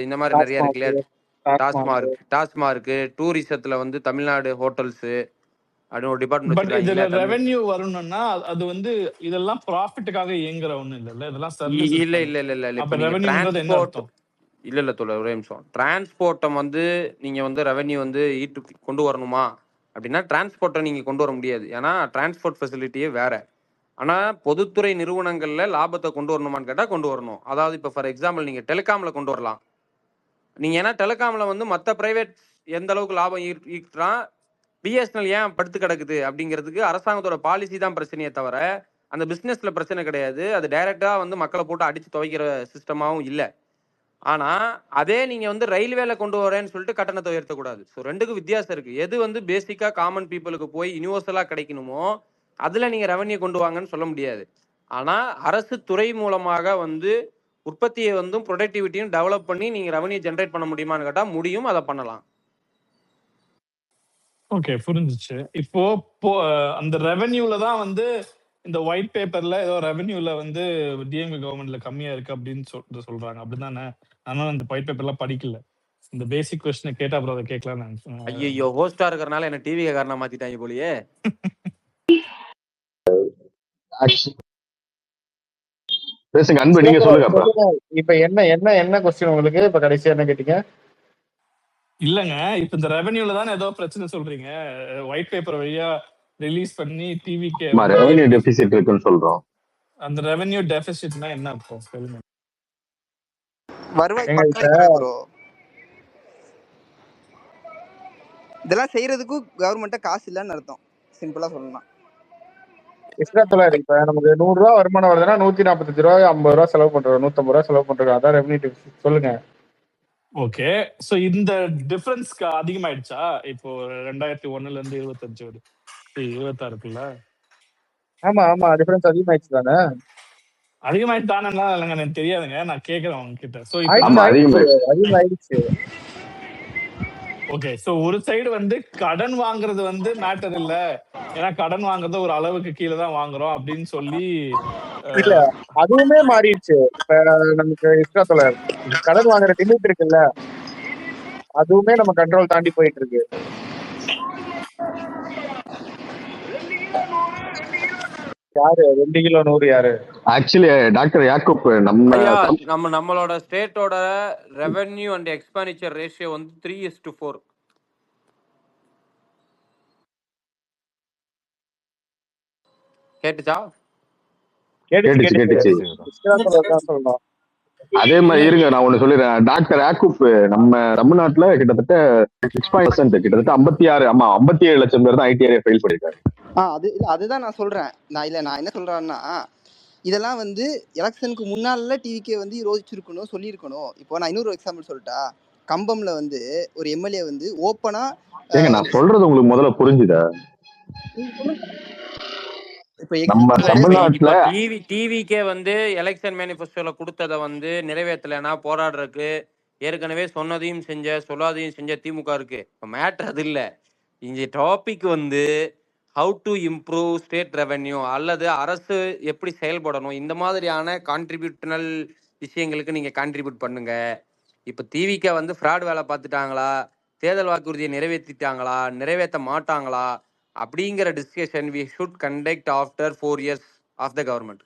இந்த மாதிரி நிறைய இருக்கு இல்லையா, டாஸ்மார்க், டூரிசத்துல வந்து தமிழ்நாடு ஹோட்டல்ஸ் அப்படின்னு ஒரு டிபார்ட்மெண்ட் பட் இதுல வச்சிருக்காங்க. ரெவென்யூ வரணும்னா அது வந்து இதெல்லாம் ப்ராஃபிட்டுக்காக இயங்குற ஒண்ணு இல்ல, இதெல்லாம் இல்ல சர்வீசஸ் இல்ல தானே. இல்ல இல்ல இல்ல அப்ப இப்ப நீங்க ரெவென்யூன்றது என்ன டிரான்ஸ்போர்ட் அர்த்தம்? இல்ல தோழர் ஒரே நிமிஷம். டிரான்ஸ்போர்ட்டை வந்து நீங்க வந்து ரெவென்யூ வந்து கொண்டு வரணுமா அப்படின்னா டிரான்ஸ்போர்ட்டை நீங்க கொண்டு வர முடியாது. ஏன்னா டிரான்ஸ்போர்ட் ஃபெசிலிட்டியே வேற. ஆனா பொதுத்துறை நிறுவனங்கள்ல லாபத்தை கொண்டு வரணுமான்னு கேட்டா கொண்டு வரணும். அதாவது இப்ப ஃபார் எக்ஸாம்பிள் நீங்க டெலிகாம்ல கொண்டு வரலாம். நீங்க ஏன்னா டெலிகாம்ல வந்து மற்ற பிரைவேட் எந்த அளவுக்கு லாபம் ஈட்டுறான், பிஎஸ்என்எல் ஏன் படுத்து கிடக்குது அப்படிங்கிறதுக்கு அரசாங்கத்தோட பாலிசி தான் பிரச்சனையே தவிர அந்த பிசினஸ்ல பிரச்சனை கிடையாது. அது டைரக்டா வந்து மக்களை போட்டு அடிச்சு துவைக்கிற சிஸ்டமாவும் இல்லை. ஆனா அதே நீங்க வந்து ரயில்வேல கொண்டு வரேன்னு சொல்லிட்டு கட்டணத்தை உயர்த்தக்கூடாது. ஸோ ரெண்டுக்கும் வித்தியாசம் இருக்கு. எது வந்து பேசிக்கா காமன் பீப்புளுக்கு போய் யூனிவர்சலா கிடைக்கணுமோ அதுல நீங்க ரெவன்யூ கொண்டு வாங்கன்னு சொல்ல முடியாது. ஆனா அரசு துறை மூலமாக வந்து உற்பத்தியை வந்து ப்ரொடக்டிவிட்டியும் டெவலப் பண்ணி நீங்க ரெவன்யூ ஜென்ரேட் பண்ண முடியுமான்னு கேட்டா முடியும், அதை பண்ணலாம். ஓகே, புரிஞ்சிச்சு. இப்போ அந்த ரெவென்யூல தான் வந்து இந்த ஒயிட் பேப்பர்ல ஏதோ ரெவென்யூல வந்து டிஎம்கே கவர்மெண்ட்ல கம்மியா இருக்கு அப்படின்னு சொல்லிட்டு சொல்றாங்க, அப்படிதானே? ஆனா அந்த ஒயிட் பேப்பர்லாம் படிக்கல. இந்த பேசிக் கொஸ்டினை கேட்டா அப்புறம் அதை கேட்கலாம். ஐயோ, ஹோஸ்டா இருக்கிறனால என்ன டிவி காரணம் மாத்திட்டாங்க போலியே. பேசுங்க அன்பு, நீங்க சொல்லுங்க. இப்ப என்ன கொஸ்டின் உங்களுக்கு? இப்ப கடைசியா என்ன கேட்டீங்க? இல்லங்க, இப்ப இந்த ரெவென்யூல தானே ஏதோ பிரச்சனை சொல்றீங்க. ஒயிட் பேப்பர் வழியா ரிலீஸ் பண்ணி டிவிக்கு ரெவென்யூ டெபிசிட் இருக்குன்னு சொல்றோம். அந்த ரெவென்யூ டெபிசிட்னா என்ன அர்த்தம் சொல்லுங்க. வருவாய் ப்ரோ. இதெல்லாம் செய்யறதுக்கு கவர்மெண்ட்ட காசு இல்லன்னு அர்த்தம், சிம்பிளா சொல்லலாம். இப்ப நமக்கு 100 ரூபா வருமானம் வருதுன்னா 145 ரூபாய் 50 ரூபா செலவு பண்றோம், 150 ரூபா செலவு பண்றோம். அதான் ரெவென்யூ டெபிசிட். சொல்லுங்க. ஓகே, சோ இந்த டிஃபரன்ஸ்க்கு அதிகமாயிடுச்சா இப்போ 2001ல இருந்து 25 வருது 26 இருக்குல்ல? ஆமா ஆமா, டிஃபரன்ஸ் அதிகமாயிடுச்சு தானே? அதிகமாயிட்டு தானே இல்லைங்க, எனக்கு தெரியாதுங்க, நான் கேக்குறேன் உங்ககிட்ட. சோ அதிகமாயிடுச்சு. ஓகே, சோ ஒரு சைடு வந்து கடன் வாங்குறது வந்து மேட்டர் இல்ல, ஏன்னா கடன் வாங்குறது ஒரு அளவுக்கு கீழே தான் வாங்குறோம் அப்படின்னு சொல்லி இல்ல, அதுவுமே மாறிடுச்சு. இப்ப நமக்கு இஸ்ராத்துல கடன் வாங்குற லிமிட் இருக்குல்ல, அதுவுமே நம்ம கண்ட்ரோல் தாண்டி போயிட்டு இருக்கு. யாரு 2 கிலோ 100 யாரு? ஆக்சுவலி டாக்டர் யாக்கூப், நம்மளோட ஸ்டேட்டோட ரெவென்யூ அண்ட் எக்ஸ்பெண்டிச்சர் ரேஷியோ வந்து 3:4. கேட்டுச்சா? கேட்டுச்சு. அதே மாதிரி இருங்க, நான் ஒண்ணு சொல்லிடுறேன். டாக்டர் யாக்கூப், நம்ம தமிழ்நாட்டுல கிட்டத்தட்ட 6% கிட்டத்தட்ட 57 லட்சம் பேர் தான் ஐடிஆர் ஃபைல் பண்ணிருக்காங்க. அதுதான் நான் சொல்றேன். நான் என்ன சொல்றேன்னா, இதெல்லாம் வந்து எலெக்ஷனுக்கு முன்னால டிவிக்கே வந்து யோசிச்சிருக்கணும், சொல்லியிருக்கணும். இப்போ நான் இன்னொரு எக்ஸாம்பிள் சொல்லிட்டா, கம்பம்ல வந்து ஒரு எம்எல்ஏ வந்து ஓப்பனா, நான் சொல்றது உங்களுக்கு முதல்ல புரிஞ்சுதா? நம்ம தமிழ்நாட்டுல டிவிக்கே வந்து எலெக்ஷன் மேனிஃபெஸ்டோல கொடுத்ததை வந்து நிறைவேற்றலைன்னா போராடுறதுக்கு ஏற்கனவே சொன்னதையும் சொல்லாதையும் செஞ்ச திமுக இருக்கு. இப்போ மேட்டர் அது இல்லை. இந்த டாபிக் வந்து how to improve state revenue அல்லது அரசு எப்படி செயல்படணும், இந்த மாதிரியான கான்ட்ரிபியூஷனல் விஷயங்களுக்கு நீங்க கான்ட்ரிபியூட் பண்ணுங்க. இப்போ டிவிக்கே வந்து ஃப்ராட் வேலை பார்த்துட்டாங்களா, தேர்தல் வாக்குறுதியை நிறைவேற்றிட்டாங்களா, நிறைவேற்ற மாட்டாங்களா அப்படிங்கிற discussion we should conduct after 4 years of the government.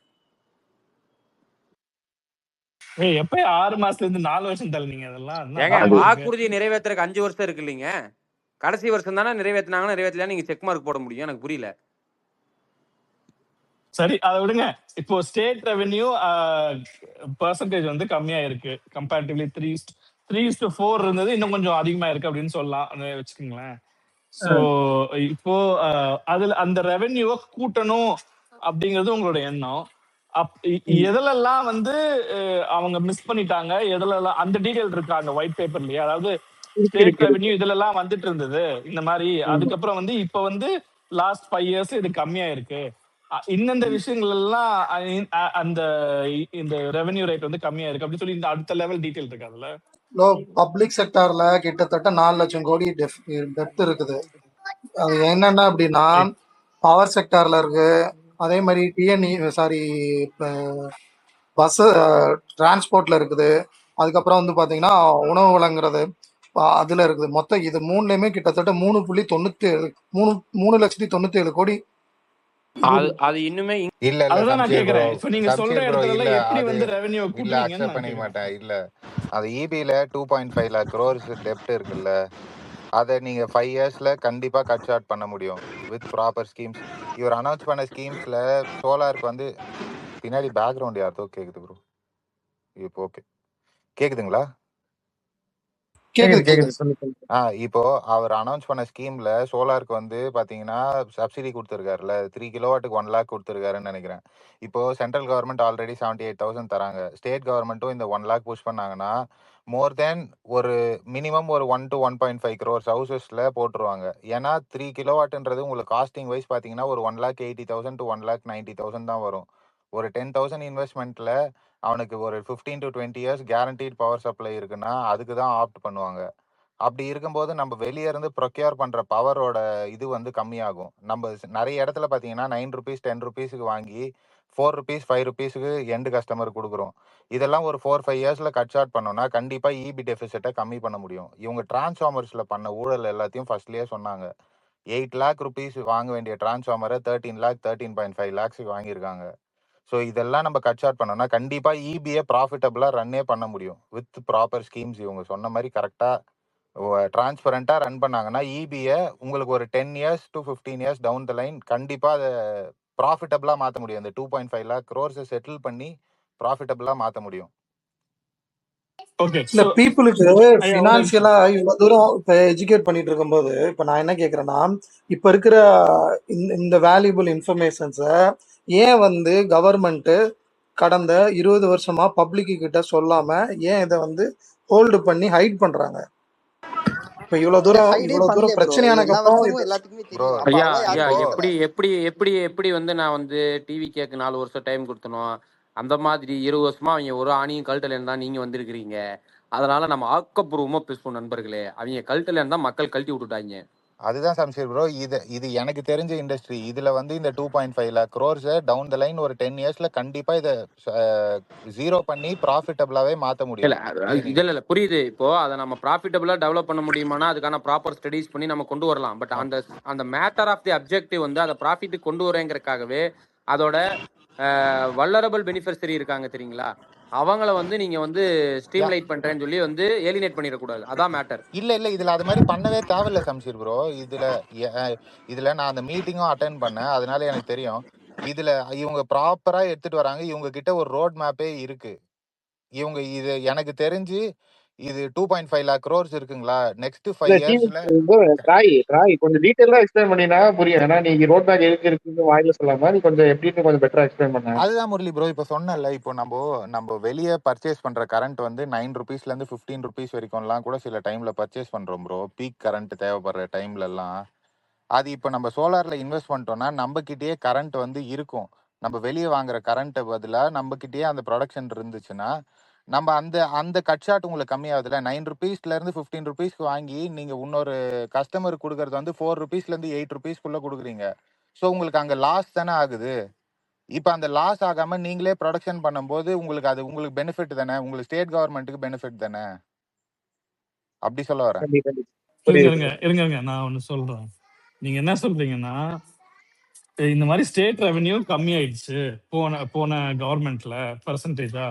எப்ப 6 மாசத்துல இருந்து 4 வருஷம் தள்ளினீங்க? அதெல்லாம் ஏங்க, வாக்குறுதியை நிறைவேற்றுறதுக்கு 5 வருஷம் இருக்கு இல்லைங்க? கடைசி வருஷம் தானே நிறைவேற்றினாங்கன்னா நிறைவேற்றலாம் நீங்க செக் மார்க் போட முடியும். எனக்கு புரியல. சரி, அதை விடுங்க. இப்போ ஸ்டேட் ரெவென்யூ பெர்சன்டேஜ் வந்து கம்மியா இருக்கு, கம்பேரிட்டிவ்லி 3:4 இருந்தது, இன்னும் கொஞ்சம் அதிகமா இருக்கு அப்படின்னு சொல்லலாம் வச்சுக்கோங்களேன். சோ இப்போ அதுல அந்த ரெவென்யூவை கூட்டணும் அப்படிங்கிறது உங்களோட எண்ணம். எதுலெல்லாம் வந்து அவங்க மிஸ் பண்ணிட்டாங்க, எதுலெல்லாம் அந்த டீடைல் இருக்கா அந்த ஒயிட் பேப்பர்லயே? அதாவது ஸ்டேட் ரெவென்யூ இதுல எல்லாம் வந்துட்டு இருந்தது இந்த மாதிரி, அதுக்கப்புறம் வந்து இப்ப வந்து லாஸ்ட் 5 இயர்ஸ் இது கம்மியா இருக்கு, இந்த விஷயங்கள் எல்லாம் அந்த இந்த ரெவென்யூ ரேட் வந்து கம்மியா இருக்கு அப்படின்னு சொல்லி இந்த அடுத்த லெவல் டீடைல் இருக்கு அதுல. பப்ளிக் செக்டார்ல கிட்டத்தட்ட 4 லட்சம் கோடி டெப்த் இருக்குது. அது என்னன்னா அப்படின்னா பவர் செக்டார்ல இருக்கு, அதே மாதிரி பஸ் டிரான்ஸ்போர்ட்ல இருக்குது, அதுக்கப்புறம் வந்து பாத்தீங்கன்னா உணவு வழங்குறது அதுல இருக்குது. மொத்தம் இது மூணுலயுமே கிட்டத்தட்ட 3.97 3,97 கோடி அது இது அது இன்னுமே இல்ல அதுதான் நான் சம்ஷீர் ப்ரோ, கேக்குறேன். இப்ப நீங்க சொல்ற சம்ஷீர் ப்ரோ இடத்துல இல்ல எல்லாம் எப்படி அது வந்து ரெவென்யூ இல்ல கூட்டுவீங்கன்னு அக்செப்ட் நான் பண்ணிக்க கேக்குறேன். மாட்டேன். இல்ல அது இபில 2.5 lakh crores டெப்ட் இருக்குல்ல, அதை நீங்க 5 yearsல கண்டிப்பா கட் ஷார்ட் பண்ண முடியும் வித் ப்ராப்பர் ஸ்கீம்ஸ். இவர் அனௌன்ஸ் பண்ண ஸ்கீம்ஸ்ல சோலாருக்கு வந்து பின்னாடி பேக்ரவுண்ட் யார்தோ கேக்குது ப்ரோ. இப்போ ஓகே கேக்குதுங்களா? கேக்குது கேக்குது கேக்குது. சொல்லு சொல்லு. இப்போ அவர் அனௌன்ஸ் பண்ண ஸ்கீம்ல சோலாருக்கு வந்து பாத்தீங்கன்னா சப்சிடி கொடுத்துருக்காருல்ல, 3 கிலோவாட்டுக்கு 1 lakh கொடுத்துருக்காருன்னு நினைக்கிறேன். இப்போ சென்ட்ரல் கவர்மெண்ட் ஆல்ரெடி 78,000 தராங்க. ஸ்டேட் கவர்மெண்ட்டும் இந்த 1 lakh புஷ் பண்ணாங்கன்னா மோர் தென் ஒரு மினிமம் ஒரு 1 to 1.5 crores ஹவுசஸ்ல போட்டுருவாங்க. ஏன்னா 3 கிலோவாட்ன்றது உங்களுக்கு காஸ்டிங் வைஸ் பாத்தீங்கன்னா ஒரு 1,80,000 to 1,90,000 தான் வரும். ஒரு 10,000 இன்வெஸ்ட்மெண்ட்ல அவனுக்கு ஒரு 15 to 20 years guaranteed power supply இருக்குன்னா அதுக்கு தான் ஆப்ட் பண்ணுவாங்க. அப்படி இருக்கும்போது நம்ம வெளியே இருந்து ப்ரொக்யூர் பண்ற பவரோட இது வந்து கம்மியாகும். நம்ம நிறைய இடத்துல பாத்தீங்கன்னா 9 rupees 10 rupeesக்கு வாங்கி 4 rupees 5 rupeesக்கு எண்டு கஸ்டமர் கொடுக்குறோம். இதெல்லாம் ஒரு 4-5 yearsல கட் ஷார்ட் பண்ணோம்னா கண்டிப்பா இபி டெபிசிட்டை கம்மி பண்ண முடியும். இவங்க டிரான்ஸ்ஃபார்மர்ஸ்ல பண்ண ஊழல் எல்லாத்தையும் ஃபர்ஸ்ட்லயே சொன்னாங்க. 8 lakh rupees வாங்க வேண்டிய டிரான்ஸ்ஃபார்மரை 13 lakh 13.5 lakhs வாங்கியிருக்காங்க. ஸோ இதெல்லாம் நம்ம கட் ஷார்ட் பண்ணோம்னா கண்டிப்பா இபியை ப்ராஃபிட்டபிளா ரன்னே பண்ண முடியும் வித் ப்ராப்பர் ஸ்கீம்ஸ். இவங்க சொன்ன மாதிரி கரெக்டா டிரான்ஸ்பரண்டா ரன் பண்ணாங்கன்னா இபியை உங்களுக்கு ஒரு 10 years to 15 years down the line கண்டிப்பா அதை ப்ராஃபிட்டபிளா மாற்ற முடியும். அந்த 2.5 lakh crores செட்டில் பண்ணி ப்ராஃபிட்டபிளா மாற்ற முடியும். ஓகே, இல்ல சோ பீப்புளுக்கு ஐயா ஒரு நிமிஷம். ஃபினான்சியலா இவ்வளவு தூரம் இப்ப எஜுகேட் பண்ணிட்டு இருக்கும்போது இப்ப நான் என்ன கேக்குறேன்னா, இப்ப இருக்கிற இந்த வேல்யூபிள் இன்ஃபர்மேஷன்ஸை ஏன் வந்து கவர்மெண்ட் கடந்த 20 வருஷமா பப்ளிக் கிட்ட சொல்லாம ஏன் இதை வந்து ஹோல்டு பண்ணி ஹைட் பண்றாங்க? இப்ப இல்ல ஹைடே இவ்வளவு பண்ணல தூரம் ப்ரோ. பிரச்சனையானக்கு எல்லா அப்புறம் விஷயமும் எல்லாத்துக்குமே ப்ரோ தெரியும். அப்ப ஐயா அதெல்லாம் ஐயா யாருமே இப்போ கேட்கல. எப்படி வந்து நான் வந்து டிவி கேக்கு 4 வருஷம் டைம் கொடுத்தனோ அந்த மாதிரி 20 வருஷமா அவங்க ஒரு ஆணியும் கழட்டலன்னு தான் நீங்க வந்திருக்கிறீங்க. அதனால நம்ம ஆக்கப்பூர்வமா பேசுவோம் நண்பர்களே. அவங்க கழட்டலன்னு தான் மக்கள் கழட்டி விட்டுட்டாங்க. அதுதான் சம்சீர் ப்ரோ. இது எனக்கு தெரிஞ்ச இண்டஸ்ட்ரி. இதுல வந்து இந்த 2.5 lakh crores down the line ஒரு 10 yearsல கண்டிப்பா இதை ஜீரோ பண்ணி ப்ராஃபிட்டபிளாவே மாற்ற இல்ல முடியும். இல்ல இல்ல புரியுது. இப்போ அதை நம்ம ப்ராஃபிட்டபிளா டெவலப் பண்ண முடியுமானா அதுக்கான ப்ராப்பர் ஸ்டடிஸ் பண்ணி நம்ம கொண்டு வரலாம். பட் அந்த அந்த மேட்டர் ஆஃப் தி அப்ஜெக்டிவ் வந்து அதை ப்ராஃபிட் கொண்டு வரேங்கிறதுக்காகவே அதோட வல்லரபிள் பெனிஃபிஷரி இருக்காங்க தெரியுங்களா, அவங்கள வந்து நீங்க வந்து ஸ்ட்ரீம் லைட் பண்றேன்னு சொல்லி வந்து ஏலினேட் பண்ணிடக்கூடாது. அதான் மேட்டர். இல்ல இதுல அது மாதிரி பண்ணவே தேவையில்ல சம்சீர் ப்ரோ. இதுல நான் அந்த மீட்டிங்கும் அட்டென்ட் பண்ணேன், அதனால எனக்கு தெரியும். இதுல இவங்க ப்ராப்பரா எடுத்துட்டு வராங்க. இவங்க கிட்ட ஒரு ரோட் மேப்பே இருக்கு. இவங்க இது எனக்கு தெரிஞ்சு இது 2.5 lakh crores இருக்குங்களா, நெக்ஸ்ட் 5 இல்ல yearsல ராய் கொஞ்சம் டீட்டெயிலா எக்ஸ்பிளைன் பண்ணினா புரியும். ஏன்னா நீங்க ரோட் பேக் இருக்குன்னு வாயில சொல்லாம நீ கொஞ்சம் எப்படின்னு கொஞ்சம் பெட்டரா எக்ஸ்பிளைன் பண்ண. அதுதான் முரளி ப்ரோ இப்போ சொன்னேன்ல. இப்போ நம்ம வெளியே பர்ச்சேஸ் பண்ற கரண்ட் வந்து 9 rupeesல இருந்து 15 rupees வரைக்கும்லாம் கூட சில டைம்ல பர்ச்சேஸ் பண்றோம் ப்ரோ. பீக் கரண்ட் தேவைப்படுற டைம்ல எல்லாம் அது இப்போ நம்ம சோலார்ல இன்வெஸ்ட் பண்ணிட்டோம்னா நம்ம கிட்டயே கரண்ட் வந்து இருக்கும். நம்ம வெளியே வாங்குற கரண்ட்டை பதிலா நம்ம கிட்டயே அந்த ப்ரொடக்ஷன் இருந்துச்சுன்னா நம்ம அந்த அந்த கட் ஷாட் உங்களுக்கு கம்மியாகுதுல. 9 rupeesல இருந்து 15 rupeesக்கு வாங்கி நீங்க இன்னொரு கஸ்டமருக்கு கொடுக்கறது வந்து 4 rupeesல இருந்து 8 rupeesக்குள்ள கொடுக்குறீங்க. ஸோ உங்களுக்கு அங்க லாஸ் தானே ஆகுது. இப்போ அந்த லாஸ் ஆகாம நீங்களே ப்ரொடக்ஷன் பண்ணும்போது உங்களுக்கு அது உங்களுக்கு பெனிஃபிட் தானே, உங்களுக்கு ஸ்டேட் கவர்மெண்ட்டுக்கு பெனிஃபிட் தானே. அப்படி சொல்ல வரேன். கண்டிப்பா இருங்க புரியுது. நான் ஒண்ணு சொல்றேன். நீங்க என்ன சொல்றீங்கன்னா, இந்த மாதிரி ஸ்டேட் ரெவென்யூ கம்மி ஆயிடுச்சு போன கவர்மெண்ட்ல பர்சன்டேஜா.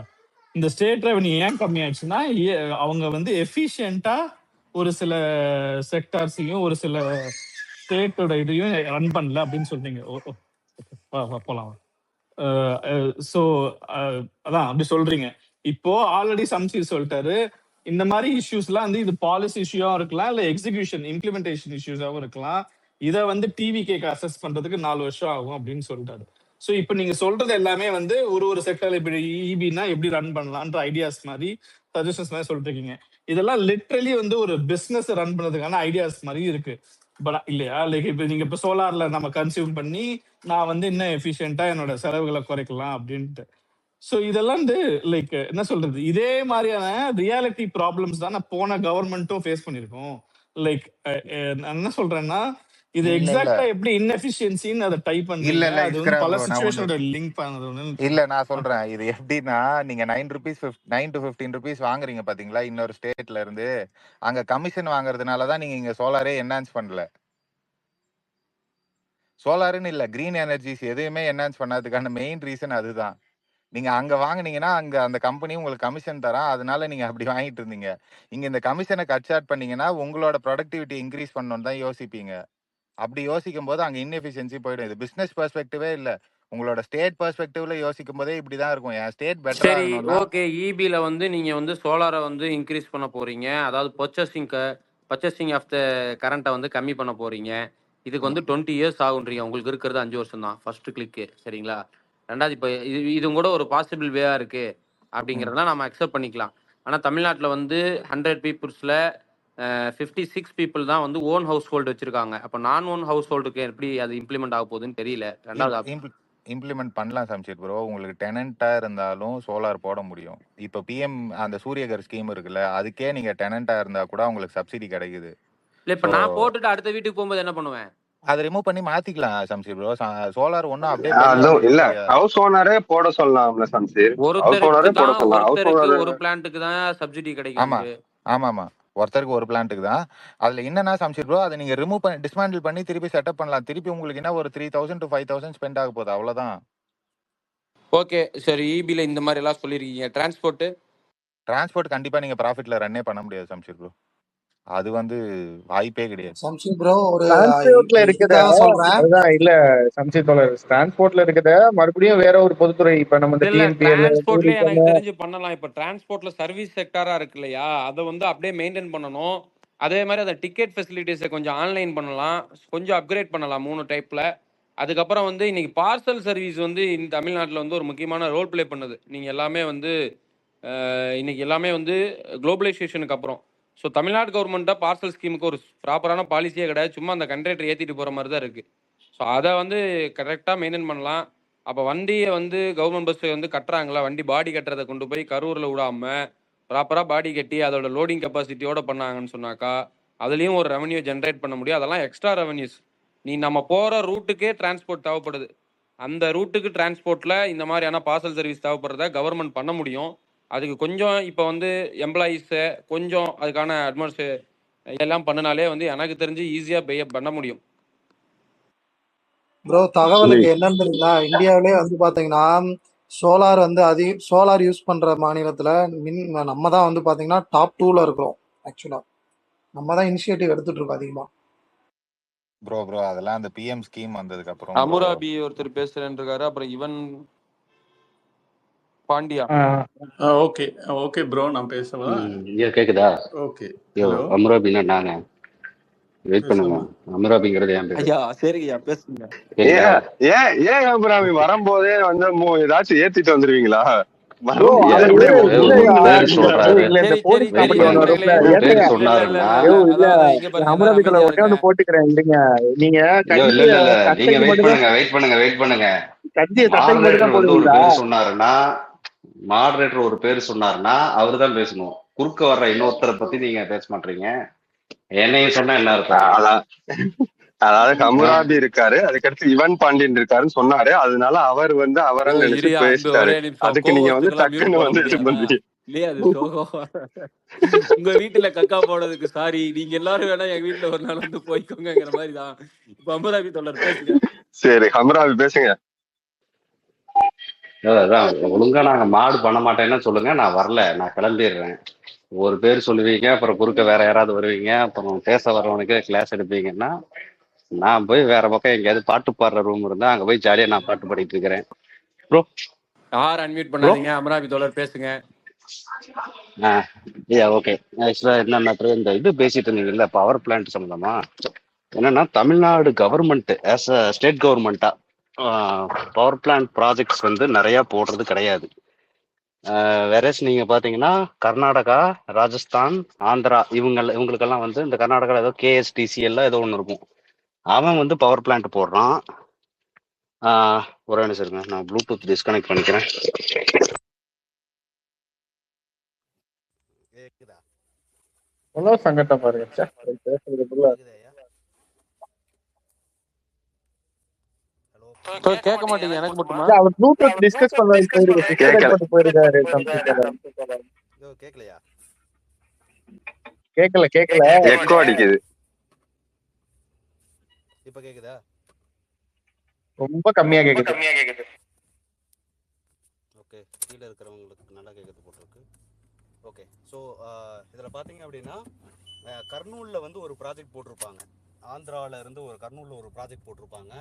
இந்த ஸ்டேட் ரெவென்யூ ஏன் கம்மி ஆயிடுச்சுன்னா அவங்க வந்து எஃபிஷியண்டா ஒரு சில செக்டார்ஸையும் ஒரு சில ஸ்டேட்டோட இதையும் ரன் பண்ணல அப்படின்னு சொல்றீங்க. போலாம். ஸோ அதான் அப்படி சொல்றீங்க. இப்போ ஆல்ரெடி சம்சீர் சொல்லிட்டாரு, இந்த மாதிரி இஷ்யூஸ்லாம் வந்து இது பாலிசி இஷ்யூவா இருக்கலாம், இல்ல எக்ஸிகியூஷன் இம்ப்ளிமெண்டேஷன் இஷ்யூஸாவும் இருக்கலாம். இதை வந்து டிவி கேக்கு அசஸ் பண்றதுக்கு 4 வருஷம் ஆகும் அப்படின்னு சொல்லிட்டாரு. ஸோ இப்போ நீங்க சொல்றது எல்லாமே வந்து ஒரு செக்டர்ல இப்படி இபினா எப்படி ரன் பண்ணலான்ற ஐடியாஸ் மாதிரி சஜஷன்ஸ் மாதிரி சொல்லிட்டு இருக்கீங்க. இதெல்லாம் லிட்ரலி வந்து ஒரு பிசினஸ் ரன் பண்றதுக்கான ஐடியாஸ் மாதிரி இருக்கு. பட் இல்லையா, லைக் இப்போ நீங்க இப்போ சோலார்ல நம்ம கன்சியூம் பண்ணி நான் வந்து இன்னும் எஃபிஷியண்டா என்னோட செலவுகளை குறைக்கலாம் அப்படின்ட்டு. ஸோ இதெல்லாம் வந்து லைக் என்ன சொல்றது, இதே மாதிரியான ரியாலிட்டி ப்ராப்ளம்ஸ் தான் போன கவர்மெண்ட்டும் ஃபேஸ் பண்ணியிருக்கோம். லைக் நான் என்ன சொல்றேன்னா, இது இல்ல இல்ல எக்ஸாக்ட்டா எப்படி inefficiencyன்னு அத டைப் இல்ல பண்றீங்க? இல்ல அது வந்து இஸ்க்ரா பல ப்ரோ, நான் ஒண்ணு சிச்சுவேஷனோட லிங்க் பண்ணது ஒண்ணு இல்ல நான் ஓகே. சொல்றேன். இது எப்படின்னா, நீங்க 9 ருபீஸ் 9 to 15 ருபீஸ் வாங்குறீங்க பாத்தீங்களா, இன்னொரு ஸ்டேட்ல இருந்து. அங்க கமிஷன் வாங்குறதுனால தான் நீங்க இங்க சோலாரே என்ஹான்ஸ் பண்ணல. சோலாருன்னு இல்ல, கிரீன் எனர்ஜிஸ் எதையுமே என்ஹான்ஸ் பண்ணாததுக்கான மெயின் ரீசன் அதுதான். நீங்க அங்க வாங்குனீங்கன்னா, அங்க அந்த கம்பெனி உங்களுக்கு கமிஷன் தரான். அதனால நீங்க அப்படி வாங்கிட்டு இருந்தீங்க. இங்க இந்த கமிஷன கட் ஷார்ட் பண்ணீங்கன்னா, உங்களோட ப்ரொடக்டிவிட்டி இன்கிரீஸ் பண்ணணும்னு தான் யோசிப்பீங்க. அப்படி யோசிக்கும்போது அங்க இன்எஃபிஷியன்சி போயிடும். இது பிசினஸ் பெர்ஸ்பெக்டிவே இல்ல. உங்களோட ஸ்டேட் பெர்ஸ்பெக்டிவ்ல யோசிக்கும் போதே இப்படிதான் இருக்கும். என் ஸ்டேட் பெட்டர் சரி, ஆகணும்னா ஓகே. ஈபில வந்து நீங்க வந்து சோலாரை வந்து இன்க்ரீஸ் பண்ண போறீங்க. அதாவது பர்ச்சேசிங் ஆஃப் த கரண்ட்டை வந்து கம்மி பண்ண போறீங்க. இதுக்கு வந்து 20 இயர்ஸ் ஆகுன்றீங்க. உங்களுக்கு இருக்கிறது 5 வருஷம் தான் ஃபர்ஸ்ட் கிளிக்கு. சரிங்களா? ரெண்டாவது, இப்போ இது கூட ஒரு பாசிபிள் வேயா இருக்கு ம். அப்படிங்கிறத நம்ம அக்செப்ட் பண்ணிக்கலாம். ஆனால் தமிழ்நாட்டில் வந்து 100 பீப்புள்ஸில் 56 பீப்புள் தான் வந்து ஓன் ஹவுஸ் ஹோல்டு வச்சிருக்காங்க. அப்போ நான் ஓன் ஹவுஸ் ஹோல்டுக்கு எப்படி அது இம்ப்ளிமெண்ட் ஆக போகுதுன்னு தெரியல. ரெண்டாவது இம்ப்ளிமெண்ட் பண்ணலாம் சம்ஷித் ப்ரோ. உங்களுக்கு டெனண்டா இருந்தாலும் சோலார் போட முடியும். இப்போ பிஎம் அந்த சூரியகர் ஸ்கீம் இருக்குல்ல, அதுக்கே நீங்க டெனண்டா இருந்தா கூட உங்களுக்கு சப்சிடி கிடைக்குது. இல்லை, இப்போ ஸோ நான் போட்டுட்டு அடுத்த வீட்டுக்கு போகும்போது என்ன பண்ணுவேன்? அதை ரிமூவ் பண்ணி மாத்திக்கலாம் சம்ஷித் ப்ரோ. சோலார் ஒன்றும் அப்படியே அதுவும் பெரிய இல்ல, கிடையாது. ஹவுஸ் ஓனரே போட சொல்லலாம்ல சம்சீர். ஹவுஸ் ஓனரே போட சொல்லலாம். ஹவுஸ் ஒருத்தருக்கு ஓனர் ஒரு பிளான்ட்டுக்கு தான் சப்சிடி ஆமா கிடைக்குது. ஆமா ஒருத்தருக்கு ஒரு பிளான்ட்டுக்கு தான். அதுல என்னன்னா சம்ஷித் ப்ரோ, அதை நீங்க ரிமூவ் பண்ணி டிஸ்மேண்டில் பண்ணி திருப்பி செட்டப் பண்ணலாம். திருப்பி உங்களுக்கு என்ன ஒரு 3000 to 5000 ஸ்பெண்ட் ஆக போகுது, அவ்வளவுதான். ஓகே, சரி. இபில இந்த மாதிரி எல்லாம் சொல்லியிருக்கீங்க. டிரான்ஸ்போர்ட் கண்டிப்பா நீங்க ப்ராஃபிட்ல ரன்னே பண்ண முடியாது சம்ஷித் ப்ரோ. அது வந்து வாய்ப்பே கிடையாது. சம்சி ப்ரோ ஒரு டிரான்ஸ்போர்ட்ல இருக்குத இதுக்காக சொல்றேன். அதுதான் இல்ல சம்சயத்தோழர், டிரான்ஸ்போர்ட்ல இருக்குத மறுபடியும் வேற ஒரு பொதுத்துறை, இப்ப நம்ம இந்த இல்ல, டிஎன்பிஎல் டிரான்ஸ்போர்ட்லயே எனக்கு தெரிஞ்சு பண்ணலாம். இப்ப டிரான்ஸ்போர்ட்ல சர்வீஸ் செக்டாரா இருக்கு இல்லையா, அதை வந்து அப்படியே மெயின்டைன் பண்ணணும். அதே மாதிரி அந்த டிக்கெட் ஃபெசிலிட்டிஸை கொஞ்சம் ஆன்லைன் பண்ணலாம், கொஞ்சம் அப்கிரேட் பண்ணலாம் 3 டைப்ல. அதுக்கப்புறம் வந்து இன்னைக்கு பார்சல் சர்வீஸ் வந்து இந்த தமிழ்நாட்டில் வந்து ஒரு முக்கியமான ரோல் ப்ளே பண்ணுது. நீங்க எல்லாமே வந்து இன்னைக்கு எல்லாமே வந்து குளோபலைசேஷனுக்கு அப்புறம். ஸோ தமிழ்நாடு கவர்மெண்ட்டா பார்சல் ஸ்கீமுக்கு ஒரு ப்ராப்பரான பாலிசியே கிடையாது. சும்மா அந்த கண்டக்டர் ஏற்றிட்டு போகிற மாதிரி தான் இருக்குது. ஸோ அதை வந்து கரெக்டாக மெயின்டைன் பண்ணலாம். அப்போ வண்டியை வந்து கவர்மெண்ட் பஸ் வந்து கட்டுறாங்களா, வண்டி பாடி கட்டுறதை கொண்டு போய் கரூரில் விடாம ப்ராப்பராக பாடி கட்டி அதோட லோடிங் கெப்பாசிட்டியோட பண்ணாங்கன்னு சொன்னாக்கா அதுலேயும் ஒரு ரெவன்யூ ஜென்ரேட் பண்ண முடியும். அதெல்லாம் எக்ஸ்ட்ரா ரெவன்யூஸ். நம்ம போகிற ரூட்டுக்கே டிரான்ஸ்போர்ட் தேவைப்படுது. அந்த ரூட்டுக்கு டிரான்ஸ்போர்ட்டில் இந்த மாதிரியான பார்சல் சர்வீஸ் தேவைப்படுறத கவர்மெண்ட் பண்ண முடியும். அதுக்கு கொஞ்சம் இப்போ வந்து எம்ப்ளாயீஸை கொஞ்சம் அதுக்கான அட்வான்ஸ் இதெல்லாம் பண்ணினாலே வந்து எனக்கு தெரிஞ்சு ஈஸியாக பண்ண முடியும். ப்ரோ தகவலுக்கு என்னன்னு தெரியுங்களா, இந்தியாவிலே வந்து பாத்தீங்கன்னா சோலார் வந்து சோலார் யூஸ் பண்ற மாநிலத்துல நம்ம தான் வந்து பாத்தீங்கன்னா டாப் 2ல இருக்கிறோம். ஆக்சுவலா நம்ம தான் இனிஷியேட்டிவ் எடுத்துட்டு இருக்கோம் அதிகமா. ப்ரோ அதெல்லாம் அந்த பிஎம் ஸ்கீம் வந்ததுக்கு அப்புறம் bro. அமுராபி ஒருத்தர் பேசுறேன்னு இருக்காரு. அப்புறம் இவன் பாண்டியா. ஓகே ஓகே ப்ரோ, நான் பேசவா? கேக்குதா? ஓகே. யோ ஹலோ, அமராபின்னா நாங்க வெயிட் பண்ணுங்க. பேசாம அமராபிங்கிறது என் பேரு. ஐயா சரிங்கய்யா, பேசுங்க. கேக்குதா? ஏன் அபிராமி வரும்போதே வந்து ஏதாச்சும் ஏத்திட்டு வந்துருவீங்களா? bro, வரும்போது ஏன் அவரு அப்படியே ஒரு இல்லையா, பேர் இல்ல சொல்றாரு, இல்ல இந்த சரி போலீஸ் வெயிட் காமெடி ஒண்ணு பண்ணுங்க. வரும்ல, ஒரு ஏங்க பேர் இல்ல இல்ல சொன்னாருன்னா ஐயோ இல்ல, அதாவது இங்க பாருங்க, எல்லாரும் அமராவதிக்குள்ள அமைதியா ஒட்டே இருங்க. ஒண்ணு போட்டுக்கிறேன் இல்லைங்க. நீங்க ஐயோ இல்ல கஞ்சிய இல்ல இல்ல, நீங்க சட்டைக்கு வெயிட் மட்டும்தான், பண்ணுங்க வெயிட் பண்ணுங்க. கஞ்சிய சட்டைக்கு மட்டும் தான் மாடரேட்டர் வந்து ஒரு போடுவீங்களா? பேர் சொன்னாருன்னா அவரு தான் பேசணும். குறுக்க வர்ற இன்னொருத்தரை பத்தி நீங்க பேச மாட்டீங்க. என்னையும் சொன்னா என்ன அர்த்தம்? அதான். அதாவது ஆ? ஹமுராபி இருக்காரு, அதுக்கடுத்து இவன் பாண்டியன் இருக்காருன்னு சொன்னாரு. அதனால அவர் வந்து அவரை ஐயோ நினைச்சு இரியா, அன்பு பேசிட்டாரு. ஒரே நிமிஷம். அதுக்கு நீங்க வந்து கோவத்துக்கெல்லாம் மியூட் டக்குன்னு போட வந்து இது முடியாதா? பண்றீங்க. இல்லையா, அது சோகம். உங்க வீட்டுல கக்கா போனதுக்கு சாரி, நீங்க எல்லாரும் வேணா எங்க வீட்டுல ஒரு நாள் வந்து போய்க்கோங்கிற மாதிரி தான். இப்ப அமுராபி தொடர் பேசுங்க. சரி, ஹமுராபி பேசுங்க. அதான் ஒழுங்கா நாங்க மாடு பண்ண மாட்டேன்னு சொல்லுங்க, நான் வரல, நான் கிளம்பிடுறேன். ஒரு பேர் சொல்லுவீங்க, அப்புறம் குறுக்க வேற யாராவது வருவீங்க, அப்புறம் பேச வர்றவனுக்கு கிளாஸ் எடுப்பீங்கன்னா நான் போய் வேற பக்கம் எங்கேயாவது பாட்டு பாடுற ரூம் இருந்தா அங்க போய் ஜாலியா நான் பாட்டு பாடிட்டு இருக்கிறேன். ப்ரோ யார் அன்மியூட் ப்ரோ பண்ணாதீங்க. அமராபி தொடர் பேசுங்க. ஓகே. ஆக்சுவலா என்ன மேட்ரு, இந்த இது பேசிட்டு இருந்தீங்கல்ல பவர் பிளான்ட் சம்பந்தமா, என்னன்னா Tamil Nadu government as a state கவர்மெண்டா பவர் பிளான்ட் ப்ராஜெக்ட்ஸ் வந்து நிறைய போடுறது கிடையாது. வேறஸ் நீங்க பாத்தீங்கன்னா கர்நாடகா, ராஜஸ்தான், ஆந்திரா இவங்களுக்கெல்லாம் வந்து இந்த கர்நாடகால ஏதோ கேஎஸ்டிசி எல்லாம் ஏதோ ஒன்று இருக்கும். அவன் வந்து பவர் பிளான்ட் போடுறான். ஒரே நிமிஷம் இருங்க, நான் ப்ளூடூத் டிஸ்கனெக்ட் பண்ணிக்கிறேன். எவ்வளவு சங்கட்டம் பாருங்க, ச்சே, பேசுறதுக்குள்ள. கேக்குதாய்யா? சார் கேட்க மாட்டீங்க எனக்கு மட்டுமா? இல்ல அவர் ப்ளூடூத் டிஸ்கஸ் பண்ண போயிருக்காரு, டிஸ்கனெக்ட் பண்ணி போயிருக்காரு சம்திங். கேட்கலையா? கேட்கல எக்கோ அடிக்குது. இப்ப கேக்குதா? ரொம்ப கம்மியா கேக்குது. ஓகே, கீழே இருக்கிறவங்களுக்கு நல்லா கேட்கறது போட்டிருக்கு. ஓகே, ஸோ இதில் பார்த்தீங்க அப்படின்னா கர்னூலில் வந்து ஒரு ப்ராஜெக்ட் போட்டிருப்பாங்க. ஆந்திராவில் இருந்து கர்னூலில் ஒரு ப்ராஜெக்ட் போட்டிருப்பாங்க.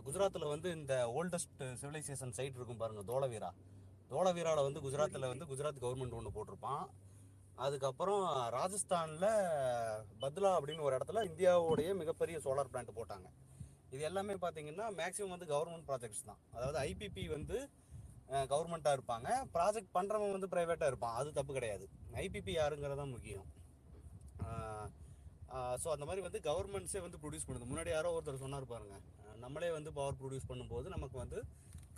குஜராத்தில் வந்து இந்த ஓல்டஸ்ட் சிவிலைசேஷன் சைட் இருக்கும் பாருங்கள், தோலவீராவில் வந்து குஜராத்தில் வந்து குஜராத் கவர்மெண்ட் ஒன்று போட்டிருப்பான். அதுக்கப்புறம் ராஜஸ்தானில் பத்லா அப்படின்னு ஒரு இடத்துல இந்தியாவோடைய மிகப்பெரிய சோலார் பிளான்ட் போட்டாங்க. இது எல்லாமே பார்த்தீங்கன்னா மேக்ஸிமம் வந்து கவர்மெண்ட் ப்ராஜெக்ட்ஸ் தான். அதாவது ஐபிபி வந்து கவர்மெண்ட்டாக இருப்பாங்க, ப்ராஜெக்ட் பண்ணுறவங்க வந்து ப்ரைவேட்டாக இருப்பான். அது தப்பு கிடையாது. ஐபிபி யாருங்கிறது தான் முக்கியம். ஸோ அந்த மாதிரி வந்து கவர்மெண்ட்ஸே வந்து ப்ரொடியூஸ் பண்ணுது. முன்னாடி யாரோ ஒருத்தர் சொன்னார் பாருங்க, நம்மளே வந்து பவர் ப்ரொடியூஸ் பண்ணும்போது நமக்கு வந்து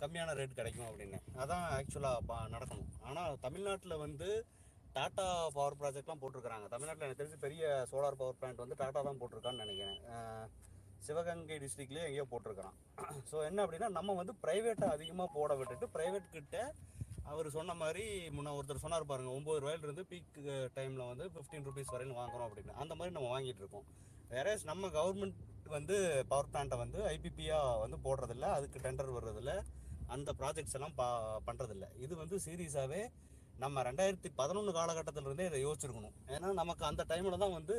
கம்மியான ரேட் கிடைக்கும் அப்படின்னு. அதான் ஆக்சுவலாக நடக்கணும். ஆனால் தமிழ்நாட்டில் வந்து டாட்டா பவர் ப்ராஜெக்ட்லாம் போட்டிருக்கிறாங்க. தமிழ்நாட்டில் எனக்கு தெரிஞ்சு பெரிய சோலார் பவர் பிளான்ட் வந்து டாட்டா தான் போட்டிருக்கான்னு நினைக்கிறேன். சிவகங்கை டிஸ்ட்ரிக்ட்லேயே எங்கேயோ போட்டிருக்கிறான். ஸோ என்ன அப்படின்னா நம்ம வந்து ப்ரைவேட்டை அதிகமாக போட விட்டுட்டு ப்ரைவேட் கிட்ட அவர் சொன்ன மாதிரி முன்ன ஒருத்தர் சொன்னார் பாருங்க, 9 ரூபாயிலிருந்து பீக் டைமில் வந்து 15 rupees வரையிலும் வாங்குறோம் அப்படின்னு. அந்த மாதிரி நம்ம வாங்கிட்டு இருக்கோம். வேற நம்ம கவர்மெண்ட் வந்து பவர் பிளான்ட்டை வந்து ஐபிபியாக வந்து போடுறதில்ல, அதுக்கு டெண்டர் வர்றதில்ல, அந்த ப்ராஜெக்ட்ஸ் எல்லாம் பண்ணுறதில்ல. இது வந்து சீரியஸாகவே நம்ம 2011 காலகட்டத்திலிருந்தே இதை யோசிச்சிருக்கணும். ஏன்னா நமக்கு அந்த டைமில் தான் வந்து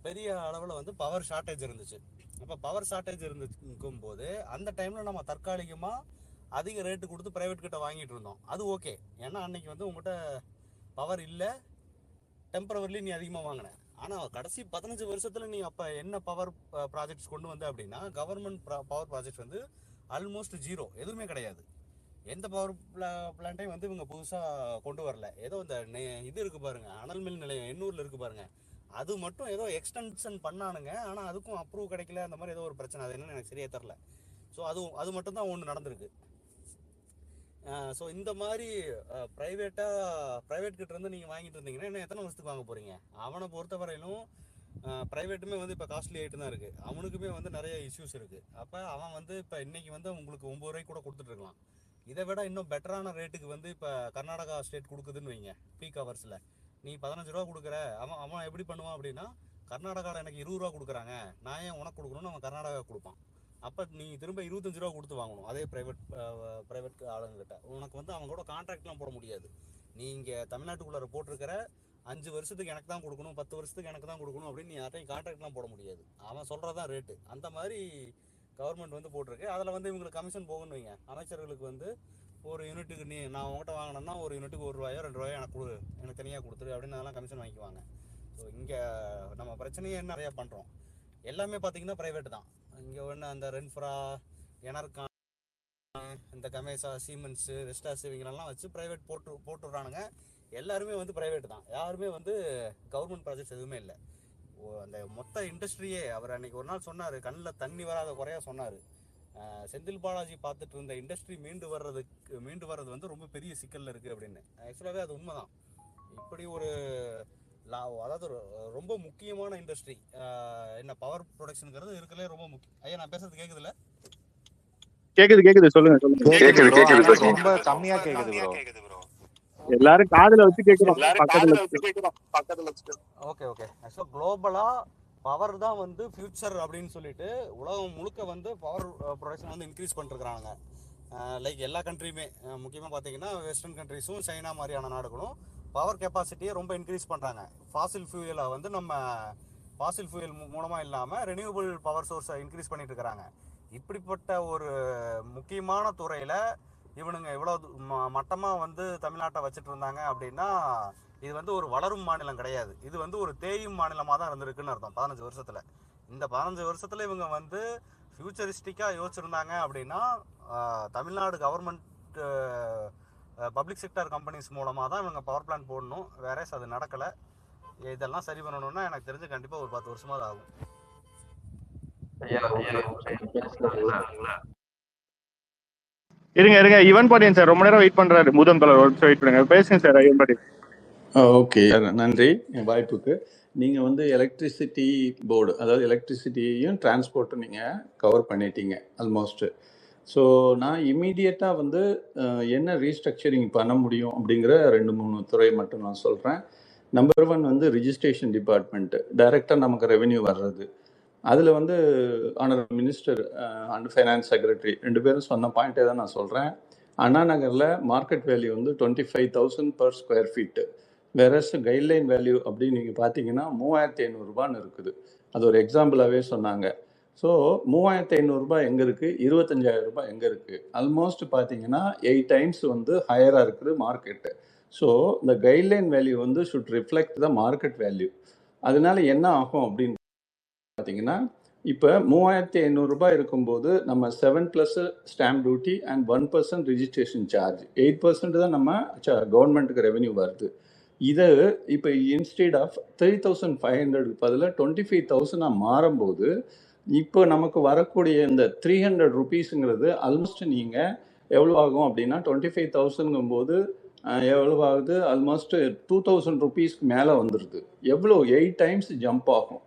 பெரிய அளவில் வந்து பவர் ஷார்ட்டேஜ் இருந்துச்சு. அப்போ பவர் ஷார்ட்டேஜ் இருக்கும் போது அந்த டைமில் நம்ம தற்காலிகமாக அதிக ரேட்டு கொடுத்து ப்ரைவேட் கிட்ட வாங்கிட்டு இருந்தோம். அது ஓகே, ஏன்னா அன்னைக்கு வந்து உங்கள்கிட்ட பவர் இல்லை, டெம்பரவரிலி நீ அதிகமாக வாங்கின. ஆனால் கடைசி 15 வருஷத்தில் நீ அப்போ என்ன பவர் ப்ராஜெக்ட்ஸ் கொண்டு வந்த அப்படின்னா கவர்மெண்ட் பவர் ப்ராஜெக்ட்ஸ் வந்து ஆல்மோஸ்ட் ஜீரோ, எதுவுமே கிடையாது. எந்த பவர் பிளான்ட்டையும் வந்து இவங்க புதுசாக கொண்டு வரல. ஏதோ இந்த இது இருக்குது பாருங்கள், அனல் மின் நிலையம் எண்ணூரில் இருக்குது பாருங்கள், அது மட்டும் ஏதோ எக்ஸ்டென்ஷன் பண்ணானுங்க. ஆனால் அதுக்கும் அப்ரூவ் கிடைக்கல, அந்த மாதிரி ஏதோ ஒரு பிரச்சனை. அது என்னன்னு எனக்கு சரியாக தெரில. ஸோ அது மட்டும் தான் ஒன்று நடந்திருக்கு. ஸோ இந்த மாதிரி ப்ரைவேட் கிட்ட இருந்து நீங்கள் வாங்கிட்டு இருந்தீங்கன்னா இன்னும் எத்தனை வருஷத்துக்கு வாங்க போகிறீங்க? அவனை பொறுத்த வரையிலும் ப்ரைவேட்டுமே வந்து இப்போ காஸ்ட்லி ஆகிட்டு தான் இருக்குது. அவனுக்குமே வந்து நிறைய இஷ்யூஸ் இருக்குது. அப்போ அவன் வந்து இப்போ இன்றைக்கி வந்து உங்களுக்கு 9 ரூபாய்க்கு கூட கொடுத்துட்ருக்கலாம். இதை விட இன்னும் பெட்டரான ரேட்டுக்கு வந்து இப்போ கர்நாடகா ஸ்டேட் கொடுக்குதுன்னு வைங்க, பீக் ஹவர்ஸில் நீ 15 ரூபா கொடுக்குற. அவன் எப்படி பண்ணுவான் அப்படின்னா, கர்நாடகாவில் எனக்கு 20 ரூபா கொடுக்குறாங்க, நான் ஏன் உனக்கு கொடுக்கணும்னு அவன் கர்நாடகா கொடுப்பான். அப்போ நீ திரும்ப 25 ரூபா கொடுத்து வாங்கணும் அதே ப்ரைவேட் ஆளுங்கிட்ட. உனக்கு வந்து அவங்க கூட கான்ட்ராக்ட்லாம் போட முடியாது. நீ இங்கே தமிழ்நாட்டுக்குள்ளே போட்டிருக்கிற 5 வருஷத்துக்கு எனக்கு தான் கொடுக்கணும், 10 வருஷத்துக்கு எனக்கு தான் கொடுக்கணும் அப்படின்னு நீ யார்ட்டையும் கான்ட்ராக்ட்லாம் போட முடியாது. அவன் சொல்கிறதான் ரேட்டு. அந்த மாதிரி கவர்மெண்ட் வந்து போட்டிருக்கு. அதில் வந்து இவங்களுக்கு கமிஷன் போகுன்னு வைங்க. அமைச்சர்களுக்கு வந்து ஒரு யூனிட்டுக்கு நான் உங்கள்கிட்ட வாங்கினேன்னா ஒரு யூனிட்டுக்கு 1 ரூபாயோ 2 ரூபாயோ எனக்கு தனியாக கொடுத்துரு அப்படின்னு அதெல்லாம் கமிஷன் வாங்கிக்குவாங்க. ஸோ இங்கே நம்ம பிரச்சனையே நிறையா பண்ணுறோம். எல்லாமே பார்த்தீங்கன்னா ப்ரைவேட்டு தான். இங்கே ஒன்று அந்த ரென்ஃப்ரா, எனர்கான், இந்த கமேசா, சீமென்ஸு, வெஸ்டாஸ் இவங்களெல்லாம் வச்சு ப்ரைவேட் போட்டுடுறானுங்க. எல்லாருமே வந்து ப்ரைவேட்டு தான். யாருமே வந்து கவர்மெண்ட் ப்ராஜெக்ட்ஸ் எதுவுமே இல்லை. அந்த மொத்த இண்டஸ்ட்ரியே அவர் அன்றைக்கி ஒரு நாள் சொன்னார், கண்ணில் தண்ணி வராத குறையாக சொன்னார். செந்தில் பாலாஜி பார்த்துட்டு இருந்த இண்டஸ்ட்ரி மீண்டு வர்றது வந்து ரொம்ப பெரிய சிக்கலில் இருக்குது அப்படின்னு. ஆக்சுவலாகவே அது உண்மை தான். இப்படி ஒரு அதாவது ரொம்ப முக்கியமான இண்டஸ்ட்ரி என்ன பவர் ப்ரொடக்ஷனுங்கிறது இருக்கிறதுலே ரொம்ப முக்கியம். ஐயா நான் பேசுறது கேட்குதுல்ல? கேக்குது சொல்லுங்க. ரொம்ப கம்மியா கேக்குது ப்ரோ. எல்லாரும் காதுல வச்சு கேக்குறோம், பக்கத்துல வச்சு. ஓகே. ஆக்சுவலாக குளோபலா பவர் தான் வந்து ஃபியூச்சர் அப்படின்னு சொல்லிட்டு உலகம் முழுக்க வந்து பவர் ப்ரொடக்ஷன் வந்து இன்க்ரீஸ் பண்ணிருக்கிறாங்க. லைக் எல்லா கண்ட்ரியுமே, முக்கியமாக பார்த்தீங்கன்னா வெஸ்டர்ன் கண்ட்ரிஸும் சைனா மாதிரியான நாடுகளும் பவர் கெப்பாசிட்டியை ரொம்ப இன்க்ரீஸ் பண்ணுறாங்க. ஃபாசில் ஃபியூயலை வந்து நம்ம ஃபாசில் ஃபியூயல் மூலமாக இல்லாமல் ரெனியூவபிள் பவர் சோர்ஸை இன்க்ரீஸ் பண்ணிட்டு இருக்கிறாங்க. இப்படிப்பட்ட ஒரு முக்கியமான துறையில் இவனுங்க இவ்வளோ மட்டமாக வந்து தமிழ்நாட்டை வச்சுட்டு இருந்தாங்க அப்படின்னா இது வந்து ஒரு வளரும் மாநிலம் கிடையாது. இது வந்து ஒரு தேயும் மாநிலமாக தான் இருந்திருக்குன்னு அர்த்தம் 15 வருஷத்தில். இந்த 15 வருஷத்தில் இவங்க வந்து ஃபியூச்சரிஸ்டிக்காக யோசிச்சிருந்தாங்க அப்படின்னா Tamil Nadu government public sector companies மூலமாக தான் இவங்க பவர் பிளான்ட் போடணும். வேற அது நடக்கலை. இதெல்லாம் சரி பண்ணணும்னா எனக்கு தெரிஞ்சு கண்டிப்பாக ஒரு 10 வருஷமாவது ஆகும். இருங்க யுவன் பாண்டியன் சார் ரொம்ப நேரம் வெயிட் பண்றாரு. முதம் தலைவர் வெயிட் பண்ணுங்க, பேசுங்க சார். யுவன் பாண்டியன். ஓகே, நன்றி வாய்ப்புக்கு. நீங்கள் வந்து எலக்ட்ரிசிட்டி போர்டு, அதாவது எலக்ட்ரிசிட்டியையும் டிரான்ஸ்போர்ட்டும் நீங்கள் கவர் பண்ணிட்டீங்க ஆல்மோஸ்ட்டு. ஸோ நான் இமீடியட்டாக வந்து என்ன ரீஸ்ட்ரக்சரிங் பண்ண முடியும் அப்படிங்கிற 2-3 துறை மட்டும் நான் சொல்கிறேன். நம்பர் 1 வந்து ரிஜிஸ்ட்ரேஷன் டிபார்ட்மெண்ட்டு, டைரெக்டாக நமக்கு ரெவென்யூ வர்றது. அதில் வந்து honourable minister and finance secretary 2 பேரும் சொன்ன பாயிண்ட்டே தான் நான் சொல்கிறேன். அண்ணா நகரில் மார்க்கெட் வேல்யூ வந்து 25,000 per square feet. Whereas guideline value அப்படின்னு நீங்கள் பார்த்தீங்கன்னா 3,500 ரூபான்னு இருக்குது. அது ஒரு எக்ஸாம்பிளாகவே சொன்னாங்க. ஸோ 3,500 ரூபாய் எங்கே இருக்குது, 25,000 ரூபாய் எங்கே இருக்குது? ஆல்மோஸ்ட் பார்த்தீங்கன்னா 8 times வந்து ஹையராக இருக்குது மார்க்கெட்டு. ஸோ இந்த கைட்லைன் வேல்யூ வந்து should reflect the market value. அதனால என்ன ஆகும் அப்படின்னு பார்த்தீங்கன்னா, இப்போ 3,500 ரூபாய் இருக்கும்போது நம்ம 7+ stamp duty and 1% registration charge, 8% தான் நம்ம கவர்மெண்ட்டுக்கு ரெவென்யூ வருது. இதை இப்போ இன்ஸ்டெட் ஆஃப் 3,500 பதிலாக 25,000 மாறும்போது இப்போ நமக்கு வரக்கூடிய இந்த 300 rupeesங்கிறது ஆல்மோஸ்ட் நீங்கள் எவ்வளோ ஆகும் அப்படின்னா 25,000ங்கும்போது எவ்வளோ ஆகுது, ஆல்மோஸ்ட் 2,000 rupeesக்கு மேலே வந்துடுது. எவ்வளோ 8 times ஜம்ப் ஆகும்.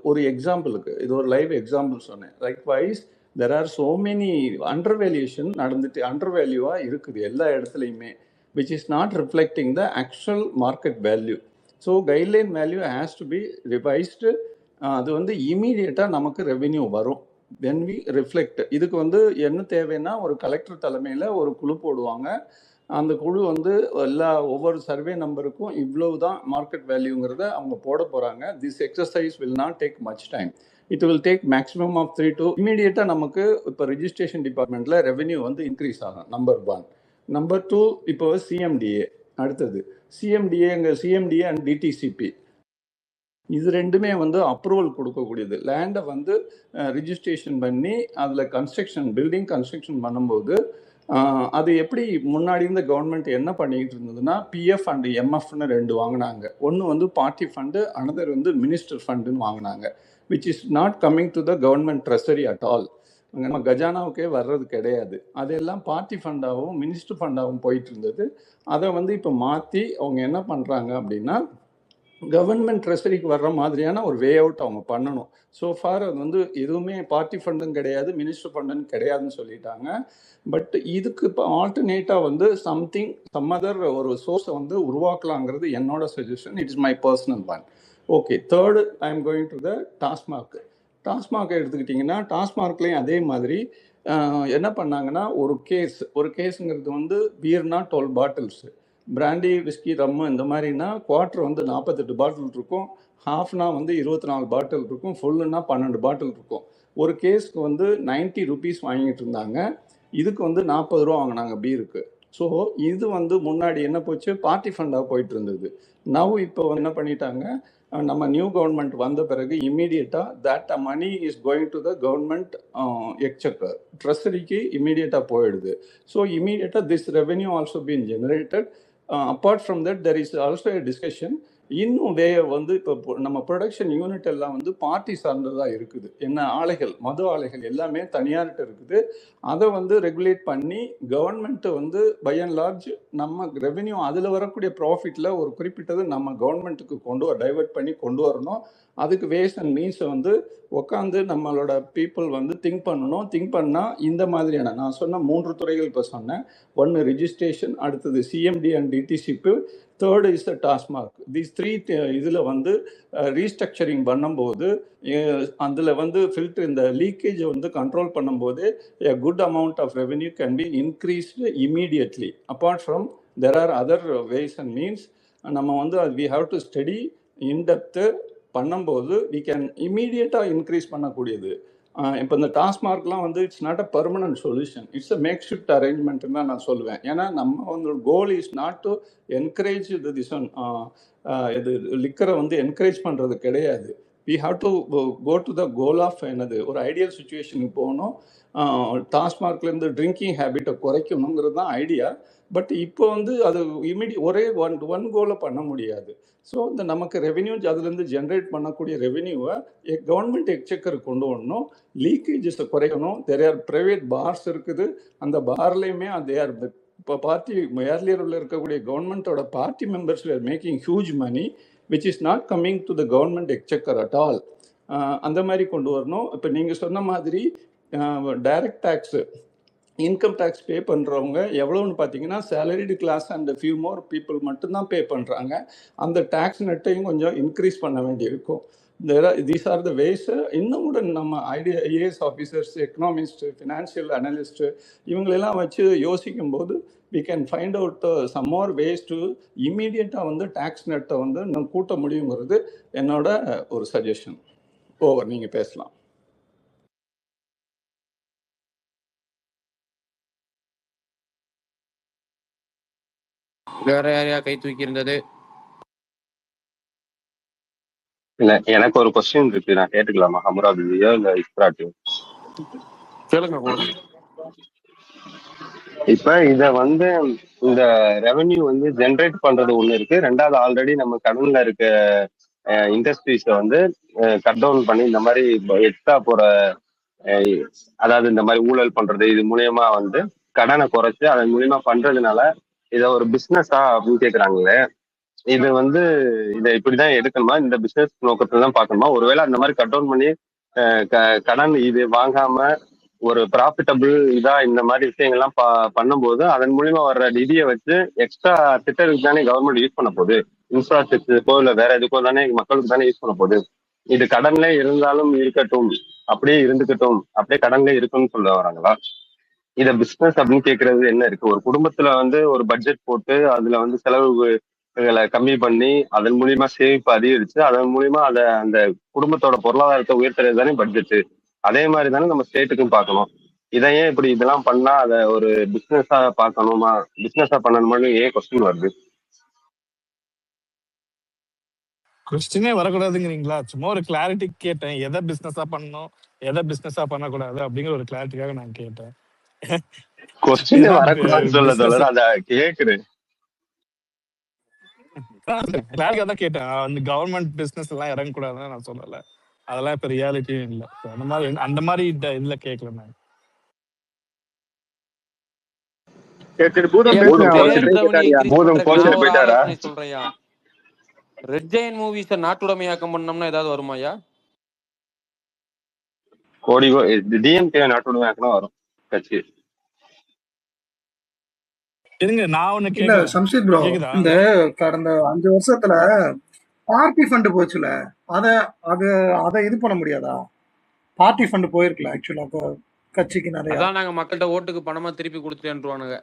ஒரு எக்ஸாம்பிளுக்கு இது ஒரு லைவ் எக்ஸாம்பிள் சொன்னேன். Likewise there are so many under valuation நடந்துட்டு, அண்டர் வேல்யூவாக இருக்குது எல்லா இடத்துலையுமே, which is not reflecting the actual market value. So guideline value has to be revised. அது வந்து இமீடியட்டாக நமக்கு ரெவென்யூ வரும் when we reflect. இதுக்கு வந்து என்ன தேவைன்னா, ஒரு கலெக்டர் தலைமையில் ஒரு குழு போடுவாங்க. அந்த குழு வந்து ஒவ்வொரு சர்வே நம்பருக்கும் இவ்வளவு தான் மார்க்கெட் வேல்யூங்கிறத அவங்க போட போகிறாங்க. This exercise will not take much time. It will take maximum of 3 to இமீடியட்டாக நமக்கு இப்போ ரிஜிஸ்ட்ரேஷன் டிபார்ட்மெண்ட்டில் ரெவென்யூ வந்து இன்க்ரீஸ் ஆகும். நம்பர் 1. நம்பர் 2 இப்போ சிஎம்டிஏ. அடுத்தது சிஎம்டிஏ அண்ட் டிடிசிபி, இது ரெண்டுமே வந்து அப்ரூவல் கொடுக்கக்கூடியது. லேண்டை வந்து ரிஜிஸ்ட்ரேஷன் பண்ணி அதில் பில்டிங் கன்ஸ்ட்ரக்ஷன் பண்ணும்போது அது எப்படி முன்னாடி இருந்த கவர்மெண்ட் என்ன பண்ணிக்கிட்டு இருந்ததுன்னா, பிஎஃப் அண்ட் எம்எஃப்னு 2 வாங்கினாங்க. ஒன்று வந்து பார்ட்டி ஃபண்டு, அனதர் வந்து மினிஸ்டர் ஃபண்டுன்னு வாங்கினாங்க. Which is not coming to the government treasury at all. நம்ம கஜானாவுக்கே வர்றது கிடையாது. அதெல்லாம் பார்ட்டி ஃபண்டாகவும் மினிஸ்டர் ஃபண்டாகவும் போயிட்டு இருந்தது. அதை வந்து இப்போ மாற்றி அவங்க என்ன பண்ணுறாங்க அப்படின்னா, கவர்மெண்ட் ட்ரெஸரிக்கு வர்ற மாதிரியான ஒரு வே அவுட் அவங்க பண்ணணும். ஸோ ஃபார் அது வந்து எதுவுமே பார்ட்டி ஃபண்டும் கிடையாது, மினிஸ்டர் ஃபண்டுன்னு கிடையாதுன்னு சொல்லிட்டாங்க. பட் இதுக்கு இப்போ ஆல்டர்னேட்டாக வந்து சம் அதர் ஒரு சோர்ஸை வந்து உருவாக்கலாங்கிறது என்னோட suggestion. It's my personal one. Okay, third I am going to the TASMAC. TASMAC எடுத்துக்கிட்டிங்கன்னா, டாஸ்மாக்லேயும் அதே மாதிரி என்ன பண்ணாங்கன்னா, ஒரு கேஸுங்கிறது வந்து beer not 12 bottles, brandy whisky rum இந்த மாதிரினா குவார்ட்டர் வந்து 48 பாட்டில் இருக்கும், ஹாஃப்னா வந்து 24 பாட்டில் இருக்கும், ஃபுல்லுன்னா 12 பாட்டில் இருக்கும். ஒரு கேஸ்க்கு வந்து 90 rupees வாங்கிட்டு இருந்தாங்க. இதுக்கு வந்து 40 ரூபா வாங்கினாங்க பீருக்கு. ஸோ இது வந்து முன்னாடி என்ன போச்சு, பார்ட்டி ஃபண்டாக போயிட்டு இருந்தது. நவ் இப்போ என்ன பண்ணிட்டாங்க, நம்ம நியூ கவர்மெண்ட் வந்த பிறகு இம்மீடியட்டாக that money is going to the government exchequer, ட்ரெஸரிக்கு இம்மீடியட்டாக போயிடுது. ஸோ இம்மீடியட்டாக this revenue also been generated. Apart from that there is also a discussion. இன்னும் வந்து இப்போ நம்ம ப்ரொடக்ஷன் யூனிட் எல்லாம் வந்து பார்ட்டி சார்ந்ததாக இருக்குது. என்ன மது ஆலைகள் எல்லாமே தனியார்கிட்ட இருக்குது. அதை வந்து ரெகுலேட் பண்ணி கவர்மெண்ட்டு வந்து பை அண்ட் லார்ஜ் நம்ம ரெவென்யூ அதில் வரக்கூடிய ப்ராஃபிட்டில் ஒரு குறிப்பிட்டது நம்ம கவர்மெண்ட்டுக்கு டைவெர்ட் பண்ணி கொண்டு வரணும். அதுக்கு வேஸ் அண்ட் மீன்ஸை வந்து உட்காந்து நம்மளோட பீப்புள் வந்து திங்க் பண்ணால் இந்த மாதிரியான நான் சொன்ன 3 துறைகள் இப்போ சொன்னேன். 1 ரிஜிஸ்ட்ரேஷன், அடுத்தது CMD and DTCP, third is the TASMAC. These 3 இதில் வந்து ரீஸ்ட்ரக்சரிங் பண்ணும்போது அதில் வந்து ஃபில்டர் இந்த லீக்கேஜை வந்து கண்ட்ரோல் பண்ணும்போது a good amount of revenue can be increased immediately. Apart from there are other ways and means. நம்ம வந்து we have to study in depth பண்ணும்போது we can இம்மீடியட்டாக இன்க்ரீஸ் பண்ணக்கூடியது. இப்போ இந்த டாஸ்மார்க்லாம் வந்து it's not a permanent solution, it's a makeshift அரேஞ்ச்மெண்ட்னு தான் நான் சொல்லுவேன். ஏன்னா நம்ம வந்து goal is not to encourage இது லிக்கரை வந்து என்கரேஜ் பண்ணுறது கிடையாது. we have to go to the goal of ஒரு ஐடியல் சுச்சுவேஷனுக்கு போகணும். டாஸ்மார்க்லேருந்து ட்ரிங்கிங் ஹேபிட்டை குறைக்கணுங்கிறது தான் ஐடியா. பட் இப்போ வந்து அது ஒரே ஒன் கோலை பண்ண முடியாது. ஸோ இந்த நமக்கு ரெவென்யூ அதுலேருந்து ஜென்ரேட் பண்ணக்கூடிய ரெவென்யூவை கவர்மெண்ட் எக்ஸெக்கர் கொண்டு வரணும், லீக்கேஜஸை குறைக்கணும். ஆர் ப்ரைவேட் பார்ஸ் இருக்குது, அந்த பார்லேயுமே ஆர் இப்போ பார்ட்டி ஏர்லியரில் இருக்கக்கூடிய கவர்மெண்ட்டோட party members were making huge money. Which is not coming to the government exchequer at all. அந்த மாதிரி கொண்டு வரணும். இப்போ நீங்கள் சொன்ன மாதிரி direct tax, income tax pay பண்ணுறவங்க எவ்வளோன்னு பார்த்தீங்கன்னா salaried class and few more people மட்டும்தான் பே பண்ணுறாங்க. அந்த டேக்ஸ் நெட்டையும் கொஞ்சம் இன்க்ரீஸ் பண்ண வேண்டியிருக்கும். These are the ways. இன்னும் கூட நம்ம IAS officers, economist, financial analyst இவங்களெல்லாம் வச்சு யோசிக்கும் போது we can find out some more ways to இம்மீடியட்டாக வந்து டேக்ஸ் நெட்டை வந்து இன்னும் கூட்ட முடியுங்கிறது என்னோட ஒரு சஜஷன். ஓவர், நீங்கள் பேசலாம். வேற யாரையா கை தூக்கி இருந்தது? இல்ல, எனக்கு ஒரு கொஸ்டின் இருக்கு, நான் கேட்டுக்கலாமா? ஹமுராபியோ இல்ல இஸ்ராட்டியோ? கேளுங்க போது. இப்ப இத வந்து இந்த ரெவென்யூ வந்து ஜென்ரேட் பண்றது ஒண்ணு இருக்கு, ரெண்டாவது ஆல்ரெடி நம்ம கடன்ல இருக்க இண்டஸ்ட்ரீஸ வந்து கட் டவுன் பண்ணி இந்த மாதிரி எக்ஸ்ட்ரா போற அதாவது இந்த மாதிரி ஊழல் பண்றது, இது மூலியமா வந்து கடனை குறைச்சு அதன் மூலியமா பண்றதுனால இத ஒரு பிசினஸா அப்படின்னு கேக்குறாங்களே, இது வந்து இதை இப்படிதான் எடுக்கணுமா, இந்த பிசினஸ் நோக்கத்துல தான் பார்க்கணுமா? ஒருவேளை அந்த மாதிரி கட் டவுன் பண்ணி கடன் இது வாங்காம ஒரு ப்ராஃபிட்டபிள் இதா இந்த மாதிரி விஷயங்கள்லாம் பண்ணும்போது அதன் மூலியமா வர்ற நிதியை வச்சு எக்ஸ்ட்ரா திட்டத்துக்கு தானே கவர்மெண்ட் யூஸ் பண்ண போகுது, இன்ஃப்ராஸ்ட்ரக்சருக்கோ இல்லை வேற எதுக்கோ தானே மக்களுக்கு தானே யூஸ் பண்ண போகுது. இது கடன்ல இருந்தாலும் இருக்கட்டும், அப்படியே இருந்துக்கட்டும், அப்படியே கடன்ல இருக்குன்னு சொல்ல வராங்களா? இத பிசினஸ் அப்படின்னு கேட்கறது என்ன இருக்கு? ஒரு குடும்பத்துல வந்து ஒரு பட்ஜெட் போட்டு அதுல வந்து செலவுகளை கம்மி பண்ணி அதன் மூலியமா சேமிப்பு அதிகரிச்சு அதன் மூலியமா அந்த குடும்பத்தோட பொருளாதாரத்தை உயர்த்துறது தானே பட்ஜெட். அதே மாதிரி தானே நம்ம ஸ்டேட்டுக்கும் பார்க்கணும். இதையே இப்படி இதெல்லாம் பண்ணா அதை ஒரு பிசினஸா பார்க்கணுமா, பிசினஸா பண்ணணுமான்னு ஏன் கொஸ்டின் வருது? கொஸ்டினே வரக்கூடாதுங்கிறீங்களா? சும்மா ஒரு கிளாரிட்டி கேட்டேன், எதை பிசினஸா பண்ணணும் எதை பிசினஸா பண்ணக்கூடாது அப்படிங்கிற ஒரு கிளாரிட்டிக்காக நான் கேட்டேன். கொஸ்டின் வரக்கூடாதுன்னு சொல்ல சொல்ல அதை கேக்குறேன், கிளாரிட்டியா தான் கேட்டேன். அந்த கவர்மெண்ட் பிசினஸ் எல்லாம் இறங்கக்கூடாதுன்னு நான் சொல்லல, அதெல்லாம் இப்ப ரியாலிட்டியும் இல்லை. அந்த மாதிரி இதுல கேட்கல நான். சொல்றையா ரெட் ஜெயண்ட் மூவிஸ நாட்டுடைமையாக்கம் பண்ணோம்னா ஏதாவது வருமாயா? கோடி டிஎம்கே நாட்டுடைமையாக்கம் வரும் கட்சி. இருங்க, நான் ஒண்ணு இல்ல கேக்குறேன். சம்ஷித் ப்ரோ, கேக்குதா? இந்த கடந்த 5 வருஷத்துல பார்ட்டி ஃபண்ட் போச்சுல, அத அது அதை இது பண்ண முடியாதா? பார்ட்டி ஃபண்ட் போயிருக்கல ஆக்சுவலா கட்சிக்கு நிறைய. அதான் நாங்க மக்கள்கிட்ட ஓட்டுக்கு பணமா திருப்பி கொடுத்துட்டேன்றானுங்க.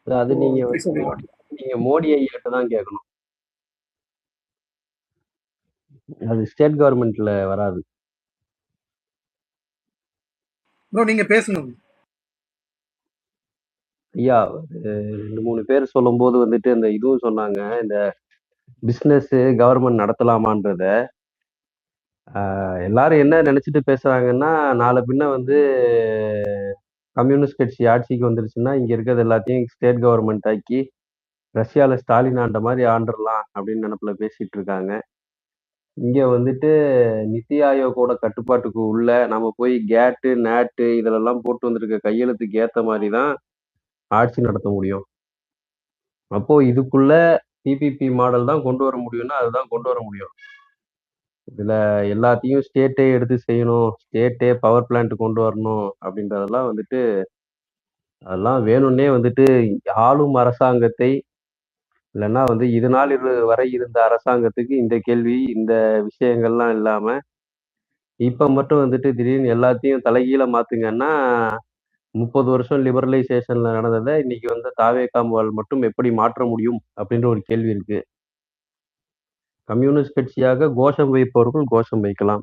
அது நீங்க அப்படி சொல்லுவாங்க. நீங்க மோடி ஐயாட்ட தான் கேட்கணும், அது ஸ்டேட் கவர்மெண்ட்ல வராது. ப்ரோ நீங்க பேசுங்க. ஐயா, 2-3 பேர் சொல்லும்போது வந்துட்டு இந்த இதுவும் சொன்னாங்க, இந்த பிசினஸ் கவர்மெண்ட் நடத்தலாமான்றத. எல்லாரும் என்ன நினைச்சிட்டு பேசுறாங்கன்னா, நாளை பின்ன வந்து கம்யூனிஸ்ட் கட்சி ஆட்சிக்கு வந்துருச்சுன்னா இங்க இருக்கிறது எல்லாத்தையும் ஸ்டேட் கவர்மெண்ட் ஆக்கி ரஷ்யால ஸ்டாலின் ஆண்ட மாதிரி ஆண்டுடலாம் அப்படின்னு நினைப்புல பேசிட்டு இருக்காங்க. இங்க வந்துட்டு நித்தி ஆயோகோட கட்டுப்பாட்டுக்கு உள்ள நம்ம போய் கேட்டு நேட்டு இதெல்லாம் போட்டு வந்திருக்க கையெழுத்துக்கு ஏத்த மாதிரி தான் ஆட்சி நடத்த முடியும். அப்போ இதுக்குள்ள பிபிபி மாடல் தான் கொண்டு வர முடியும்னா அதுதான் கொண்டு வர முடியும். இதுல எல்லாத்தையும் ஸ்டேட்டே எடுத்து செய்யணும், ஸ்டேட்டே பவர் பிளான்ட் கொண்டு வரணும் அப்படின்றதெல்லாம் வந்துட்டு அதெல்லாம் வேணும்னே வந்துட்டு ஆளும் அரசாங்கத்தை இல்லைன்னா வந்து இது நாள் வரை இருந்த அரசாங்கத்துக்கு இந்த கேள்வி இந்த விஷயங்கள்லாம் இல்லாம இப்ப மட்டும் வந்துட்டு திடீர்னு எல்லாத்தையும் தலைகீழ மாத்துங்கன்னா 30 வருஷம் லிபரலைசேஷன்ல நடந்ததை இன்னைக்கு வந்து தாவேகாம்பால் மட்டும் எப்படி மாற்ற முடியும் அப்படின்ற ஒரு கேள்வி இருக்கு. கம்யூனிஸ்ட் கட்சியாக கோஷம் வைப்பவர்கள் கோஷம் வைக்கலாம்,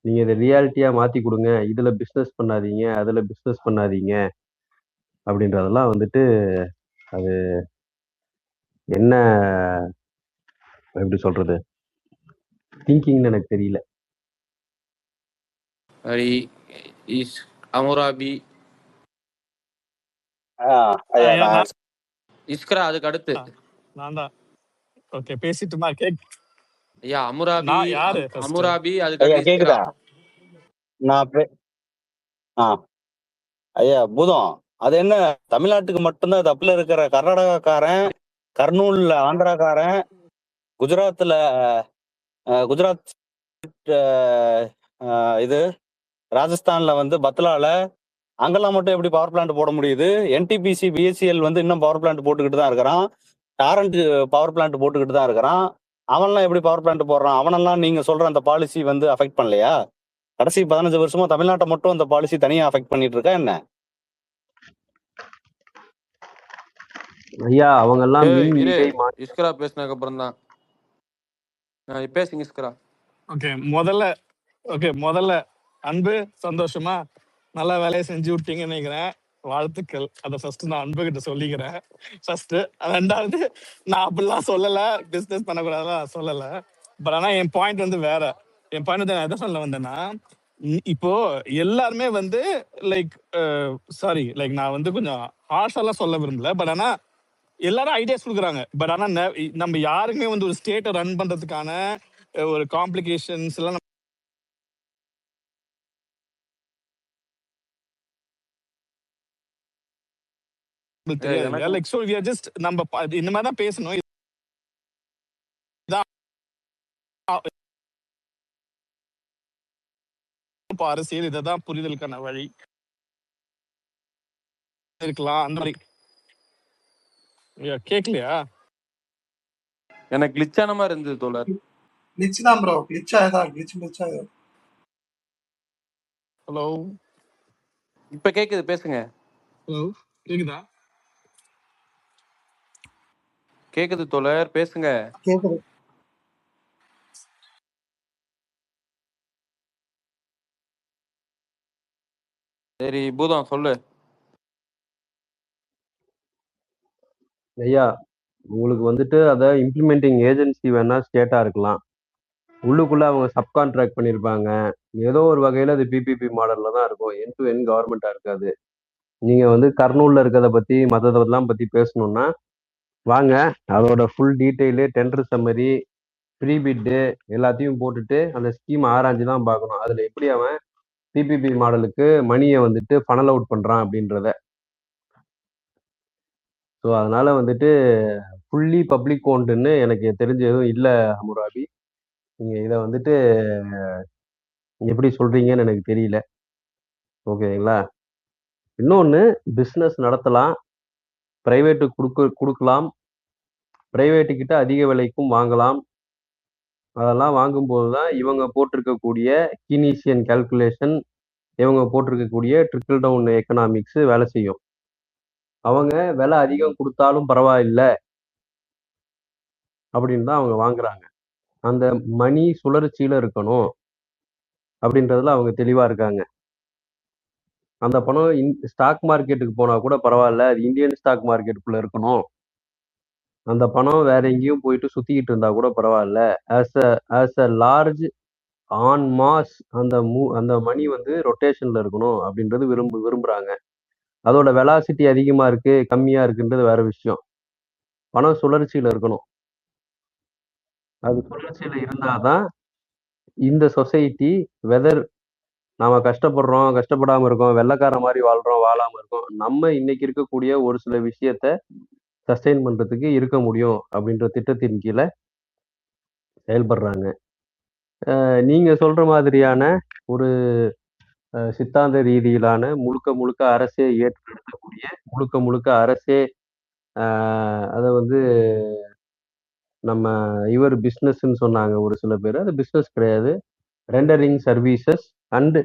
நீங்க இதை ரியாலிட்டியா மாத்தி கொடுங்க, இதுல பிசினஸ் பண்ணாதீங்க அதுல பிசினஸ் பண்ணாதீங்க அப்படின்றதெல்லாம் வந்துட்டு அது என்ன எப்படி சொல்றது திங்கிங்னு எனக்கு தெரியல. அமுராபி இஸ்கரா அதுக்கு அடுத்து நான் தான். ஓகே, பேசிட்டுமா? ஐயா அமுராபி நான் யாரு first? அமுராபி அதுக்கு ஐயா அடுத்து கேக்குதா? இஸ்கரா. நான் ஐயா பூதம், அது என்ன தமிழ்நாட்டுக்கு மட்டும்தான் தப்புல இருக்கிற கர்நாடகாக்காரன் கர்னூல்ல ஆந்திராக்காரன், குஜராத்ல குஜராத் இது ராஜஸ்தான்ல வந்து பத்லால அங்கெல்லாம் மட்டும் எப்படி பவர் பிளான்ட் போட முடியுது? என்டிபிசி பிஎஸ்சிஎல் வந்து இன்னும் பவர் பிளான்ட் போட்டுக்கிட்டு தான் இருக்கிறான். டாரண்ட் பவர் பிளான்ட் போட்டுக்கிட்டு தான் இருக்கிறான். அவன்லாம் எப்படி பவர் பிளான்ட் போடுறான்? அவனெல்லாம் நீங்க சொல்ற அந்த பாலிசி வந்து அஃபெக்ட் பண்ணலையா? கடைசி 15 வருஷமா தமிழ்நாட்டை மட்டும் அந்த பாலிசி தனியா அஃபெக்ட் பண்ணிட்டு இருக்கா என்ன? ஐயா அவங்க எல்லாம் மின் இரு மிகை இஸ்கரா பேசினதுக்கு அப்புறம் தான் பேசுங்க இஸ்கரா. முதல்ல அன்பு சந்தோஷமா நல்லா வேலையை செஞ்சு விட்டீங்கன்னு நினைக்கிறேன். வாழ்த்துக்கள். அதை ஃபர்ஸ்ட் நான் அன்பு கிட்ட சொல்லிக்கிறேன். ஃபர்ஸ்ட். ரெண்டாவது, நான் அப்படிலாம் சொல்லல, பிசினஸ் பண்ணக்கூடாதுலாம் சொல்லல. பட் ஆனா என் பாயிண்ட் வந்து வேற. என் பாயிண்ட் வந்து நான் எதை சொல்ல வந்தேன்னா, இப்போ எல்லாருமே வந்து லைக் சாரி லைக் நான் வந்து கொஞ்சம் ஹார்ஷாலாம் சொல்ல விரும்பல. பட் ஆனா எல்லாரும் ஐடியாஸ் கொடுக்குறாங்க. பட் ஆனா நம்ம யாருமே வந்து ஒரு ஸ்டேட்டை ரன் பண்றதுக்கான ஒரு காம்ப்ளிகேஷன்ஸ் எல்லாம் தெரியாது. Like so we are just நம்ம இந்த மாதிரி தான் பேசணும். அரசியல் இதான் புரிதலுக்கான வழி இருக்கலாம். அந்த மாதிரி கேட்கலையா? எனக்கு கிளிச்சான மாதிரி இருந்தது தோழர். கிளிச் தான் ப்ரோ, கிளிச் ஆயதான், கிளிச் ஆயதான். ஹலோ, இப்ப கேக்குது, பேசுங்க. ஹலோ, கேக்குதா? கேக்குது தோழர், பேசுங்க. கேக்குது. சரி பூதம் சொல்லு. ஐயா உங்களுக்கு வந்துட்டு அதை இம்ப்ளிமெண்டிங் ஏஜென்சி வேணா ஸ்டேட்டா இருக்கலாம், உள்ளுக்குள்ள அவங்க சப்கான்ட்ராக்ட் பண்ணியிருப்பாங்க. ஏதோ ஒரு வகையில அது பிபிபி மாடல்ல தான் இருக்கும், என் டு என் கவர்மெண்டா இருக்காது. நீங்க வந்து கர்னூல்ல இருக்கிறத பத்தி மற்றதெல்லாம் பத்தி பேசணும்னா வாங்க, அதோட ஃபுல் டீட்டெயிலு, டெண்டர் சம்மரி, ப்ரீபிட்டு எல்லாத்தையும் போட்டுட்டு அந்த ஸ்கீம் ஆராய்ஞ்சு தான் பார்க்கணும். அதுல எப்படி அவன் பிபிபி மாடலுக்கு மணியை வந்துட்டு ஃபனல் அவுட் பண்றான் அப்படின்றத. ஸோ அதனால வந்துட்டு ஃபுல்லி பப்ளிக் ஓன்டுன்னு எனக்கு தெரிஞ்ச எதுவும் இல்லை ஹமுராபி. நீங்க இதை வந்துட்டு எப்படி சொல்றீங்கன்னு எனக்கு தெரியல. ஓகேங்களா? இன்னொன்று, பிஸ்னஸ் நடத்தலாம், ப்ரைவேட்டுக்கு கொடுக்கலாம், ப்ரைவேட்டுக்கிட்ட அதிக விலைக்கும் வாங்கலாம். அதெல்லாம் வாங்கும்போது தான் இவங்க போட்டிருக்கக்கூடிய கீனீசியன் கால்குலேஷன், இவங்க போட்டிருக்கக்கூடிய ட்ரிக்கிள் டவுன் எக்கனாமிக்ஸ் வேலை செய்யும். அவங்க விலை அதிகம் கொடுத்தாலும் பரவாயில்லை அப்படின்னு தான் அவங்க வாங்குறாங்க. அந்த மணி சுழற்சியில இருக்கணும் அப்படின்றதுல அவங்க தெளிவா இருக்காங்க. அந்த பணம் ஸ்டாக் மார்க்கெட்டுக்கு போனா கூட பரவாயில்ல, அது இந்தியன் ஸ்டாக் மார்க்கெட்டுக்குள்ள இருக்கணும். அந்த பணம் வேற எங்கேயும் போயிட்டு சுத்திக்கிட்டு இருந்தா கூட பரவாயில்ல. As a large on mass அந்த மணி வந்து ரொட்டேஷன்ல இருக்கணும் அப்படின்றது விரும்புறாங்க. அதோட வெலாசிட்டி அதிகமா இருக்கு கம்மியா இருக்குன்றது வேற விஷயம். பணம் சுழற்சியில இருக்கணும். அது சுழற்சியில இருந்தாதான் இந்த சொசைட்டி வெதர் நாம கஷ்டப்படுறோம், கஷ்டப்படாம இருக்கோம், வெள்ளைக்கார மாதிரி வாழ்றோம், வாழாம இருக்கோம், நம்ம இன்னைக்கு இருக்கக்கூடிய ஒரு சில விஷயத்த சஸ்டெயின் பண்றதுக்கு இருக்க முடியும் அப்படின்ற திட்டத்தின் கீழே செயல்படுறாங்க. நீங்க சொல்ற மாதிரியான ஒரு சித்தாந்த ரீதியிலான முழுக்க அரசே ஏற்று நடத்தக்கூடிய, முழுக்க அரசே அதை வந்து நம்ம இவர் பிஸ்னஸ்ன்னு சொன்னாங்க ஒரு சில பேர். அது பிஸ்னஸ் கிடையாது, rendering services and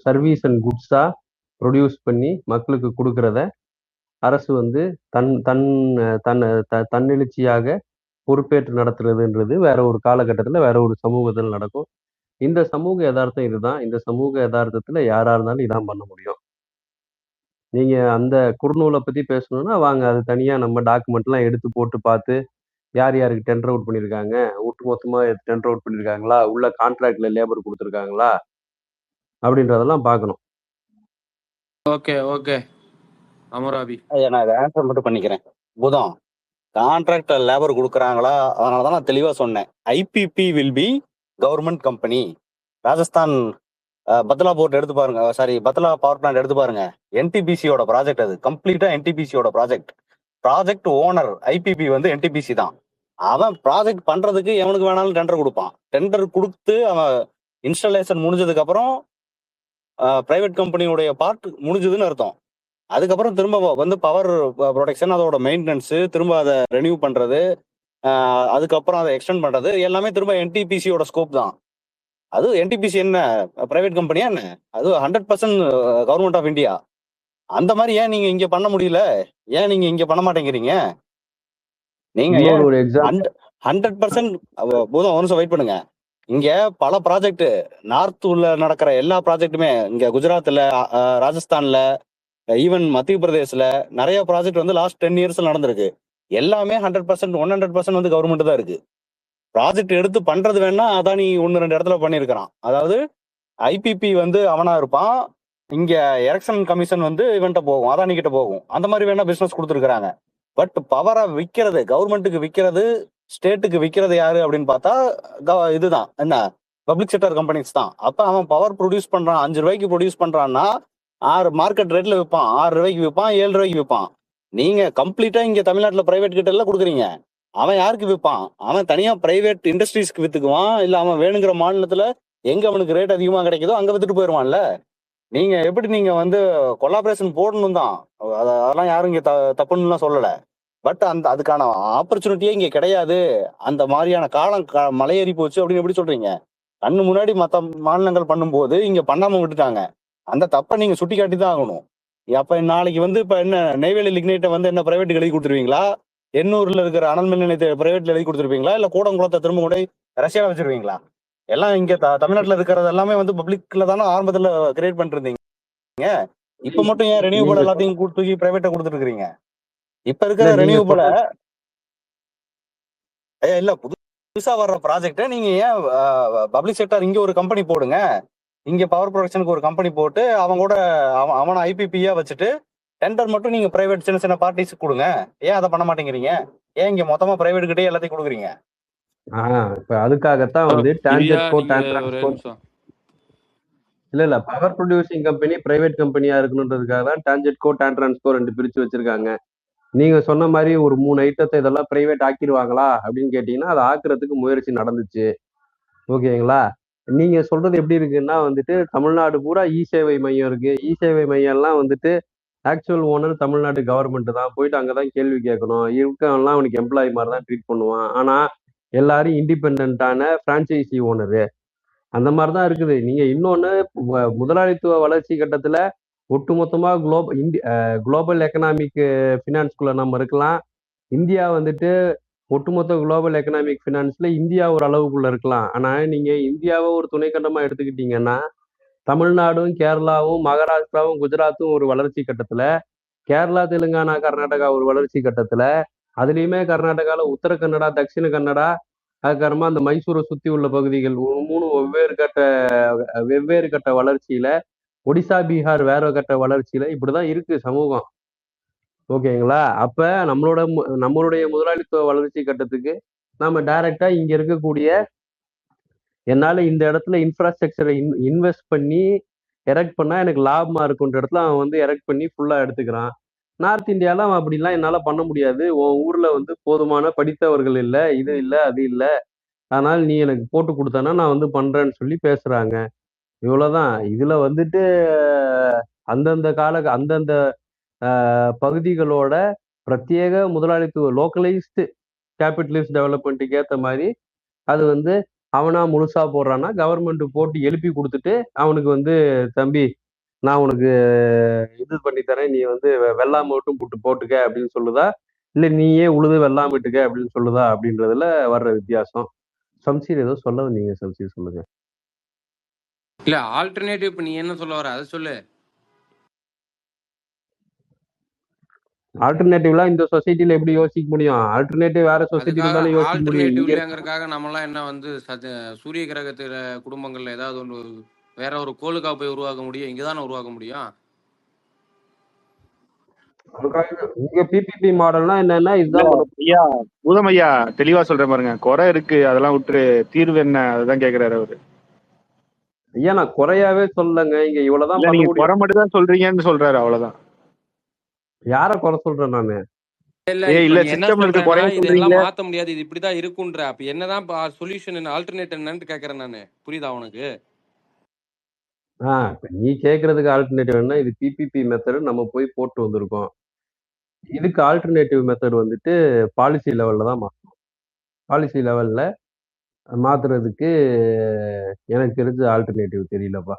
service and குட்ஸா ப்ரொடியூஸ் பண்ணி மக்களுக்கு கொடுக்கறத அரசு வந்து தன்னெழுச்சியாக பொறுப்பேற்று நடத்துறதுன்றது வேற ஒரு காலகட்டத்தில் வேற ஒரு சமூகத்தில் நடக்கும். இந்த சமூக யதார்த்தம் இதுதான். இந்த சமூக யதார்த்தத்துல யாரா இருந்தாலும் இதான் பண்ண முடியும். நீங்க அந்த குறுநூலை பத்தி பேசணும்னா வாங்க, அது தனியா நம்ம டாக்குமெண்ட்லாம் எடுத்து போட்டு பார்த்து யார் யாருக்கு டெண்டர் அவுட் பண்ணியிருக்காங்க, ஒட்டு மொத்தமா டெண்டர் அவுட் பண்ணியிருக்காங்களா, உள்ள கான்ட்ராக்ட்ல லேபர் கொடுத்துருக்காங்களா அப்படின்றதெல்லாம் பார்க்கணும். ஓகே ஓகே அமராபி, நான் இதை ஆன்சர் மட்டும் பண்ணிக்கிறேன். புதம் கான்ட்ராக்ட் லேபர் கொடுக்குறாங்களா? அதனால தான் நான் தெளிவாக சொன்னேன், IPP will be government company. Rajasthan Bhadla port எடுத்து பாருங்க, சாரி பத்லா பவர் பிளான்ட் எடுத்து பாருங்க, என்டிபிசியோட ப்ராஜெக்ட், அது கம்ப்ளீட்டா என்டிபிசியோட ப்ராஜெக்ட். ப்ராஜெக்ட் ஓனர் ஐபிபி வந்து என்டிபிசி தான். அவன் ப்ராஜெக்ட் பண்றதுக்கு எவனுக்கு வேணாலும் டெண்டர் கொடுப்பான். டெண்டர் கொடுத்து அவன் இன்ஸ்டாலேஷன் முடிஞ்சதுக்கு அப்புறம் பிரைவேட் கம்பெனியுடைய பார்ட் முடிஞ்சதுன்னு அர்த்தம். அதுக்கப்புறம் திரும்ப வந்து பவர் ப்ரொடெக்ஷன், அதோட மெயின்டெனன்ஸ், திரும்ப அதை ரெனியூ பண்றது, அதுக்கப்புறம் அதை எக்ஸ்டெண்ட் பண்றது எல்லாமே திரும்ப என்டிபிசியோட ஸ்கோப் தான். அது என்டிபிசி என்ன பிரைவேட் கம்பெனியா என்ன? அது 100% கவர்மெண்ட் ஆஃப் இந்தியா. அந்த மாதிரி ஏன் நீங்க இங்க பண்ண முடியல? ஏன் நீங்க இங்க பண்ண மாட்டேங்கிறீங்க? நீங்க ஏன் இன்னொரு ஒரு எக்ஸாம்பிள் 100% போதும், ஒரு நிமிஷம் வெயிட் பண்ணுங்க. இங்க பல ப்ராஜெக்ட் நார்த் உள்ள நடக்கிற எல்லா ப்ராஜெக்ட்டுமே இங்க குஜராத்ல, ராஜஸ்தான்ல, ஈவன் மத்திய பிரதேஷ்ல நிறைய ப்ராஜெக்ட் வந்து லாஸ்ட் 10 இயர்ஸ்ல நடந்திருக்கு. எல்லாமே 100% 100% வந்து கவர்மெண்ட் தான் இருக்கு. ப்ராஜெக்ட் எடுத்து பண்றது வேணா அதானி 1-2 இடத்துல பண்ணியிருக்கிறான். அதாவது ஐபிபி வந்து அவனா இருப்பான், இங்க எலெக்ஷன் கமிஷன் வந்து இவன்ட்ட போகும், அதானி கிட்ட போகும். அந்த மாதிரி வேணா பிசினஸ் கொடுத்துருக்காங்க. பட் பவரை விற்கிறது, கவர்மெண்ட்டுக்கு விற்கிறது, ஸ்டேட்டுக்கு விற்கிறது யாரு அப்படின்னு பார்த்தா இதுதான் என்ன, பப்ளிக் செக்டர் கம்பெனிஸ் தான். அப்ப அவன் பவர் ப்ரொடியூஸ் பண்றான், 5 ரூபாய்க்கு ப்ரொடியூஸ் பண்றான்னா 6 மார்க்கெட் ரேட்ல விற்பான், 6 ரூபாய்க்கு விற்பான், 7 ரூபாய்க்கு விற்பான். நீங்க கம்ப்ளீட்டா இங்க தமிழ்நாட்டுல பிரைவேட் கிட்ட எல்லாம் கொடுக்குறீங்க. அவன் யாருக்கு விற்பான்? அவன் தனியா பிரைவேட் இண்டஸ்ட்ரீஸ்க்கு வித்துக்குவான், இல்ல அவன் வேணுங்கிற மாநிலத்துல எங்க அவனுக்கு ரேட் அதிகமா கிடைக்குதோ அங்க வித்துட்டு போயிடுவான்ல. நீங்க எப்படி நீங்க வந்து கொலாபரேஷன் போடணும் தான், அதெல்லாம் யாரும் இங்க தப்புன்னு சொல்லல. பட் அதுக்கான ஆப்பர்ச்சுனிட்டியே இங்க கிடையாது. அந்த மாதிரியான காலம் மலையேறி போச்சு அப்படின்னு எப்படி சொல்றீங்க? கண்ணு முன்னாடி மற்ற மாநிலங்கள் பண்ணும்போது இங்க பண்ணாம விட்டுட்டாங்க. அந்த தப்பை நீங்க சுட்டி காட்டி தான் ஆகணும். அப்ப நாளைக்கு வந்து இப்ப என்ன, நெய்வேலி லிக்னைட்டை வந்து என்ன பிரைவேட்டுக்கு எழுதி கொடுத்துருவீங்களா? எண்ணூர்ல இருக்கிற அனல் மின் நிலையத்தை பிரைவேட்ல எழுதி கொடுத்துருப்பீங்களா? இல்ல கூடங்குளத்தை திரும்ப கூட ரஷ்யாவை வச்சிருவீங்களா? எல்லாம் இங்க தமிழ்நாட்டுல இருக்கிறது எல்லாமே வந்து பப்ளிக்ல தானே ஆரம்பத்துல கிரியேட் பண்ணிட்டு இருந்தீங்க. இப்ப மட்டும் ஏன் ரெனியூபிள் எல்லாத்தையும் தூக்கி பிரைவேட்டா கொடுத்துட்டு இருக்கிறீங்க? இப்ப இருக்கிற ரெனியூபிள இல்ல புதுசா வர்ற ப்ராஜெக்ட நீங்க ஏன் பப்ளிக் செக்டர் இங்க ஒரு கம்பெனி போடுங்க, இங்க பவர் ப்ரொடக்ஷனுக்கு ஒரு கம்பெனி போட்டு அவன் கூட அவனை ஐபிபியா வச்சுட்டு டெண்டர் மட்டும் நீங்க பிரைவேட் சின்ன சின்ன பார்ட்டிஸ் கொடுங்க. ஏன் அதை பண்ண மாட்டேங்கிறீங்க? ஏன் இங்க மொத்தமா பிரைவேட் கிட்டே எல்லாத்தையும் கொடுக்குறீங்க? இப்ப அதுக்காகத்தான் வந்து இல்ல பவர் ப்ரொடியூசிங் கம்பெனி பிரைவேட் கம்பெனியா இருக்கணுன்றதுக்காக தான் டான்ஜெட்கோ டான்ட்ரான்ஸ்கோ 2 பிரிச்சு வச்சிருக்காங்க. நீங்க சொன்ன மாதிரி ஒரு 3 ஐட்டத்தை இதெல்லாம் பிரைவேட் ஆக்கிடுவாங்களா அப்படின்னு கேட்டீங்கன்னா அது ஆக்குறதுக்கு முயற்சி நடந்துச்சு. ஓகேங்களா? நீங்க சொல்றது எப்படி இருக்குன்னா வந்துட்டு தமிழ்நாடு பூரா இ சேவை மையம் இருக்கு. இ சேவை மையம்லாம் வந்துட்டு ஆக்சுவல் ஓனர் தமிழ்நாடு கவர்மெண்ட் தான். போயிட்டு அங்கதான் கேள்வி கேட்கணும். இருக்கவன்லாம் அவனுக்கு எம்ப்ளாயி மாதிரி தான் ட்ரீட் பண்ணுவான். ஆனா எல்லாரும் இண்டிபெண்டான பிரான்ச்சைசி ஓனரு அந்த மாதிரிதான் இருக்குது. நீங்க இன்னொன்னு முதலாளித்துவ வளர்ச்சி கட்டத்துல ஒட்டுமொத்தமா குளோபல் எக்கனாமிக் ஃபினான்ஸ்குள்ள நம்ம இருக்கலாம். இந்தியா வந்துட்டு ஒட்டுமொத்த குளோபல் எக்கனாமிக் ஃபினான்ஸ்ல இந்தியா ஒரு அளவுக்குள்ள இருக்கலாம். ஆனா நீங்க இந்தியாவை ஒரு துணைக்கண்டமா எடுத்துக்கிட்டீங்கன்னா தமிழ்நாடும், கேரளாவும், மகாராஷ்டிராவும், குஜராத்தும் ஒரு வளர்ச்சி கட்டத்துல, கேரளா, தெலுங்கானா, கர்நாடகா ஒரு வளர்ச்சி கட்டத்துல, அதுலயுமே கர்நாடகால உத்தர கன்னடா, தட்சிண கன்னடா, அதுக்கப்புறமா அந்த மைசூரை சுத்தி உள்ள பகுதிகள் 3 வெவ்வேறு கட்ட வளர்ச்சியில, ஒடிசா, பீகார் வேற கட்ட வளர்ச்சியில இப்படிதான் இருக்கு சமூகம். ஓகேங்களா? அப்ப நம்மளுடைய முதலாளித்துவ வளர்ச்சி கட்டத்துக்கு நாம டைரக்டா இங்க இருக்கக்கூடிய என்னால இந்த இடத்துல இன்ஃப்ராஸ்ட்ரக்சரை இன்வெஸ்ட் பண்ணி எரெக்ட் பண்ணா எனக்கு லாபமா இருக்குன்ற இடத்துல அவன் வந்து எரெக்ட் பண்ணி ஃபுல்லா எடுத்துக்கிறான். நார்த் இந்தியால அவன் அப்படிலாம் என்னால பண்ண முடியாது. உன் ஊர்ல வந்து போதுமான படித்தவர்கள் இல்ல, இது இல்ல, அது இல்ல. அதனால நீ எனக்கு போட்டு கொடுத்தானா நான் வந்து பண்றேன்னு சொல்லி பேசுறாங்க. இவ்வளவுதான். இதுல வந்துட்டு அந்தந்த பகுதிகளோட பிரத்யேக முதலாளித்துவ லோக்கலைஸ்டு கேபிட்டலிஸ்ட் டெவலப்மெண்ட்டுக்கு ஏத்த மாதிரி அது வந்து அவனா முழுசா போடுறான்னா கவர்மெண்ட் போட்டு எழுப்பி கொடுத்துட்டு அவனுக்கு வந்து தம்பி நான் உனக்கு இது பண்ணி தரேன், நீ வந்து வெள்ளாம மட்டும் போட்டுக்க அப்படின்னு சொல்லுதா, இல்ல நீயே உழுது வெள்ளாம விட்டுக்க அப்படின்னு சொல்லுதா அப்படின்றதுல வர்ற வித்தியாசம். சம்சீர் ஏதோ சொல்ல வந்தீங்க, சம்சீர் சொல்லுங்க. இல்ல ஆல்டர்னேட்டிவ் இப்ப நீ என்ன சொல்ல வர அதை சொல்லு. ஆல்டர்னேட்டிவ்லாம் இந்த சொசைட்டில எப்படி யோசிக்க முடியும்? ஆல்டர்னேட்டிவ் வேற சொசைட்டில தானே யோசிக்க முடியும். ஆல்டர்னேட்டிவ்லங்கிறதுக்காக நம்மலாம் என்ன வந்து சூரிய கிரகத்துல குடும்பங்கள்ல ஏதாவது ஒன்று வேற ஒரு கோளுக்கா போய் உருவாக்க முடியும்? இங்கதானே உருவாக்க முடியும். இங்க பிபிபி மாடல்னா என்னன்னா இதுதான் ஐயா பூதம் ஐயா தெளிவா சொல்றேன் பாருங்க. குறை இருக்கு, அதெல்லாம் விட்டு தீர்வு என்ன அதுதான் கேக்குறாரு அவரு. ஐயா நான் குறையாவே சொல்லங்க, இங்க இவ்வளவுதான் நீங்க குறை மட்டும் தான் சொல்றீங்கன்னு சொல்றாரு, அவ்வளவுதான். யார குறை சொல்றேன் நானு? இல்ல இல்ல இப்ப நீ என்ன சிஸ்டம்ல இருக்க சொல்றேன்னா குறைய இதெல்லாம் சொல்றீங்களே. மாத்த முடியாது, இது இப்படிதான் இருக்குன்ற. அப்ப என்னதான் சொல்யூஷன் ஆல்டர்னேட் என்னன்னு கேக்குறேன் நானு. புரியுதா உனக்கு? இப்ப நீ கேட்கறதுக்கு ஆல்டர்னேட்டிவ் என்ன, இது பிபிபி மெத்தட் நம்ம போய் போட்டு வந்திருக்கோம். இதுக்கு ஆல்டர்னேட்டிவ் மெத்தட் வந்துட்டு பாலிசி லெவல்ல தான் மாற்றணும். பாலிசி லெவல்ல மாத்துறதுக்கு எனக்கு தெரிஞ்ச ஆல்டர்னேட்டிவ் தெரியலப்பா.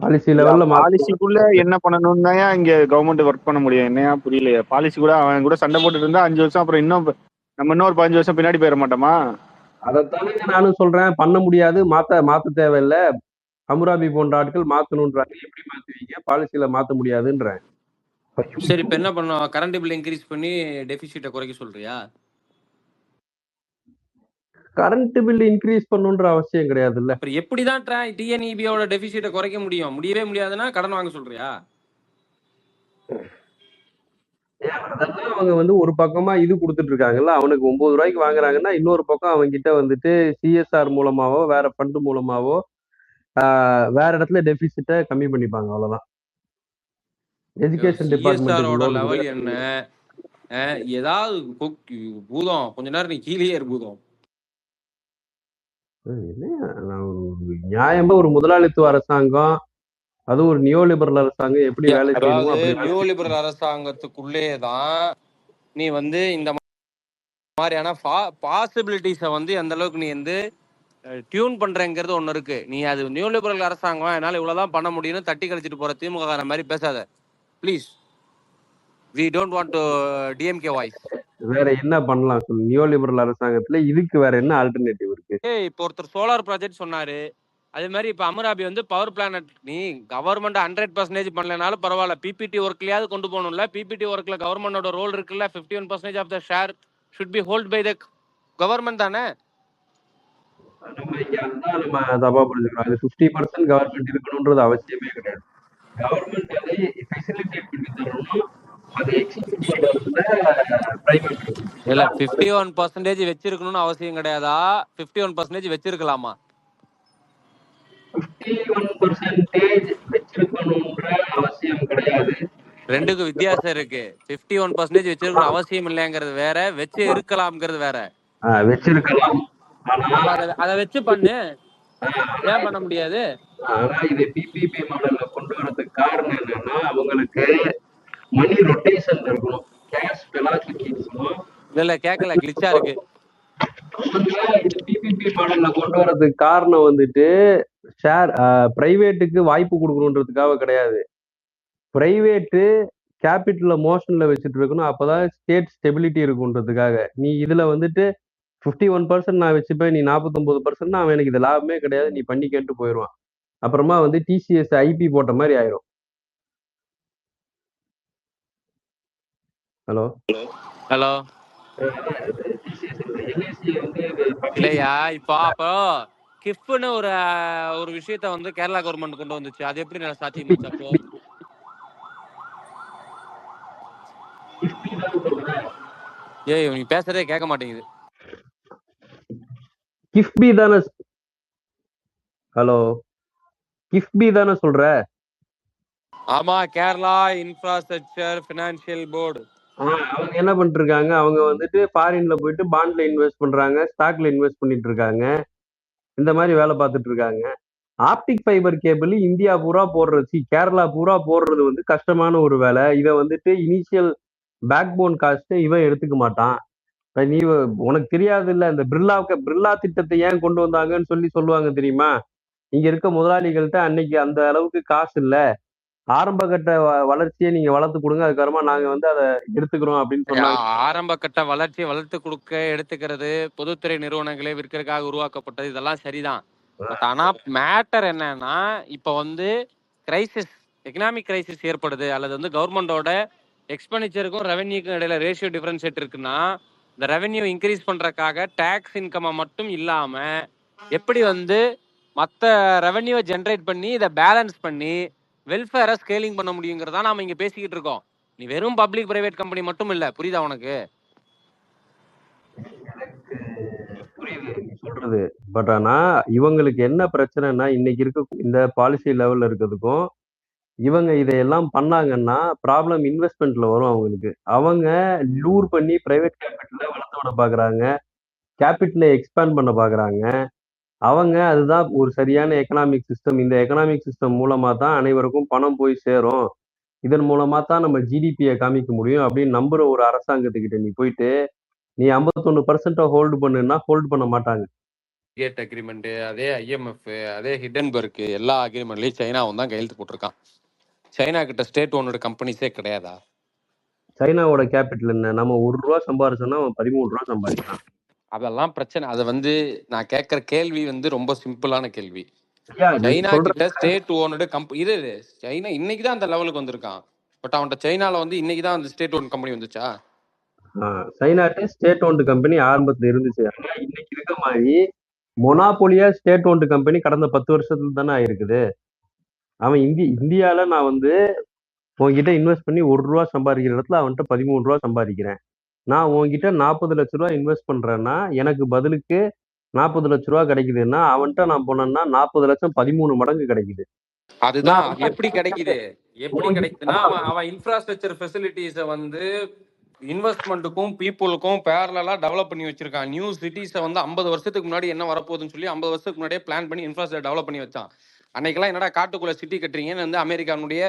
பாலிசி லெவல்ல பாலிசிக்குள்ள என்ன பண்ணணும்னு தான் இங்க கவர்மெண்ட் ஒர்க் பண்ண முடியும். என்னையா புரியலையே. பாலிசி கூட அவன் கூட சண்டை போட்டுட்டு இருந்தா 5 வருஷம் அப்புறம் இன்னும் நம்ம இன்னொரு 15 வருஷம் பின்னாடி போயிட மாட்டோமா? அதைத்தானே நானும் சொல்றேன். பண்ண முடியாது, மாத்த தேவையில்லை. ஹமுராபி போன்ற ஆட்கள் மாத்தணும்ன்றாங்க. எப்படி மாத்துவீங்க? பாலிசியில மாத்த முடியாதுன்றேன். சரி, இப்ப என்ன பண்ணும்? கரண்ட் பில் இன்க்ரீஸ் பண்ணி டெபிசிட்டை குறைக்க சொல்றியா? கரண்ட் பில் இன்க்ரீஸ் பண்ணுன்ற அவசியம் கிடையாது இல்ல. அப்புறம் எப்படிதான் டிஎன்இபியோட டெபிசிட்டை குறைக்க முடியும்? முடியவே முடியாதுன்னா கடன் வாங்க சொல்றியா? அதெல்லாம் அவங்க வந்து ஒரு பக்கமா இது கொடுத்துட்டு இருக்காங்கல்ல. அவனுக்கு 9 ரூபாய்க்கு வாங்குறாங்கன்னா இன்னொரு பக்கம் அவங்க கிட்ட வந்துட்டு சிஎஸ்ஆர் மூலமாவோ வேற ஃபண்ட் மூலமாவோ வேற இடத்துல டெபிசிட்டை கம்மி பண்ணிப்பாங்க. அவ்வளவுதான். எஜுகேஷன் சிஎஸ்ஆரோட லெவல் டிபார்ட்மெண்ட் என்ன? ஏதாவது பூதம் கொஞ்ச நேரம் நீ கீழே பூதம். நியாயமா ஒரு முதலாளித்துவ அரசாங்கம், அது ஒரு நியோ லிபரல் அரசாங்கம் எப்படி வேலை செய்யணுமோ அப்படி நியோ லிபரல் அரசாங்கத்துக்குள்ளே தான் நீ வந்து இந்த மாதிரியான பாசிபிலிட்டிஸை வந்து எந்த அளவுக்கு நீ வந்து டியூன் பண்றேங்கிறது ஒண்ணு இருக்கு. நீ அது நியூ லிபரல் அரசாங்கம் என்னால இவ்வளவுதான் பண்ண முடியும்னு தட்டி கழிச்சிட்டு போற திமுக மாதிரி பேசாத please. we don't want to DMK voice. வேற என்ன பண்ணலாம் சொல்லு? நியோ லிபரல் அரசாங்கத்துல இதுக்கு வேற என்ன ஆல்டர்னேட்டிவ் இருக்கு? இப்போ ஒருத்தர் சோலார் ப்ராஜெக்ட் சொன்னாரு. அதே மாதிரி இப்ப அமராபி வந்து பவர் பிளானட் நீ கவர்மெண்ட் 100% பண்ணலனாலும் பரவாயில்ல, பிபிடி ஒர்க்லயாவது கொண்டு போகணும்ல. பிபிடி ஒர்க்ல கவர்மெண்டோட ரோல் இருக்குல்ல. 51% of the share should be held by the government தானே. நம்ம தப்பா புரிஞ்சுக்கிறோம். அது 50% கவர்மெண்ட் இருக்கணும்ன்றது அவசியமே கிடையாது. கவர்மெண்ட் அதை ஃபெசிலிட்டேட் பண்ணி தரணும். அதை எக்ஸிக்யூட் பண்றதுல பிரைவேட் இல்ல 51% வச்சிருக்கணும்னு அவசியம் கிடையாதா? 51% வச்சிருக்கலாமா? 51% வச்சிருக்கணும்ன்ற அவசியம் கிடையாது. ரெண்டுக்கும் வித்தியாசம் இருக்கு. 51% வச்சிருக்கணும் அவசியம் இல்லைங்கிறது வேற, வச்சு இருக்கலாம்ங்கிறது வேற. வச்சிருக்கலாம். அதை வச்சு பண்ணு. ஏன் பண்ண முடியாது? ஆனா இது பிபிபி மாடல்ல கொண்டு வரதுக்கு காரணம் என்னன்னா அவங்களுக்கு மணி ரொட்டேஷன் இருக்கணும், கேஷ் வெலாசிட்டி இருக்கணும். இல்ல கேட்கல, கிளிச்சா இருக்கு. பிபிபி மாடல்ல கொண்டு வரதுக்கு காரணம் வந்துட்டு ஷேர் பிரைவேட்டுக்கு வாய்ப்பு கொடுக்கணுன்றதுக்காக கிடையாது. பிரைவேட்டு கேபிட்டல மோஷன்ல வச்சுட்டு இருக்கணும். அப்பதான் ஸ்டேட் ஸ்டெபிலிட்டி இருக்குன்றதுக்காக. நீ இதுல வந்துட்டு 51% நான் வச்சுப்பேன், நீ 49% அவன் எனக்கு இது லாபமே கிடையாது, நீ பண்ணி கேட்டு போயிடுவான். அப்புறமா வந்து டிசிஎஸ் ஐபி போட்ட மாதிரி ஆயிரும். ஹலோ ஹலோ இல்லையா? இப்போ அப்போ கிஃப்னு ஒரு விஷயத்த வந்து கேரளா கவர்மெண்ட் கொண்டு வந்துச்சு. அது எப்படி நான் சாத்தியமாச்சு? அப்போ ஏய் நீ பேசுறதே கேட்க மாட்டேங்குது. கிஃப்பி தானே? ஹலோ, கிஃப்பி தானே சொல்ற? ஆமா, கேரளா இன்ஃப்ராஸ்ட்ரக்சர் ஃபினான்ஷியல் போர்டு. அவங்க என்ன பண்ணிட்டு இருக்காங்க? அவங்க வந்துட்டு ஃபாரின்ல போயிட்டு பாண்ட்ல இன்வெஸ்ட் பண்றாங்க, ஸ்டாக்ல இன்வெஸ்ட் பண்ணிட்டு இருக்காங்க, இந்த மாதிரி வேலை பார்த்துட்டு இருக்காங்க. ஆப்டிக் ஃபைபர் கேபிள் இந்தியா பூரா போடுறது, கேரளா பூரா போடுறது வந்து கஷ்டமான ஒரு வேலை. இதை வந்துட்டு இனிஷியல் பேக் போன் காஸ்ட் இவன் எடுத்துக்க மாட்டான். நீ உனக்கு தெரியாது இல்ல, இந்த பிர்லா திட்டத்தை ஏன் கொண்டு வந்தாங்கன்னு சொல்லுவாங்க தெரியுமா? இங்க இருக்க முதலாளிகள்கிட்ட அன்னைக்கு அந்த அளவுக்கு காசு இல்ல, ஆரம்ப கட்ட வளர்ச்சியை நீங்க வளர்த்து கொடுங்க, அதுக்கப்புறமா நாங்க வந்து அதை எடுத்துக்கிறோம் அப்படின்னு சொன்னாங்க. ஆரம்ப கட்ட வளர்ச்சியை வளர்த்து கொடுக்க எடுத்துக்கிறது பொதுத்துறை நிறுவனங்களே விற்கிறதுக்காக உருவாக்கப்பட்டது, இதெல்லாம் சரிதான். ஆனா மேட்டர் என்னன்னா, இப்ப வந்து கிரைசிஸ், எக்கனாமிக் கிரைசிஸ் ஏற்படுது, அல்லது வந்து கவர்மெண்டோட எக்ஸ்பெண்டிச்சருக்கும் ரெவென்யூக்கும் இடையில ரேஷியோ டிஃபரன்ஷியேட் இருக்குன்னா, இந்த ரெவென்யூ இன்க்ரீஸ் பண்றதுக்காக டேக்ஸ் இன்கம் மட்டும் இல்லாம எப்படி வந்து மற்ற ரெவென்யூவை ஜென்ரேட் பண்ணி இதை பேலன்ஸ் பண்ணி வெல்ஃபேரை ஸ்கேலிங் பண்ண முடியுங்கிறதா நாம இங்க பேசிக்கிட்டு இருக்கோம். நீ வெறும் பப்ளிக் பிரைவேட் கம்பெனி மட்டும் இல்ல. புரியுதா உனக்கு? புரியுது சொல்றது. பட் ஆனா இவங்களுக்கு என்ன பிரச்சனைனா, இன்னைக்கு இருக்க இந்த பாலிசி லெவல்ல இருக்கிறதுக்கும் இவங்க இதையெல்லாம் பண்ணாங்கன்னா ப்ராப்ளம் இன்வெஸ்ட்மெண்ட்ல வரும் அவங்களுக்கு. அவங்க லூர் பண்ணி பிரைவேட் கேபிட்டல வளர்த்து விட பாக்குறாங்க, கேபிட்டலை எக்ஸ்பேண்ட் பண்ண பாக்குறாங்க. அவங்க அதுதான் ஒரு சரியான எக்கனாமிக் சிஸ்டம். இந்த எக்கனாமிக் சிஸ்டம் மூலமா தான் அனைவருக்கும் பணம் போய் சேரும். இதன் மூலமா தான் நம்ம ஜிடிபியை காமிக்க முடியும் அப்படின்னு நம்புற ஒரு அரசாங்கத்துக்கிட்ட நீ போயிட்டு நீ 51% ஹோல்டு பண்ணுன்னா ஹோல்டு பண்ண மாட்டாங்க. கேட் அக்ரிமெண்ட், அதே ஐஎம்எஃப், அதே ஹிடன்பர்க் எல்லா அக்ரிமெண்ட்லயும் சைனாவும் தான் கையெழுத்து போட்டிருக்கான். சைனா கிட்ட ஸ்டேட் ஓனோட கம்பெனிஸே கிடையாதா? சைனாவோட கேபிட்டல் என்ன? நம்ம ₹1 சம்பாரிச்சோம்னா அவன் ₹13 சம்பாதிக்கிறான். அதெல்லாம் பிரச்சனை. அது வந்து நான் கேட்கற கேள்வி வந்து ரொம்ப சிம்பிளான கேள்வி. ஐயா, நீ சைனா சொல்ற கிட்ட ஸ்டேட் ஓனோட இது சைனா இன்னைக்கு தான் அந்த லெவலுக்கு வந்திருக்கான். பட் அவன்கிட்ட சைனால வந்து இன்னைக்கு தான் அந்த ஸ்டேட் ஓன் கம்பெனி வந்துச்சா? சைனாட்டே ஸ்டேட் ஓன்டு கம்பெனி ஆரம்பத்துல இருந்துச்சு. ஆனா இன்னைக்கு இருக்க மாதிரி மொனாபோலியா ஸ்டேட் ஓன்டு கம்பெனி கடந்த 10 வருஷத்துல தானே ஆயிருக்குது. அவன் இந்தியால நான் வந்து உன்கிட்ட இன்வெஸ்ட் பண்ணி ₹1 சம்பாதிக்கிற இடத்துல அவன்கிட்ட ₹13 சம்பாதிக்கிறேன். நான் உன்கிட்ட 40 லட்ச ரூபா இன்வெஸ்ட் பண்றேன்னா எனக்கு பதிலுக்கு 40 லட்ச ரூபா கிடைக்குதுன்னா அவன்கிட்ட நான் போனேன்னா 40 லட்சம் 13 மடங்கு கிடைக்குது. அதுதான் நான் அது எப்படி கிடைக்குது? எப்படி கிடைக்குதுன்னா அவன் இன்ஃப்ராஸ்ட்ரக்சர் ஃபெசிலிட்டிஸை வந்து இன்வெஸ்ட்மெண்ட்டுக்கும் பீப்புளுக்கும் பேரலா டெவலப் பண்ணி வச்சிருக்கான். நியூ சிட்டிஸை வந்து 50 வருஷத்துக்கு முன்னாடி என்ன வரப்போகுதுன்னு சொல்லி 50 வருஷத்துக்கு முன்னாடியே பிளான் பண்ணி இன்ஃப்ராஸ்ட்ரக்சர் டெவலப் பண்ணி வச்சான். அன்னைக்கெல்லாம் என்னடா காட்டுக்குள்ள சிட்டி கட்டுறீங்கன்னு வந்து அமெரிக்கானுடைய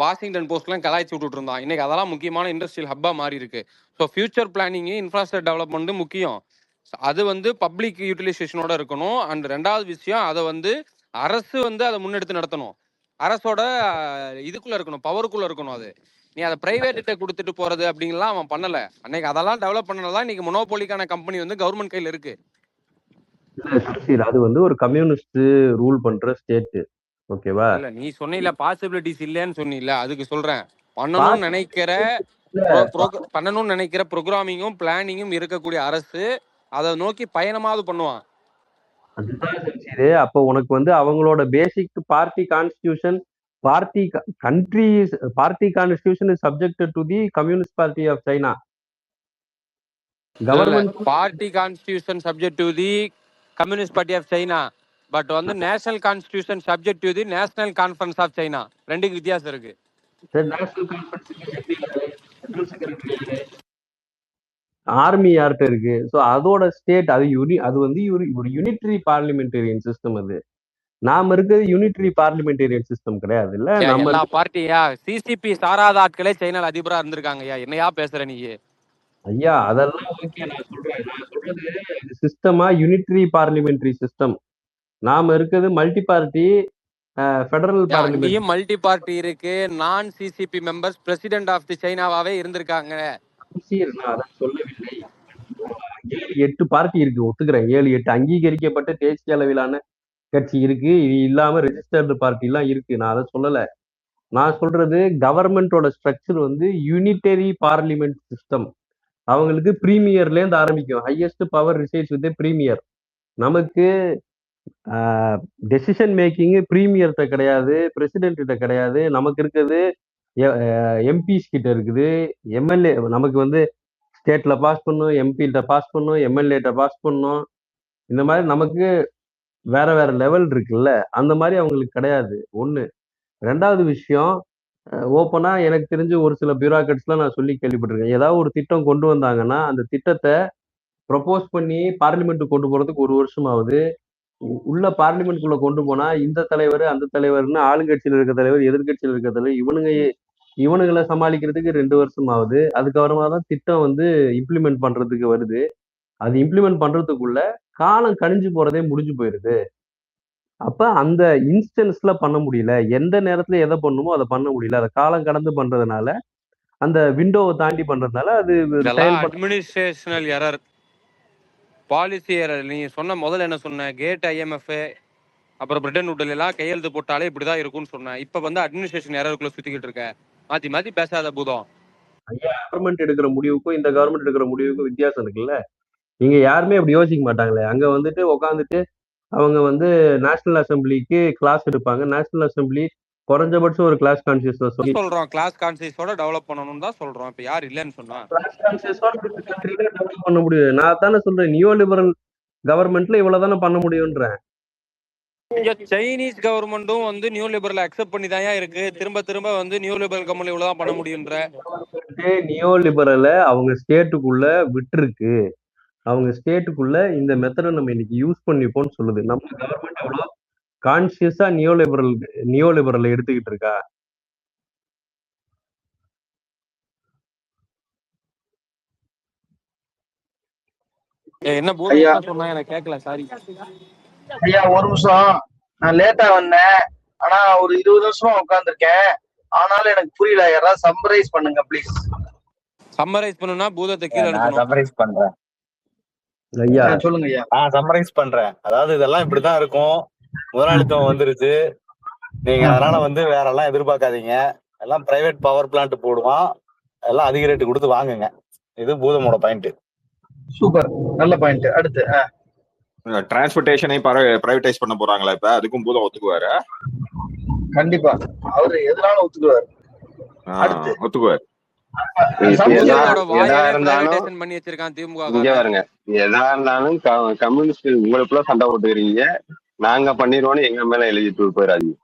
வாஷிங்டன் போஸ்ட்லாம் கலாய்ச்சி விட்டுட்டு இருந்தான். இன்னைக்கு அதெல்லாம் முக்கியமான இண்டஸ்ட்ரியல் ஹப்பா மாறி இருக்கு. So future planning infrastructure development முக்கியம். அது வந்து பப்ளிக் யூட்டிலைசேஷனோட இருக்கணும். அண்ட் ரெண்டாவது விஷயம், அதை வந்து அரசு வந்து அதை முன்னெடுத்து நடத்தணும். அரசோட இதுக்குள்ள இருக்கணும், பவருக்குள்ள இருக்கணும். அது நீ அதை பிரைவேட்ட கொடுத்துட்டு போறது அப்படிங்கலாம் அவன் பண்ணல. அன்னைக்கு அதெல்லாம் டெவலப் பண்ணதான் இன்னைக்கு மொனோபோலிக்கான கம்பெனி வந்து கவர்மெண்ட் கையில இருக்கு. அது வந்து ஒரு கம்யூனிஸ்ட் ரூல் பண்ற ஸ்டேட். ஓகேவா? இல்ல நீ சொன்ன பாசிபிலிட்டிஸ் இல்லன்னு சொன்னீல, அதுக்கு சொல்றேன். பண்ணணும்னு நினைக்கிற ப்ரோக்ராமிங்கும் பிளானிங்கும் இருக்கக்கூடிய அரசு அதை நோக்கி பயணமாவது பண்ணுவான். அப்போ உனக்கு வந்து அவங்களோட basic party constitution party constitution is subjected to the communist party of China. Government party constitution subject to the communist party of China. But வந்து national constitution subject to the national conference of China. ரெண்டுக்கு வித்தியாசம் இருக்கு. Army யார்கிட்ட இருக்கு? So அதோட state அது வந்து ஒரு யூனிட்டரி பார்லிமெண்டேரியன் சிஸ்டம். அது நாம இருக்கிறது யூனிட்டரி பார்லிமெண்டேரியன் சிஸ்டம் கிடையாது. இல்ல நம்ம எல்லா பார்ட்டியா சிசிபி சாராத ஆட்களே சைனால அதிபரா இருந்திருக்காங்க. என்னையா பேசுற நீ? ஐயா அதெல்லாம் ஓகே, நான் சொல்றது சிஸ்டமா யூனிட்டரி பார்லிமெண்டரி சிஸ்டம். நாம இருக்கிறது மல்டி பார்ட்டி ஃபெடரல் பார்லிமெண்ட். அங்கேயும் மல்டி பார்ட்டி இருக்கு. நான் CCP members president of the சைனாவாவே இருந்திருக்காங்க. நான் அதை சொல்லவில்லை. 7-8 பார்ட்டி இருக்கு, ஒத்துக்கிறேன். 7-8 அங்கீகரிக்கப்பட்ட தேசிய அளவிலான கட்சி இருக்கு. இது இல்லாம ரெஜிஸ்டர்டு பார்ட்டி எல்லாம் இருக்கு. நான் அதை சொல்லல. நான் சொல்றது கவர்மெண்டோட ஸ்ட்ரக்சர் வந்து யூனிட்டரி பார்லிமெண்ட் சிஸ்டம். அவங்களுக்கு பிரீமியர்ல இருந்து ஆரம்பிக்கும். Highest power resides with premier. நமக்கு டெசிஷன் மேக்கிங் பிரீமியர்கிட்ட கிடையாது, பிரசிடென்ட் கிட்ட கிடையாது. நமக்கு இருக்கிறது எம்பிஸ் கிட்ட இருக்குது, எம்எல்ஏ. நமக்கு வந்து ஸ்டேட்ல பாஸ் பண்ணும், எம்பிகிட்ட பாஸ் பண்ணும், எம்எல்ஏட்ட பாஸ் பண்ணும். இந்த மாதிரி நமக்கு வேற வேற லெவல் இருக்குல்ல, அந்த மாதிரி அவங்களுக்கு கிடையாது. ஒண்ணு. ரெண்டாவது விஷயம், ஓப்பனா எனக்கு தெரிஞ்சு ஒரு சில பியூரோக்ராட்ஸ்லாம் நான் சொல்லி கேள்விப்பட்டிருக்கேன். ஏதாவது ஒரு திட்டம் கொண்டு வந்தாங்கன்னா அந்த திட்டத்தை ப்ரொபோஸ் பண்ணி பார்லிமெண்ட்டுக்கு கொண்டு போறதுக்கு 1 வருஷம் ஆகுது. உள்ள பார்லிமெண்ட்குள்ள கொண்டு போனா இந்த தலைவர் அந்த தலைவர்னு ஆளுங்கட்சியில் இருக்க தலைவர், எதிர்கட்சியில் இருக்க தலைவர், இவனுங்களை சமாளிக்கிறதுக்கு 2 வருஷம் ஆகுது. அதுக்கப்புறமா தான் திட்டம் வந்து இம்ப்ளிமெண்ட் பண்றதுக்கு வருது. அது இம்ப்ளிமெண்ட் பண்றதுக்குள்ள காலம் கழிஞ்சு போறதே முடிஞ்சு போயிருது. அப்ப அந்த இன்ஸ்டன்ஸ்ல பண்ண முடியல. எந்த நேரத்துல எதை பண்ணுமோ அதை பண்ண முடியல. அதை காலம் கடந்து பண்றதுனால, அந்த விண்டோவை தாண்டி பண்றதுனால அது அட்மினிஸ்ட்ரேஷனல் எரர், பாலிசி எரர். நீ சொன்ன முதல்ல என்ன சொன்ன? கேட் ஐஎம்எஃப் அப்புறம் பிரிட்டன் உட்ல எல்லாம் கையெழுத்து போட்டாலே இப்படிதான் இருக்கும்னு சொன்னேன். இப்ப வந்து அட்மினிஸ்ட்ரேஷன் எரருக்குள்ள சுத்திக்கிட்டு இருக்க. மாத்தி மாத்தி பேசாத பூதம். கவர்மெண்ட் எடுக்கிற முடிவுக்கும் இந்த கவர்மெண்ட் எடுக்கிற முடிவுக்கும் வித்தியாசம் இருக்குல்ல. இங்க யாருமே அப்படி யோசிக்க மாட்டாங்களே. அங்க வந்துட்டு உட்காந்துட்டு அவங்க வந்து நேஷனல் அசம்பிளிக்கு கிளாஸ் எடுப்பாங்க. நேஷனல் அசம்பிளி குறைஞ்சபட்சம் ஒரு கிளாஸ் கான்சியஸ்னஸ் சொல்றோம். கிளாஸ் கான்சியஸோட டெவலப் பண்ணணும்னு தான் சொல்றோம். இப்ப யார் இல்லன்னு சொன்னா? கிளாஸ் கான்சியஸோட டெவலப் பண்ண முடியும். நான் தானே சொல்றேன், நியோ லிபரல் கவர்மெண்ட்ல இவ்வளவுதானே பண்ண முடியும்ன்றேன். இங்க சைனீஸ் கவர்மெண்ட்டும் வந்து நியூ லிபரல் அக்செப்ட் பண்ணி தான் இருக்கு. திரும்ப திரும்ப வந்து நியூ லிபரல் கம்பெனி இவ்வளவுதான் பண்ண முடியுன்ற நியோ லிபரலை அவங்க ஸ்டேட்டுக்குள்ள விட்டுருக்கு. அவங்க ஸ்டேட்டுக்குள்ள இந்த மெத்தடை நம்ம இன்னைக்கு யூஸ் பண்ணிப்போம்னு சொல்லுது. நம்ம கவர்மெண்ட் அவ்வளோ கான்சியஸா நியோ லிபரல் எடுத்துக்கிட்டு இருக்கா? என்ன ஐயா பூதம் சொன்னா எனக்கு கேட்கல, சாரி. ஐயா ஒரு நிமிஷம். நான் லேட்டா வந்தேன். ஆனா ஒரு 20 வருஷமா உட்கார்ந்துருக்கேன். ஆனாலும் எனக்கு புரியல. யாராவது சம்மரைஸ் பண்ணுங்க ப்ளீஸ். சம்மரைஸ் பண்ணுனா பூதத்தை கீழே நான் அனுப்பணும். சம்மரைஸ் பண்றேன். ஐயா சொல்லுங்க ஐயா. நான் சம்மரைஸ் பண்றேன். அதாவது இதெல்லாம் இப்படிதான் இருக்கும். முதலாளித்துவம் வந்துருச்சு. நீங்க அதனால வந்து வேற எல்லாம் எதிர்பார்க்காதீங்க. எல்லாம் பிரைவேட் பவர் பிளான்ட் போடுவான். எல்லாம் அதிக ரேட்டு கொடுத்து வாங்குங்க. இது பூதமோட பாயிண்ட். சூப்பர், நல்ல பாயிண்ட். அடுத்து டிரான்ஸ்போர்டேஷனை பிரைவேடைஸ் பண்ண போறாங்களா? இப்ப அதுக்கும் பூதம் ஒத்துக்குவாரு? கண்டிப்பா அவரு எதனால ஒத்துக்குவாரு. அடுத்து ஒத்துக்குவாரு. பூதத்தோட வாயவே எதா இருந்தாலும் பிரைவேடைசேஷன் பண்ணி வச்சிருக்கான் திமுக இங்க காரன். பாருங்க, எதா இருந்தாலும் கம்யூனிஸ்ட் உங்களுக்குள்ள சண்டை போட்டுக்கிறீங்க, நாங்க பண்ணிடுவோம்னு எங்க மேல எழுதிட்டு போயிடாதீங்க.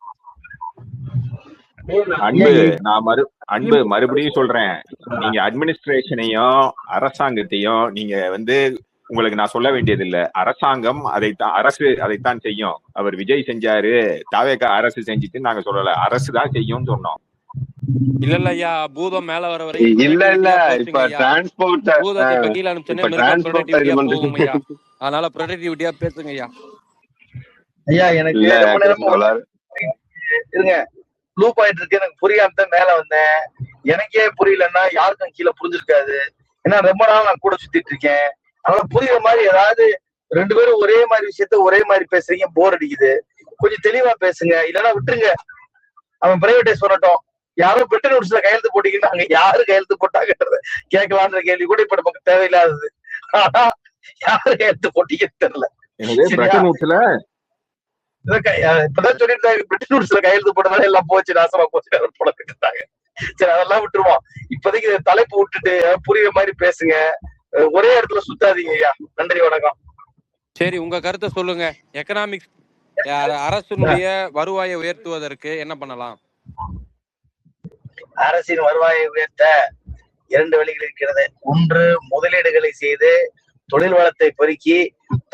அன்பு, நான் அன்பு மறுபடியும் சொல்றேன். நீங்க அட்மினிஸ்ட்ரேஷனையும் அரசாங்கத்தையும் நீங்க வந்து உங்களுக்கு நான் சொல்ல வேண்டியது இல்ல. அரசாங்கம் அரசு அதைத்தான் செய்யும். அவர் விஜய் செஞ்சாரு, தாவேகா அரசு செஞ்சுட்டு நாங்க சொல்லல, அரசு தான் செய்யும்னு சொன்னோம். இல்ல ஐயா, பூதம் மேல வர வரைக்கும் இல்ல ப்ரொடக்டிவிட்டியா இப்ப பேசுங்க ஐயா. டிரான்ஸ்போர்ட் பூதத்தை இப்ப கீழே அனுப்பிச்சோன்னே இப்ப மிருகம் டிரான்ஸ்போர்ட் இது ப்ரொடக்டிவிட்டியா பண்றீங்க. போகும் ஐயா. அதனால ப்ரொடக்டிவிட்டியா பேசுங்க ஐயா. ஐயா எனக்கு இல்ல ரொம்ப நேரமா பேசுவாளர். இருங்க. ப்ளூ பாயிண்ட் இருக்கு, எனக்கு புரியாம தான் மேல வந்தேன். எனக்கே புரியலன்னா யாருக்கும் கீழே புரிஞ்சிருக்காது. ஏன்னா ரொம்ப நாள் நான் கூட சுத்திட்டு இருக்கேன். அதனால புரியுற மாதிரி ஏதாவது 2 பேரும் ஒரே மாதிரி விஷயத்த ஒரே மாதிரி பேசுறீங்க, போர் அடிக்குது. கொஞ்சம் தெளிவா பேசுங்க. இல்லைன்னா விட்டுருங்க, அவன் பிரைவேடைஸ் பண்ணட்டும். யாரோ பெட்ட நோட்ஸ்ல கையெழுத்து போட்டீங்கன்னா அங்க யாரு கையெழுத்து போட்டாங்கன்றத கேட்கலான்ற கேள்வி கூட இப்ப நமக்கு தேவையில்லாதது. ஆனா யாரு கையெழுத்து போட்டீங்கன்னு தெரியல. இப்பதான் சொல்லிட்டு பிரிட்டிஷ் நோட்ஸ்ல கையெழுத்து போட்டதால எல்லாம் போச்சு, நாசமா போச்சு போட்டாங்க. சரி, அதெல்லாம் விட்டுருவோம். இப்போதைக்கு தலைப்பு விட்டுட்டு புரியுற மாதிரி பேசுங்க. ஒரே இடத்துல சுத்தாதீங்க ஐயா. நன்றி, வணக்கம். சரி, உங்க கருத்தை சொல்லுங்க. எக்கனாமிக்ஸ் அரசுடைய வருவாயை உயர்த்துவதற்கு என்ன பண்ணலாம்? அரசின் வருவாயை உயர்த்த 2 வழிகள் இருக்கிறது. ஒன்று, முதலீடுகளை செய்து தொழில் வளத்தை பெருக்கி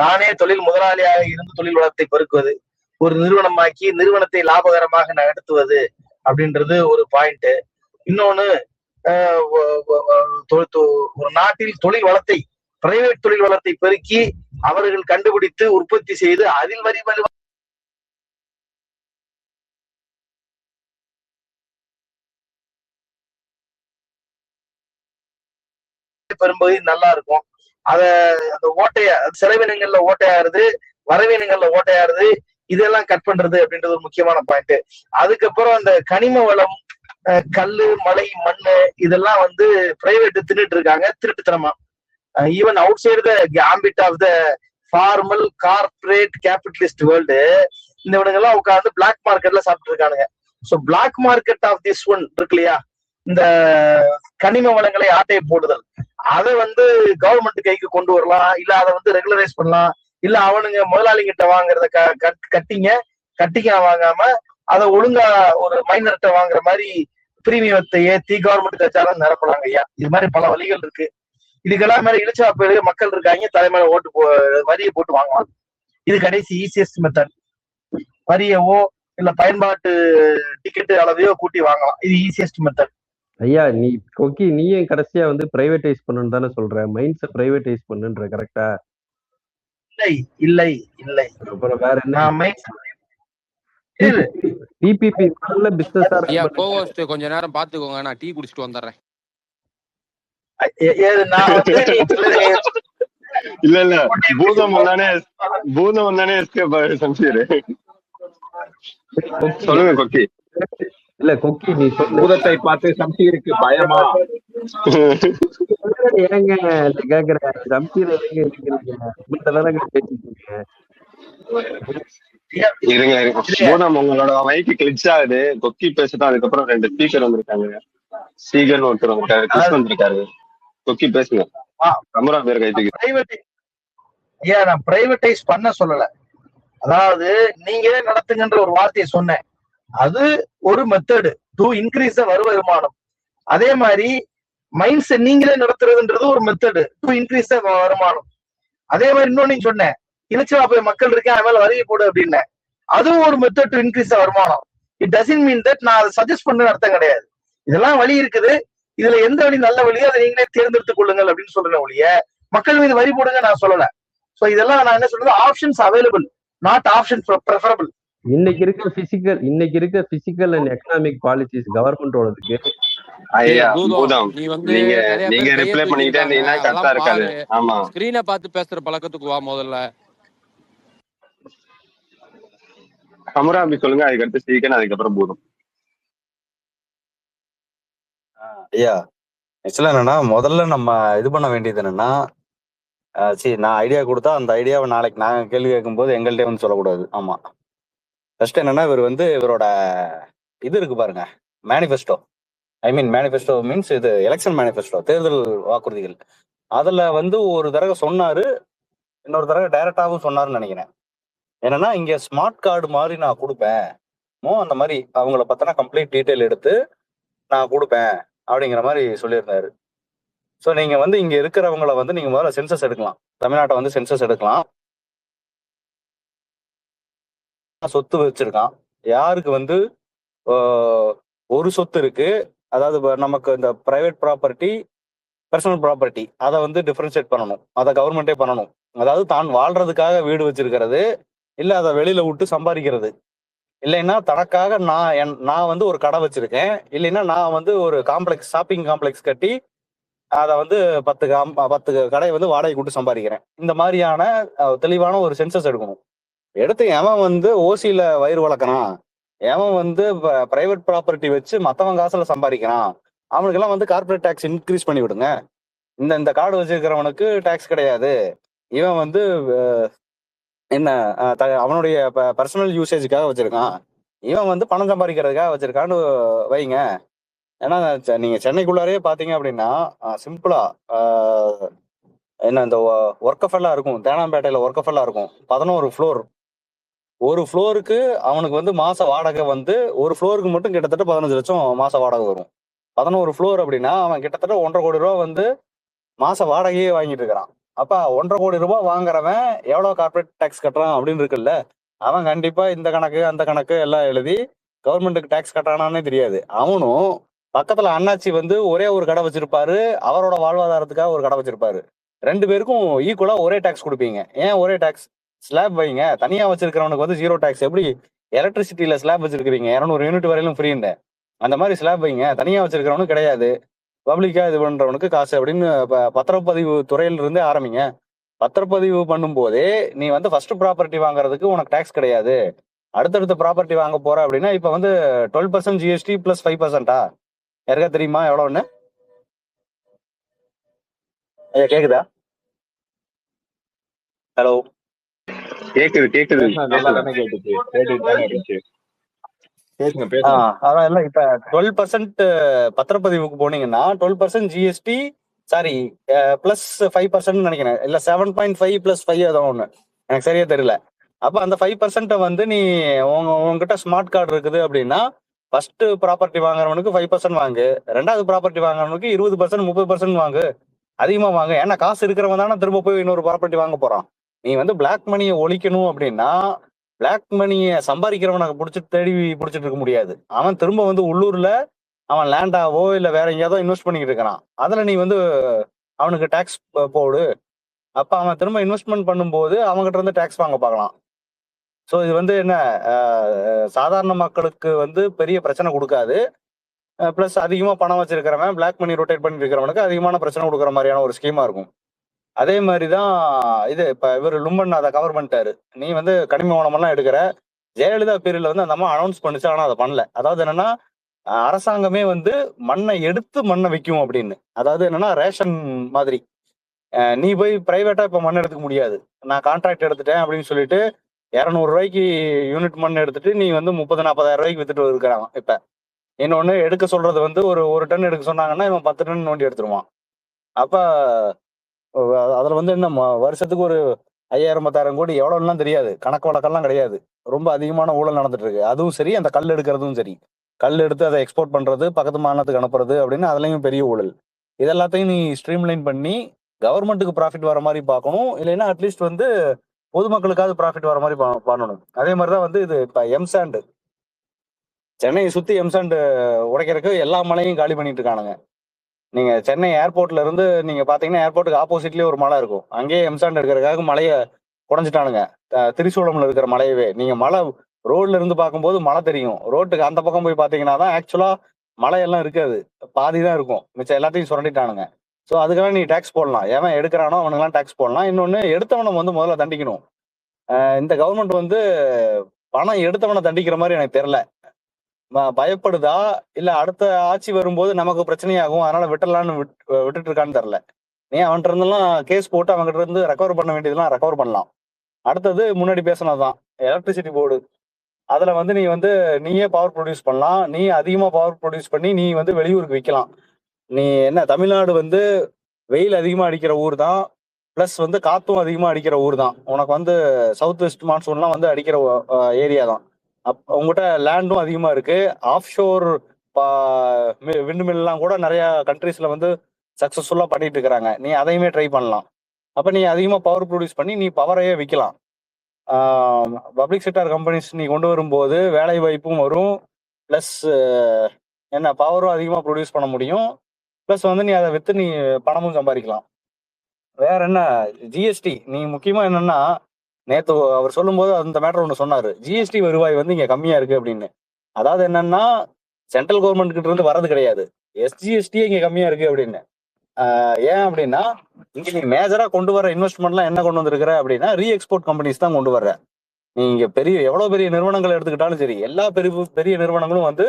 தானே தொழில் முதலாளியாக இருந்து தொழில் வளத்தை பெருக்குவது, ஒரு நிறுவனமாக்கி நிறுவனத்தை லாபகரமாக நடத்துவது அப்படின்றது ஒரு பாயிண்ட். இன்னொன்னு, ஒரு நாட்டில் தொழில் வளத்தை, பிரைவேட் தொழில் வளத்தை பெருக்கி அவர்கள் கண்டுபிடித்து உற்பத்தி செய்து அதில் வரி பெரும்பகுதி நல்லா இருக்கும். அந்த செலவினங்கள்ல ஓட்டையாருது, வரவினங்கள்ல ஓட்டையாருது, இதெல்லாம் கட் பண்றது அப்படின்றது ஒரு முக்கியமான பாயிண்ட். அதுக்கப்புறம் அந்த கனிம வளம், கல்லு, மலை, மண்ணு இதெல்லாம் வந்து பிரைவேட் தின்னுட்டு இருக்காங்க திருட்டுத்தனமா. Even outside the ambit of the formal corporate capitalist world இந்த இவனுங்கெல்லாம் உட்காந்து பிளாக் மார்க்கெட்ல சாப்பிட்டு இருக்கானுங்க. So black market of this one இருக்கு இல்லையா, இந்த கனிம வளங்களை ஆட்டையை போடுதல், அதை வந்து கவர்மெண்ட் கைக்கு கொண்டு வரலாம். இல்ல அதை வந்து ரெகுலரைஸ் பண்ணலாம். இல்ல அவனுங்க முதலாளிகிட்ட வாங்குறத கட்டிங்க வாங்காம அதை ஒழுங்கா ஒரு மைனர்கிட்ட வாங்குற மாதிரி பிரீமியத்தை ஏத்தி கவர்மெண்ட் கச்சாரம் நிரப்பலாங்க ஐயா. இது மாதிரி பல வழிகள் இருக்கு. இதுக்கெல்லாம் மேல இழிச்சா பேரு மக்கள் இருக்காங்க, தலைமையில வரியை போட்டு வாங்கலாம். இது கடைசி ஈஸியஸ்ட் மெத்தட். வரியவோ இல்ல பயன்பாட்டு டிக்கெட் அளவையோ கூட்டி வாங்கலாம். இது ஈஸியஸ்ட் மெத்தட். ஐயா நீயே கடைசியா வந்து பிரைவேடைஸ் பண்ணு தானே சொல்ற, மைண்ட்ஸை பிரைவேடைஸ் பண்ணுன்ற, கரெக்டா? இல்லை. அப்புறம் வேற என்ன? DPP business. ஐயா கோஹோஸ்ட் கொஞ்ச நேரம் பாத்துக்கோங்க, நான் டீ குடிச்சிட்டு வந்துடுறேன். இல்ல பூதம் வந்தானே சம்சீரு. சொல்லுங்க கொக்கி. இல்ல கொக்கி, நீ பூதத்தை பார்த்து சம்சீருக்கு பயமா? ஏங்க கேக்குற, சம்சீர் இருங்க பூதம் உங்களோட மைக்கு கிளிச் ஆகுது. கொக்கி பேசிட்டோம். அதுக்கப்புறம் 2 ஸ்பீக்கர் வந்திருக்காங்க. சீகர்னு ஒருத்தர் வந்திருக்காரு, கிறிஸ் வந்திருக்காரு. கொக்கி பேசுங்க. கமரா பேர் கைத்துக்கு. நான் பிரைவேடைஸ் பண்ண சொல்லல, அதாவது நீங்களே நடத்துங்கன்ற ஒரு வார்த்தையை சொன்னேன். அது ஒரு மெத்தடு டு இன்க்ரீஸ் த வருமானம். அதே மாதிரி மைண்ட் செட் நீங்களே நடத்துறதுன்றது ஒரு மெத்தடு டு இன்க்ரீஸ் த வருமானம். அதே மாதிரி இன்னொன்னு சொன்னேன், இலச்சிவாப்பை மக்கள் இருக்கேன் அது மேல வரி போடு அப்படின்னு, அதுவும் ஒரு மெத்தட் டு இன்க்ரீஸ் த வருமானம். இட் டசன்ட் மீன் தட் நான் அதை சஜஸ்ட் பண்ண அர்த்தம் கிடையாது. இதெல்லாம் வழி இருக்குது, இதுல எந்த வழி நல்ல வழியோ அதை நீங்களே தேர்ந்தெடுத்துக் கொள்ளுங்கள் அப்படின்னு சொல்றேன் ஒழிய மக்கள் மீது வரி போடுங்க நான் சொல்லல. சோ இதெல்லாம் நான் என்ன சொல்றது, options available, not option preferable. இன்னைக்கு இருக்க பிசிக்கல் அண்ட் எக்கனாமிக் பாலிசிஸ் கவர்மெண்டோடதுக்கு ஐயா பூதம் பூதம் நீ வந்து நீங்க நிறைய நீங்க பேர் கையை ரிப்ளை பண்ணிக்கிட்டே தூக்கியிருக்காங்க, இருந்தீங்கன்னா கரெக்டா அதெல்லாம் இருக்காது. பாரு. ஆமா, ஸ்கிரீனை பார்த்து பேசுற பழக்கத்துக்கு வா முதல்ல. ஹமுராபி சொல்லுங்க, அதுக்கடுத்து ஸ்ரீகன், அதுக்கப்புறம் பூதம். ஐயா ஆக்சுவலா என்னன்னா, முதல்ல நம்ம இது பண்ண வேண்டியது என்னன்னா, சரி நான் ஐடியா கொடுத்தா அந்த ஐடியாவை நாளைக்கு நாங்க கேள்வி கேட்கும்போது எங்கள்கிட்ட வந்து சொல்லக்கூடாது. ஆமா, ஃபர்ஸ்ட் என்னன்னா, இவர் வந்து இவரோட இது இருக்கு பாருங்க, மேனிஃபெஸ்டோ. மேனிஃபெஸ்டோ மீன்ஸ் இது எலெக்ஷன் மேனிஃபெஸ்டோ, தேர்தல் வாக்குறுதிகள். அதுல வந்து ஒரு தடவை சொன்னாரு, இன்னொரு தடவை டைரக்டாவும் சொன்னாருன்னு நினைக்கிறேன். என்னன்னா, இங்க ஸ்மார்ட் கார்டு மாதிரி நான் கொடுப்பேன், அந்த மாதிரி அவங்கள பத்தின கம்ப்ளீட் டீட்டெயில் எடுத்து நான் கொடுப்பேன் அப்படிங்கிற மாதிரி சொல்லியிருந்தாரு. ஸோ நீங்க வந்து இங்க இருக்கிறவங்கள வந்து நீங்க முதல்ல சென்சஸ் எடுக்கலாம், தமிழ்நாட்டை வந்து சென்சஸ் எடுக்கலாம். சொத்து வச்சிருக்கான், யாருக்கு வந்து ஒரு சொத்து இருக்கு, அதாவது நமக்கு இந்த பிரைவேட் ப்ராப்பர்ட்டி, பர்சனல் ப்ராப்பர்ட்டி, அதை வந்து டிஃபரன்ஷியேட் பண்ணணும், அதை கவர்மெண்டே பண்ணணும். அதாவது தான் வாழ்றதுக்காக வீடு வச்சிருக்கிறது, இல்லை அதை வெளியில விட்டு சம்பாதிக்கிறது, இல்லைன்னா தனக்காக நான் வந்து ஒரு கடை வச்சிருக்கேன், இல்லைன்னா நான் வந்து ஒரு காம்ப்ளெக்ஸ், ஷாப்பிங் காம்ப்ளெக்ஸ் கட்டி அதை வந்து 10 கடையை வந்து வாடகை கூட்டு சம்பாதிக்கிறேன். இந்த மாதிரியான தெளிவான ஒரு சென்சஸ் எடுக்கணும். எடுத்து எவன் வந்து ஓசியில வயிறு வளர்க்கறான், எவன் வந்து பிரைவேட் ப்ராப்பர்ட்டி வச்சு மற்றவன் காசுல சம்பாதிக்கிறான், அவனுக்கெல்லாம் வந்து கார்பரேட் டேக்ஸ் இன்க்ரீஸ் பண்ணி விடுங்க. இந்த கார்டு வச்சிருக்கிறவனுக்கு டேக்ஸ் கிடையாது, இவன் வந்து என்ன அவனுடைய பர்சனல் யூசேஜுக்காக வச்சிருக்கான், இவன் வந்து பணம் சம்பாதிக்கிறதுக்காக வச்சிருக்கான்னு வைங்க. ஏன்னா நீங்க சென்னைக்குள்ளாரே பாத்தீங்க அப்படின்னா சிம்பிளா என்ன இந்த ஒர்க்கஃபெல்லாம் இருக்கும், தேனாம்பேட்டையில ஒர்க்கஃபெல்லாம் இருக்கும், 11 ஃப்ளோர். ஒரு ஃப்ளோருக்கு அவனுக்கு வந்து மாச வாடகை வந்து ஒரு ஃப்ளோருக்கு மட்டும் கிட்டத்தட்ட 15 லட்சம் மாச வாடகை வரும். 11 ஃப்ளோர் அப்படின்னா அவன் கிட்டத்தட்ட 1.5 கோடி ரூபா வந்து மாச வாடகையே வாங்கிட்டு இருக்கிறான். அப்ப 1.5 கோடி ரூபாய் வாங்குறவன் எவ்வளவு கார்பரேட் டேக்ஸ் கட்டுறான் அப்படின்னு இருக்குல்ல, அவன் கண்டிப்பா இந்த கணக்கு அந்த கணக்கு எல்லாம் எழுதி கவர்மெண்ட்டுக்கு டேக்ஸ் கட்டுறானானே தெரியாது. அவனும் பக்கத்துல அண்ணாச்சி வந்து ஒரே ஒரு கடை வச்சிருப்பாரு, அவரோட வாழ்வாதாரத்துக்காக ஒரு கடை வச்சிருப்பாரு. 2 பேருக்கும் ஈக்குவலா ஒரே டேக்ஸ் கொடுப்பீங்க. ஏன் ஒரே டேக்ஸ்? ஸ்லாப் வைங்க. தனியா வச்சிருக்கிறவனுக்கு வந்து 0 டேக்ஸ். எப்படி எலக்ட்ரிசிட்டியில ஸ்லாப் வச்சிருக்கீங்க 200 யூனிட் வரையிலும் ஃப்ரீன்னு, அந்த மாதிரி ஸ்லாப் வைங்க. தனியா வச்சிருக்கிறவனுக்கு கிடையாது, பப்ளிக்கா இது பண்றவனுக்கு காசு அப்படின்னு பத்திரப்பதிவு துறையில இருந்தே ஆரம்பிங்க. பத்திரப்பதிவு பண்ணும் போதே நீ வந்து ஃபர்ஸ்ட் ப்ராப்பர்ட்டி வாங்குறதுக்கு உனக்கு டேக்ஸ் கிடையாது, அடுத்தடுத்த ப்ராப்பர்ட்டி வாங்க போற அப்படின்னா இப்ப வந்து 12% ஜிஎஸ்டி பிளஸ் 5%. யாருக்கா தெரியுமா எவ்வளவுன்னு? ஐயா கேக்குதா? ஹலோ, கேக்குது. நல்லா தானே கேட்டுச்சு, கேட்டுட்டு தானே இருந்துச்சு. பேசுங்க. அதான் இல்ல, இப்ப 12% பத்திரப்பதிவுக்கு போனீங்கன்னா 12% ஜிஎஸ்டி, சாரி பிளஸ் 5% நினைக்கிறேன், இல்ல 7.5 பிளஸ் 5 ஏதோ ஒண்ணு, எனக்கு சரியா தெரியல. அப்ப அந்த 5% வந்து நீ உங்ககிட்ட ஸ்மார்ட் கார்டு இருக்குது அப்படின்னா ஃபர்ஸ்ட் ப்ராப்பர்ட்டி வாங்குறவனுக்கு 5% வாங்கு, ரெண்டாவது ப்ராப்பர்ட்டி வாங்குறவனுக்கு 20% 30% வாங்கு, அதிகமா வாங்க. ஏன்னா காசு இருக்கிறவன் தானே திரும்ப போய் இன்னொரு ப்ராப்பர்ட்டி வாங்க போறான். நீ வந்து பிளாக் மணியை ஒழிக்கணும் அப்படின்னா பிளாக் மணியை சம்பாதிக்கிறவனை தேடி பிடிச்சிட்டு இருக்க முடியாது. அவன் திரும்ப வந்து உள்ளூர்ல அவன் லேண்டாவோ இல்ல வேற எங்கேயாவது இன்வெஸ்ட் பண்ணிக்கிட்டு இருக்கிறான், அதுல நீ வந்து அவனுக்கு டேக்ஸ் போடு. அப்ப அவன் திரும்ப இன்வெஸ்ட்மெண்ட் பண்ணும்போது அவங்ககிட்ட இருந்து டேக்ஸ் வாங்க பார்க்கலாம். ஸோ இது வந்து என்ன, சாதாரண மக்களுக்கு வந்து பெரிய பிரச்சனை கொடுக்காது. பிளஸ் அதிகமா பணம் வச்சிருக்கிறவன் பிளாக் மணி ரொட்டேட் பண்ணிட்டு இருக்கிறவனுக்கு அதிகமான பிரச்சனை கொடுக்குற மாதிரியான ஒரு ஸ்கீமா இருக்கும். அதே மாதிரிதான் இது. இப்ப இவர் லும்பன் அதை கவர் பண்ணிட்டாரு. நீ வந்து கனிம வனமெல்லாம் எடுக்கிற, ஜெயலலிதா பீரியட்ல வந்து அந்த அம்மா அனௌன்ஸ் பண்ணிச்சு, ஆனா அதை பண்ணல. அதாவது என்னன்னா, அரசாங்கமே வந்து மண்ணை எடுத்து மண்ணை விற்கும் அப்படின்னு. அதாவது என்னன்னா ரேஷன் மாதிரி, நீ போய் பிரைவேட்டா இப்ப மண் எடுத்துக்க முடியாது. நான் கான்ட்ராக்ட் எடுத்துட்டேன் அப்படின்னு சொல்லிட்டு 200 ரூபாய்க்கு யூனிட் மண் எடுத்துட்டு நீ வந்து 30-40,000 ரூபாய்க்கு வித்துட்டு இருக்கிறாங்க. இப்ப இன்னொன்னு எடுக்க சொல்றது வந்து ஒரு டன் எடுக்க சொன்னாங்கன்னா இவன் 10 டன் நோண்டி எடுத்துருவான். அப்ப அதுல வந்து என்ன வருஷத்துக்கு ஒரு 5000 10,000 கோடி எவ்வளவுலாம் தெரியாது, கணக்கு வழக்கெல்லாம் கிடையாது. ரொம்ப அதிகமான ஊழல் நடந்துட்டு இருக்கு. அதுவும் சரி, அந்த கல் எடுக்கிறதும் சரி, கல் எடுத்து அதை எக்ஸ்போர்ட் பண்றது, பக்கத்து மாநிலத்துக்கு அனுப்புறது அப்படின்னு அதுலயும் பெரிய ஊழல். இதெல்லாத்தையும் நீ ஸ்ட்ரீம்லைன் பண்ணி கவர்மெண்ட்டுக்கு ப்ராஃபிட் வர மாதிரி பார்க்கணும். இல்லைன்னா அட்லீஸ்ட் வந்து பொதுமக்களுக்காவது ப்ராஃபிட் வர மாதிரி பண்ணணும். அதே மாதிரிதான் வந்து இது இப்ப எம்சாண்ட், சென்னையை சுத்தி எம்சாண்ட் உடைக்கிறதுக்கு எல்லா மலையும் காலி பண்ணிட்டு இருக்கானுங்க. நீங்க சென்னை ஏர்போர்ட்ல இருந்து நீங்க பாத்தீங்கன்னா ஏர்போர்ட்டுக்கு ஆப்போசிட்லயே ஒரு மலை இருக்கும், அங்கேயே எம்சாண்ட் எடுக்கிறதுக்காக மலையை குறைஞ்சிட்டானுங்க. திரிசூலம்ல இருக்கிற மலையவே நீங்க மலை ரோட்ல இருந்து பார்க்கும்போது மலை தெரியும், ரோட்டுக்கு அந்த பக்கம் போய் பாத்தீங்கன்னா தான் ஆக்சுவலா மலையெல்லாம் இருக்காது, பாதி தான் இருக்கும், மிச்சம் எல்லாத்தையும் சுரண்டிட்டானுங்க. ஸோ அதுக்கெல்லாம் நீ டேக்ஸ் போடலாம், எவன் எடுக்கிறானோ அவனுங்கெல்லாம் டேக்ஸ் போடலாம். இன்னொன்னு, எடுத்தவனை வந்து முதல்ல தண்டிக்கணும். இந்த கவர்மெண்ட் வந்து பணம் எடுத்தவனை தண்டிக்கிற மாதிரி எனக்கு தெரியல. பயப்படுதா இல்ல அடுத்த ஆட்சி வரும்போது நமக்கு பிரச்சனையாகும் அதனால விட்டுறலான்னு விட்டுட்டு இருக்கான்னு தெரியல. நீ அவன்கிட்ட இருந்தெல்லாம் கேஸ் போட்டு அவங்ககிட்ட இருந்து ரெக்கவர் பண்ண வேண்டியதெல்லாம் ரெக்கவர் பண்ணலாம். அடுத்தது முன்னாடி பேசினதுதான் எலக்ட்ரிசிட்டி போர்டு. அதுல வந்து நீ வந்து நீயே பவர் ப்ரொடியூஸ் பண்ணலாம், நீ அதிகமா பவர் ப்ரொடியூஸ் பண்ணி நீ வந்து வெளியூருக்கு விற்கலாம். நீ என்ன, தமிழ்நாடு வந்து வெயில் அதிகமா அடிக்கிற ஊர் தான், பிளஸ் வந்து காத்தும் அதிகமா அடிக்கிற ஊர் தான். உனக்கு வந்து சவுத் வெஸ்ட் மான்சூன்லாம் வந்து அடிக்கிற ஏரியா தான். உங்ககிட்ட லேண்டும் அதிகமா இருக்கு. ஆஃப் ஷோர் விண்டு மில்லாம் கூட நிறைய கண்ட்ரீஸ்ல வந்து சக்சஸ்ஃபுல்லா பண்ணிட்டு இருக்கிறாங்க. நீ அதையுமே ட்ரை பண்ணலாம். அப்ப நீ அதிகமா பவர் ப்ரொடியூஸ் பண்ணி நீ பவரையே விற்கலாம். பப்ளிக் செக்டார் கம்பெனிஸ் நீ கொண்டு வரும்போது வேலை வாய்ப்பும் வரும், பிளஸ் என்ன பவரும் அதிகமா ப்ரொடியூஸ் பண்ண முடியும், பிளஸ் வந்து நீ அதை வித்து நீ பணமும் சம்பாதிக்கலாம். வேற என்ன, ஜிஎஸ்டி நீ முக்கியமா என்னன்னா, நேத்து அவர் சொல்லும் போது அந்த மேட்டர் ஒன்று சொன்னாரு, ஜிஎஸ்டி வருவாய் வந்து இங்க கம்மியா இருக்கு அப்படின்னு. அதாவது என்னன்னா, சென்ட்ரல் கவர்மெண்ட் கிட்ட இருந்து வர்றது கிடையாது, எஸ்ஜிஎஸ்டியே இங்க கம்மியா இருக்கு அப்படின்னு. ஏன் அப்படின்னா, இங்க நீ மேஜரா கொண்டு வர இன்வெஸ்ட்மெண்ட்லாம் என்ன கொண்டு வந்திருக்கிற அப்படின்னா, ரீஎக்ஸ்போர்ட் கம்பெனிஸ் தான் கொண்டு வர்ற. நீ இங்க எவ்வளவு பெரிய நிறுவனங்கள் எடுத்துக்கிட்டாலும் சரி, எல்லா பெரிய நிறுவனங்களும் வந்து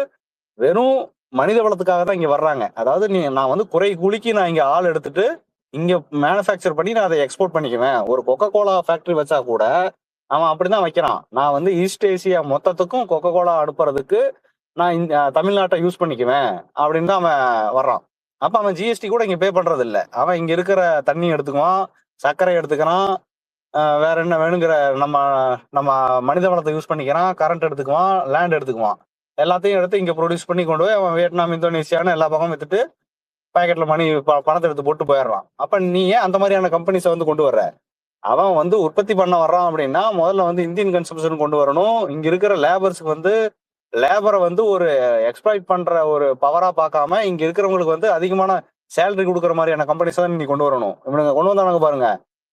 வெறும் மனித வளத்துக்காக தான் இங்க வர்றாங்க. அதாவது நான் வந்து குறை கூலிக்கு நான் இங்க ஆள் எடுத்துட்டு இங்க மேனுஃபேக்சர் பண்ணி நான் அதை எக்ஸ்போர்ட் பண்ணிக்குவேன். ஒரு கொக்கோ கோலா ஃபேக்டரி வச்சா கூட அவன் அப்படிதான் வைக்கிறான், நான் வந்து ஈஸ்ட் ஏசியா மொத்தத்துக்கும் கொக்கோ கோலா அனுப்புறதுக்கு நான் தமிழ்நாட்டை யூஸ் பண்ணிக்குவேன் அப்படின்னு தான் அவன் வர்றான். அப்ப அவன் ஜிஎஸ்டி கூட இங்க பே பண்றது இல்லை. அவன் இங்க இருக்கிற தண்ணி எடுத்துக்குவான், சர்க்கரை எடுத்துக்கிறான், வேற என்ன வேணுங்கிற நம்ம நம்ம மனித வளத்தை யூஸ் பண்ணிக்கிறான், கரண்ட் எடுத்துக்குவான், லேண்ட் எடுத்துக்குவான், எல்லாத்தையும் எடுத்து இங்க ப்ரொடியூஸ் பண்ணி கொண்டு போய் அவன் வியட்நாம், இந்தோனேசியான்னு எல்லா பக்கம் வித்துட்டு பாக்கெட்ல பணத்தை எடுத்து போட்டு போயிடுறான். அப்ப நீ ஏன் அந்த மாதிரியான கம்பெனிஸை வந்து கொண்டு வர்ற? அவன் வந்து உற்பத்தி பண்ண வர்றான் அப்படின்னா முதல்ல வந்து இந்தியன் கன்சம்ஷன் கொண்டு வரணும். இங்க இருக்கிற லேபர்ஸ்க்கு வந்து லேபரை வந்து ஒரு எக்ஸ்ப்ளாய்ட் பண்ற ஒரு பவரா பார்க்காம இங்க இருக்கிறவங்களுக்கு வந்து அதிகமான சேலரி கொடுக்குற மாதிரியான கம்பெனிஸ் தான் நீ கொண்டு வரணும். இவனுங்க கொண்டு வந்தாங்க பாருங்க,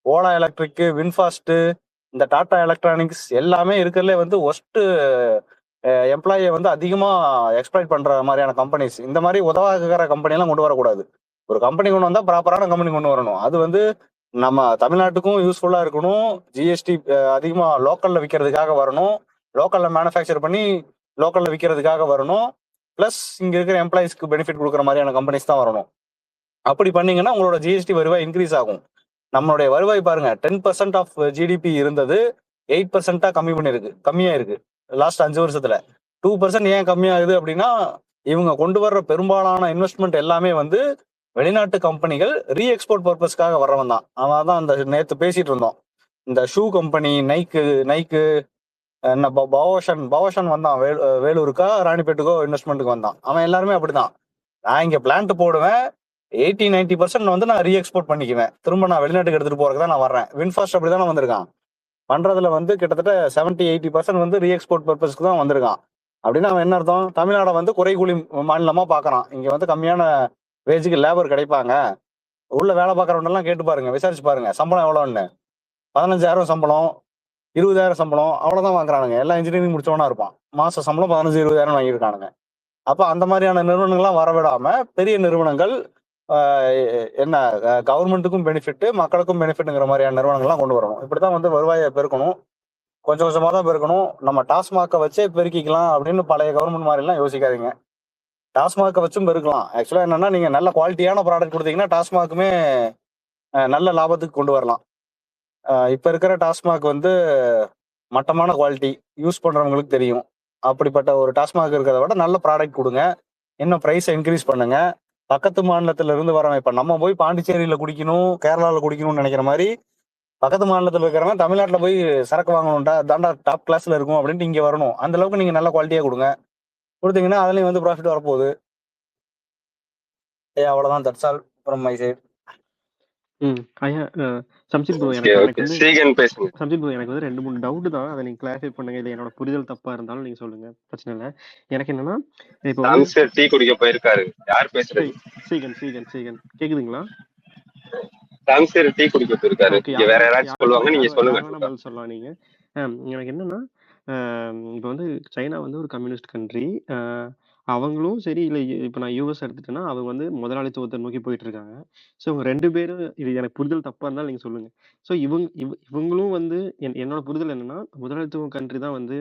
ஓலா எலக்ட்ரிக், வின்ஃபாஸ்ட், இந்த டாடா எலக்ட்ரானிக்ஸ் எல்லாமே இருக்கிறதுல வந்து ஒஸ்ட் எம்ப்ளாயை வந்து அதிகமா எக்ஸ்ப்ளாய்ட் பண்ற மாதிரியான கம்பெனிஸ். இந்த மாதிரி உதவாகிற கம்பெனி எல்லாம் கொண்டு வரக்கூடாது. ஒரு கம்பெனி கொண்டு வந்தா ப்ராப்பரான கம்பெனி கொண்டு வரணும். அது வந்து நம்ம தமிழ்நாட்டுக்கும் யூஸ்ஃபுல்லா இருக்கணும். ஜிஎஸ்டி அதிகமா லோக்கல்ல விற்கிறதுக்காக வரணும், லோக்கல்ல மேனுஃபேக்சர் பண்ணி லோக்கல்ல விற்கிறதுக்காக வரணும், பிளஸ் இங்க இருக்கிற எம்ப்ளாயிஸ்க்கு பெனிஃபிட் கொடுக்குற மாதிரியான கம்பெனிஸ் தான் வரணும். அப்படி பண்ணீங்கன்னா உங்களோட ஜிஎஸ்டி வருவாய் இன்க்ரீஸ் ஆகும். நம்மளுடைய வருவாய் பாருங்க, 10% ஆஃப் ஜிடிபி இருந்தது 8% கம்மியா இருக்கு லாஸ்ட் 5 வருஷத்துல. 2% ஏன் கம்மியாகுது அப்படின்னா, இவங்க கொண்டு வர்ற பெரும்பாலான இன்வெஸ்ட்மெண்ட் எல்லாமே வந்து வெளிநாட்டு கம்பெனிகள் ரீஎக்ஸ்போர்ட் பர்பஸ்க்காக வர்றவன் தான். அவன் தான் அந்த நேற்று பேசிட்டு இருந்தோம், இந்த ஷூ கம்பெனி நைக்கு என்ன பவோஷன் வந்தான், வேலூருக்கா ராணிப்பேட்டுக்கோ இன்வெஸ்ட்மெண்ட்டுக்கு வந்தான். அவன் எல்லாருமே அப்படிதான், நான் இங்க பிளான்ட் போடுவேன், 80-90% வந்து நான் ரீஎக்ஸ்போர்ட் பண்ணிக்குவேன், திரும்ப நான் வெளிநாட்டுக்கு எடுத்துட்டு போறதுக்கு தான் நான் வர்றேன். வின்ஃபாஸ்ட் அப்படிதானே வந்திருக்கான், பண்றதுல வந்து கிட்டத்தட்ட 70-80% வந்து ரீஎக்ஸ்போர்ட் பர்பஸ்க்கு தான் வந்திருக்கான். அப்படின்னா அவன் என்ன அர்த்தம், தமிழ்நாடை வந்து குறைகூலி மாநிலமா பாக்குறான். இங்க வந்து கம்மியான வேஜுக்கு லேபர் கிடைப்பாங்க, உள்ள வேலை பார்க்கறவனெல்லாம் கேட்டு பாருங்க, விசாரிச்சு பாருங்க சம்பளம் எவ்வளோன்னு. 15,000 சம்பளம், 20,000 சம்பளம், அவ்வளவுதான் வாங்குறானுங்க. எல்லாம் இன்ஜினியரிங் முடிச்சவனா இருப்பான், மாச சம்பளம் 15-20,000 வாங்கியிருக்கானுங்க. அப்ப அந்த மாதிரியான நிறுவனங்கள்லாம் வரவிடாம பெரிய நிறுவனங்கள் என்ன கவர்மெண்ட்டுக்கும் பெனிஃபிட், மக்களுக்கும் பெனிஃபிட்ங்கிற மாதிரியான நிறுவனங்கள்லாம் கொண்டு வரணும். இப்படிதான் வந்து வருவாயை பெருக்கணும், கொஞ்சம் கொஞ்சமா தான் பெருக்கணும். நம்ம டாஸ்மாகை வச்சே பெருக்கிக்கலாம் அப்படின்னு பழைய கவர்மெண்ட் மாதிரிலாம் யோசிக்காதீங்க. டாஸ்மாகை வச்சும் பெருக்கலாம். ஆக்சுவலா என்னன்னா, நீங்க நல்ல குவாலிட்டியான ப்ராடக்ட் கொடுத்தீங்கன்னா டாஸ்மாகுமே நல்ல லாபத்துக்கு கொண்டு வரலாம். இப்ப இருக்கிற டாஸ்மாக் வந்து மட்டமான குவாலிட்டி, யூஸ் பண்றவங்களுக்கு தெரியும். அப்படிப்பட்ட ஒரு டாஸ்மாக் இருக்கிறத விட நல்ல ப்ராடக்ட் கொடுங்க, இன்னும் ப்ரைஸை இன்க்ரீஸ் பண்ணுங்க. பக்கத்து மாநிலத்துல இருந்து வரவன், இப்ப நம்ம போய் பாண்டிச்சேரியில குடிக்கணும், கேரளாவில் குடிக்கணும்னு நினைக்கிற மாதிரி பக்கத்து மாநிலத்துல இருக்கிறவங்க தமிழ்நாட்டுல போய் சரக்கு வாங்கணும்டா, தாண்டா டாப் கிளாஸ்ல இருக்கும் அப்படின்ட்டு இங்க வரணும். அந்த அளவுக்கு நீங்க நல்ல குவாலிட்டியா கொடுங்க. கொடுத்தீங்கன்னா அதுலயும் வந்து ப்ராஃபிட் வரப்போகுது. அவ்வளவுதான். That's all from my side. ஐயா சம்சித் ப்ரோ, ஓகே எனக்கு ஓகே வந்து ஸ்ரீகன் பேசுங்க. சம்சித் ப்ரோ, எனக்கு வந்து 2 3 டவுட் தான். அதை நீங்க கிளாரிஃபை பண்ணுங்க. இல்லை என்னோட புரிதல் தப்பா இருந்தாலும் நீங்க சொல்லுங்க, பிரச்சனை இல்லை. எனக்கு என்னன்னா, இப்போ வந்து சாம்சர் டீ குடிக்க போயிருக்காரு. யார் பேசுறது? சீகன் கேக்குதுங்களா? சாம்சர் டீ குடிக்க போயிருக்காரு. ஓகே, இங்க வேற யாராச்சும் சொல்லுவாங்க, நீங்க யார் சொல்லுங்க. வேணா பதில் சொல்லலாம் நீங்க. எனக்கு என்னன்னா, இப்போ வந்து சைனா வந்து ஒரு கம்யூனிஸ்ட் கண்ட்ரி. அவங்களும் சரி, இல்லை இப்போ நான் யூஎஸ் எடுத்துட்டேன்னா அவங்க வந்து முதலாளித்துவத்தை நோக்கி போயிட்டு இருக்காங்க. ஸோ இவங்க 2 பேரும், இது எனக்கு புரிதல் தப்பா இருந்தாலும் நீங்க சொல்லுங்க. ஸோ இவங்களும் வந்து என்னோட புரிதல் என்னன்னா, முதலாளித்துவ கண்ட்ரி தான் வந்து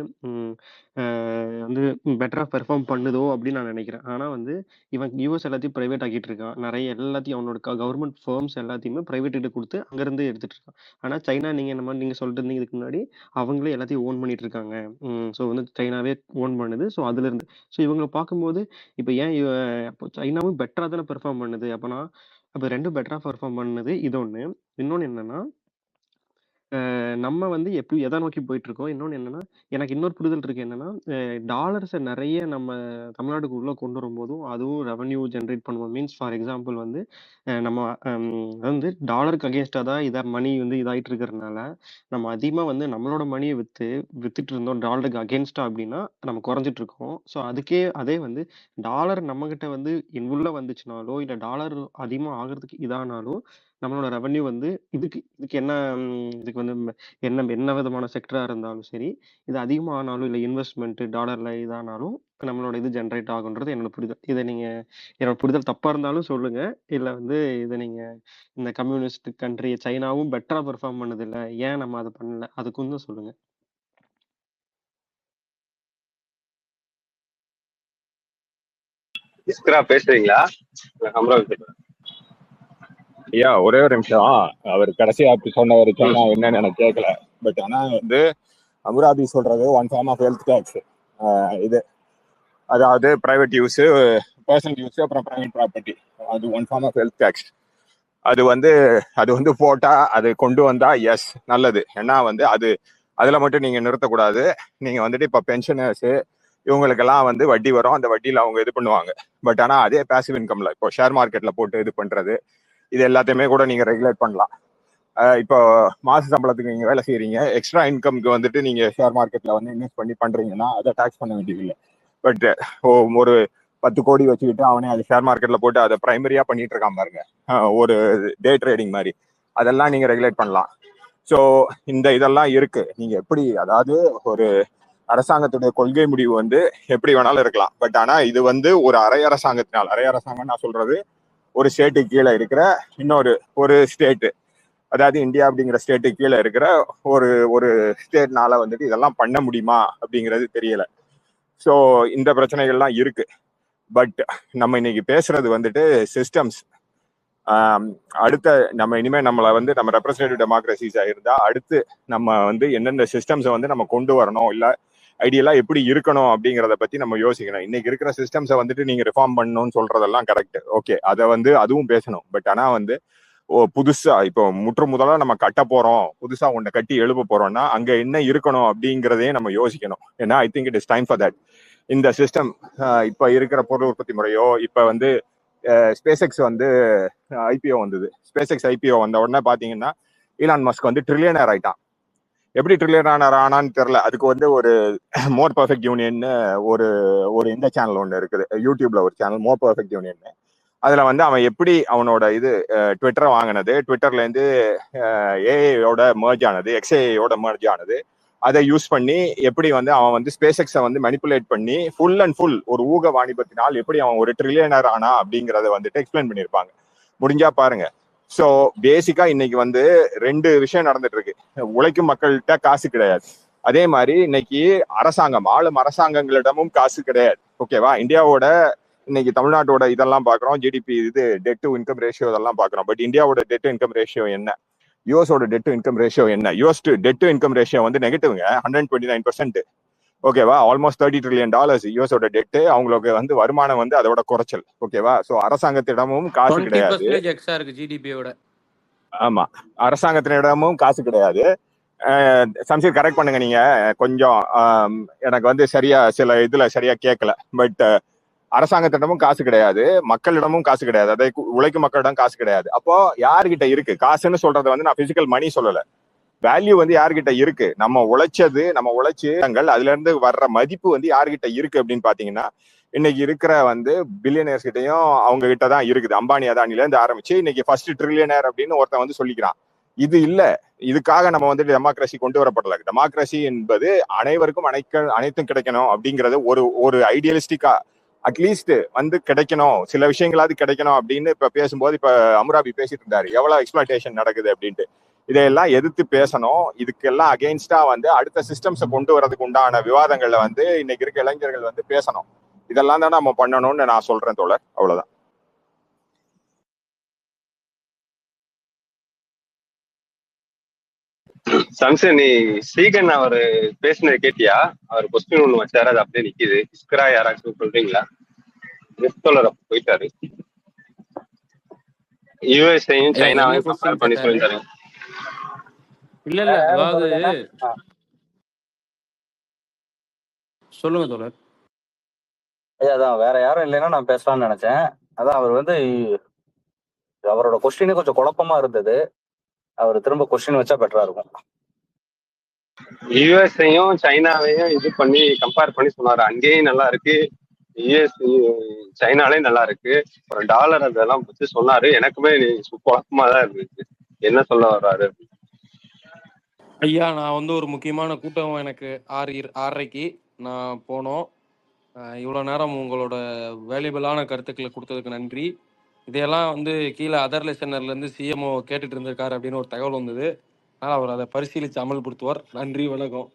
வந்து பெட்டரா பெர்ஃபார்ம் பண்ணுதோ அப்படின்னு நான் நினைக்கிறேன். ஆனா வந்து இவன் யூஎஸ் எல்லாத்தையும் பிரைவேட் ஆக்கிட்டு இருக்கான். நிறைய எல்லாத்தையும் அவனோட கவர்மெண்ட் ஃபர்ம்ஸ் எல்லாத்தையுமே பிரைவேட் கிட்ட கொடுத்து அங்கிருந்து எடுத்துட்டு இருக்கான். ஆனா சைனா, நீங்க என்ன மாதிரி நீங்க சொல்லிட்டு இருந்தீங்க இதுக்கு முன்னாடி, அவங்களே எல்லாத்தையும் ஓன் பண்ணிட்டு இருக்காங்க. ஸோ வந்து சைனாவே ஓன் பண்ணுது. ஸோ அதுல இருந்து இவங்களை பார்க்கும்போது இப்போ ஏன் அப்போ சைனாவும் பெட்டரா தானே பெர்ஃபார்ம் பண்ணுது. அப்போனா அப்போ 2 பெட்டரா பெர்ஃபார்ம் பண்ணுது. இது ஒண்ணு. இன்னொன்னு என்னன்னா, நம்ம வந்து எதை நோக்கி போயிட்டு இருக்கோம். இன்னொன்னு என்னன்னா, எனக்கு இன்னொரு புரிதல் இருக்கு. என்னன்னா, டாலர்ஸை நிறைய நம்ம தமிழ்நாட்டுக்கு உள்ள கொண்டு வரும்போதும் அதுவும் ரெவன்யூ ஜென்ரேட் பண்ணுவோம். மீன்ஸ் ஃபார் எக்ஸாம்பிள் வந்து நம்ம வந்து டாலருக்கு அகேன்ஸ்டாக தான் மணி வந்து இதாயிட்டு இருக்கிறதுனால, நம்ம அதிகமா வந்து நம்மளோட மணியை வித்துட்டு இருந்தோம் டாலருக்கு அகேன்ஸ்டா அப்படின்னா நம்ம குறைஞ்சிட்டு இருக்கோம். ஸோ அதே வந்து டாலர் நம்ம கிட்ட வந்து உள்ள வந்துச்சுனாலோ, இல்லை டாலர் அதிகமா ஆகிறதுக்கு இதானாலோ, நம்மளோட ரெவன்யூ வந்து இதுக்கு என்ன இதுக்கு வந்து என்ன விதமான செக்டரா இருந்தாலும் சரி, இது அதிகமானாலும் இல்லை இன்வெஸ்ட்மெண்ட் டாலர்ல இதானாலும் நம்மளோட இது ஜென்ரேட் ஆகுன்றது என்னோட புரிதல். இதை நீங்க என்னோட புரிதல் தப்பா இருந்தாலும் சொல்லுங்க. இல்லை வந்து இதை நீங்க இந்த கம்யூனிஸ்ட் கண்ட்ரி சைனாவும் பெட்டரா பெர்ஃபார்ம் பண்ணது இல்லை, ஏன் நம்ம அதை பண்ணல, அதுக்கு வந்து சொல்லுங்க. இஸ்கரா பேசுறீங்களா? ஐயா ஒரே ஒரு நிமிஷம். அவர் கடைசியா சொன்ன ஒரு சைனா என்னன்னு எனக்கு கேட்கல. பட் ஆனா வந்து அபுதாபி சொல்றது one form of health tax. இது அதாவது பிரைவேட் யூஸ், பர்சனல் யூஸ், அப்புறம் பிரைவேட் ப்ராப்பர்ட்டி, அது one form of health tax. அது வந்து போட்டா அது கொண்டு வந்தா எஸ் நல்லது. ஏன்னா வந்து அதுல மட்டும் நீங்க நிறுத்தக்கூடாது. நீங்க வந்துட்டு இப்ப பென்ஷனர்ஸ் இவங்களுக்கெல்லாம் வந்து வட்டி வரும். அந்த வட்டியில அவங்க இது பண்ணுவாங்க. பட் ஆனா அதே பேசிவ் இன்கம்ல இப்போ ஷேர் மார்க்கெட்ல போட்டு இது பண்றது, இது எல்லாத்தையுமே கூட நீங்க ரெகுலேட் பண்ணலாம். இப்போ மாச சம்பளத்துக்கு நீங்க வேலை செய்யறீங்க, எக்ஸ்ட்ரா இன்கம்க்கு வந்துட்டு நீங்க ஷேர் மார்க்கெட்ல வந்து இன்வெஸ்ட் பண்ணி பண்றீங்கன்னா அதை டாக்ஸ் பண்ண வேண்டியது இல்லை. பட் ஒரு 10 கோடி வச்சுக்கிட்டு அவனே அது ஷேர் மார்க்கெட்ல போட்டு அதை பிரைமரியா பண்ணிட்டு இருக்கான் பாருங்க, ஒரு டே ட்ரேடிங் மாதிரி, அதெல்லாம் நீங்க ரெகுலேட் பண்ணலாம். ஸோ இதெல்லாம் இருக்கு. நீங்க எப்படி, அதாவது ஒரு அரசாங்கத்துடைய கொள்கை முடிவு வந்து எப்படி வேணாலும் இருக்கலாம். பட் ஆனா இது வந்து ஒரு அரை அரசாங்கம் நான் சொல்றது ஒரு ஸ்டேட்டுக்கு கீழே இருக்கிற ஒரு ஸ்டேட்டு, அதாவது இந்தியா அப்படிங்கிற ஸ்டேட்டுக்கு கீழே இருக்கிற ஒரு ஸ்டேட்னால வந்துட்டு இதெல்லாம் பண்ண முடியுமா அப்படிங்கிறது தெரியல. ஸோ இந்த பிரச்சனைகள்லாம் இருக்கு. பட் நம்ம இன்னைக்கு பேசுறது வந்துட்டு சிஸ்டம்ஸ். அடுத்த நம்ம இனிமே நம்மளை வந்து நம்ம ரெப்ரஸன்டேட்டிவ் டெமோக்ரஸிஸா இருந்தா அடுத்து நம்ம வந்து எந்தெந்த சிஸ்டம்ஸை வந்து நம்ம கொண்டு வரணும், இல்லை ஐடியலா எப்படி இருக்கணும் அப்படிங்கிறத பத்தி நம்ம யோசிக்கணும். இன்னைக்கு இருக்கிற சிஸ்டம்ஸை வந்துட்டு நீங்க ரிஃபார்ம் பண்ணணும்னு சொல்றதெல்லாம் கரெக்ட், ஓகே, அதை வந்து அதுவும் பேசணும். பட் ஆனா வந்து புதுசா இப்போ முதலா நம்ம கட்ட போறோம், புதுசா ஒன்றை கட்டி எழுப்ப போறோம்னா அங்க என்ன இருக்கணும் அப்படிங்கிறதையும் நம்ம யோசிக்கணும். ஏன்னா I think it is time for that. இந்த சிஸ்டம் இப்ப இருக்கிற பொருள் உற்பத்தி முறையோ, இப்ப வந்து ஸ்பேஸ் எக்ஸ் வந்து ஐபிஓ வந்தது. ஸ்பேஸ் எக்ஸ் ஐபிஓ வந்த உடனே பாத்தீங்கன்னா ஈலான் மஸ்க் வந்து ட்ரில்லியனர் ஆயிட்டான். எப்படி ட்ரில்லியனர் ஆனான்னு தெரியல. அதுக்கு வந்து ஒரு மோர் பர்ஃபெக்ட் யூனியன் ஒரு இந்த சேனல் ஒன்று இருக்குது, யூடியூப்ல ஒரு சேனல் மோர் பர்ஃபெக்ட் யூனியன். அதுல வந்து அவன் எப்படி அவனோட ட்விட்டரை வாங்கினது, ட்விட்டர்ல இருந்து ஏஐயோட மர்ஜ் ஆனது, எக்ஸ்ஏஐயோட மர்ஜ் ஆனது, அதை யூஸ் பண்ணி எப்படி வந்து அவன் வந்து ஸ்பேஸ் எக்ஸை வந்து மேனிப்புலேட் பண்ணி ஃபுல் அண்ட் ஃபுல் ஒரு ஊக வாணிபத்தினால் எப்படி அவன் ஒரு ட்ரில்லியனர் ஆனா அப்படிங்கிறத வந்துட்டு எக்ஸ்பிளைன் பண்ணியிருப்பாங்க. முடிஞ்சா பாருங்க. ஸோ பேசிக்கா இன்னைக்கு வந்து 2 விஷயம் நடந்துட்டு இருக்கு. உழைக்கும் மக்கள்கிட்ட காசு கிடையாது, அதே மாதிரி இன்னைக்கு ஆளும் அரசாங்கங்களிடமும் காசு கிடையாது. ஓகேவா? இந்தியாவோட இன்னைக்கு தமிழ்நாட்டோட இதெல்லாம் பாக்குறோம், GDP debt to income ratio இதெல்லாம் பாக்குறோம். பட் இந்தியாவோட டெட் டு இன்கம் ரேஷியோ என்ன, யூஎஸோட டெட் டு இன்கம் ரேஷியோ என்ன? US debt to income ratio வந்து நெகட்டிவ்ங்க, 129%. ஓகேவா? ஆல்மோஸ்ட் $30 trillion யூஎஸோட டெட்டு. அவங்களுக்கு வந்து வருமானம் வந்து அதோட குறைச்சல். ஓகேவா? ஸோ அரசாங்கத்திடமும் காசு கிடையாது. எக்ஸா இருக்கு ஜிடிபியோட. ஆமா, அரசாங்கத்தினிடமும் காசு கிடையாது. சம்சீர் கரெக்ட் பண்ணுங்க நீங்க கொஞ்சம். எனக்கு வந்து சரியா சில இதுல சரியா கேட்கல. பட் அரசாங்கத்திடமும் காசு கிடையாது, மக்களிடமும் காசு கிடையாது, அதை உழைக்கும் மக்களிடம் காசு கிடையாது. அப்போ யாருகிட்ட இருக்கு காசுன்னு சொல்றது வந்து நான் பிசிக்கல் மணி சொல்லல. வேல்யூ வந்து யார்கிட்ட இருக்கு, நம்ம உழைச்சது, நம்ம உழைச்சு அதுல இருந்து வர்ற மதிப்பு வந்து யார்கிட்ட இருக்கு அப்படின்னு பாத்தீங்கன்னா இன்னைக்கு இருக்கிற வந்து பில்லியனர்ஸ் கிட்டையும் அவங்க கிட்ட தான் இருக்குது. அம்பானி அதானில இருந்து ஆரம்பிச்சு இன்னைக்கு ஃபர்ஸ்ட் ட்ரில்லியனர் அப்படின்னு ஒருத்தன் வந்து சொல்லிக்கிறான். இது இல்ல, இதுக்காக நம்ம வந்து டெமோக்ரஸி கொண்டு வரப்படல. டெமோக்ரஸி என்பது அனைவருக்கும் அனைத்தும் கிடைக்கணும் அப்படிங்கறது ஒரு ஐடியலிஸ்டிக்கா அட்லீஸ்ட் வந்து கிடைக்கணும், சில விஷயங்களாவது கிடைக்கணும் அப்படின்னு இப்ப பேசும்போது இப்ப அமுராபி பேசிட்டு இருந்தாரு எவ்வளவு எக்ஸ்பிளாய்டேஷன் நடக்குது அப்படின்ட்டு. இதையெல்லாம் எதிர்த்து பேசணும். இதுக்கெல்லாம் அகெயின்ஸ்டா வந்து அடுத்த சிஸ்டம்ஸை கொண்டு வரதுக்கு உண்டான விவாதங்கள்ல வந்து இன்னைக்கு இருக்க இளைஞர்கள் வந்து பேசணும். இதெல்லாம் தான் நம்ம பண்ணணும்னு நான் சொல்றேன் தோழர். அவ்வளவுதான். சம்சன், நீ ஸ்ரீகன் அவர் பேசினது கேட்டியா? அவர் கொஸ்டின் ஒண்ணு வச்சாரு, அது அப்படியே நிக்குது. இஸ்கரா யாராச்சும் சொல்றீங்களா? தோழர் போயிட்டாரு. யுஎஸ்ஐயும் சைனாவையும் கம்பேர் பண்ணி சொல்லிட்டாரு. இல்ல அதாவது சொல்லுங்க தோழர். அதான் வேற யாரும் இல்லைன்னா நான் பேசலாம்னு நினைச்சேன். அதான் அவர் வந்து அவரோட கொஸ்டினே கொஞ்சம் குழப்பமா இருந்தது. அவர் திரும்ப கொஸ்டின் வச்சா பெட்டரா இருக்கும். யுஎஸ்ஐயும் சைனாவையும் இது பண்ணி கம்பேர் பண்ணி சொன்னாரு. அங்கேயும் நல்லா இருக்கு, யுஎஸ் சைனாலையும் நல்லா இருக்கு. ஒரு டாலர் அதெல்லாம் பத்தி சொன்னாரு. எனக்குமே குழப்பமா தான் இருந்துச்சு, என்ன சொல்ல வர்றாரு. ஐயா, நான் வந்து ஒரு முக்கியமான கூட்டம் எனக்கு 6:30க்கு நான் போனோம். இவ்வளோ நேரம் உங்களோட வேல்யூபிளான கருத்துக்களை கொடுத்ததுக்கு நன்றி. இதையெல்லாம் வந்து கீழே அதர் லெசனர்லேருந்து சிஎம்ஓ கேட்டுட்டு இருந்திருக்காரு அப்படின்னு ஒரு தகவல் வந்தது. அதனால் அவர் அதை பரிசீலித்து அமல்படுத்துவார். நன்றி, வணக்கம்.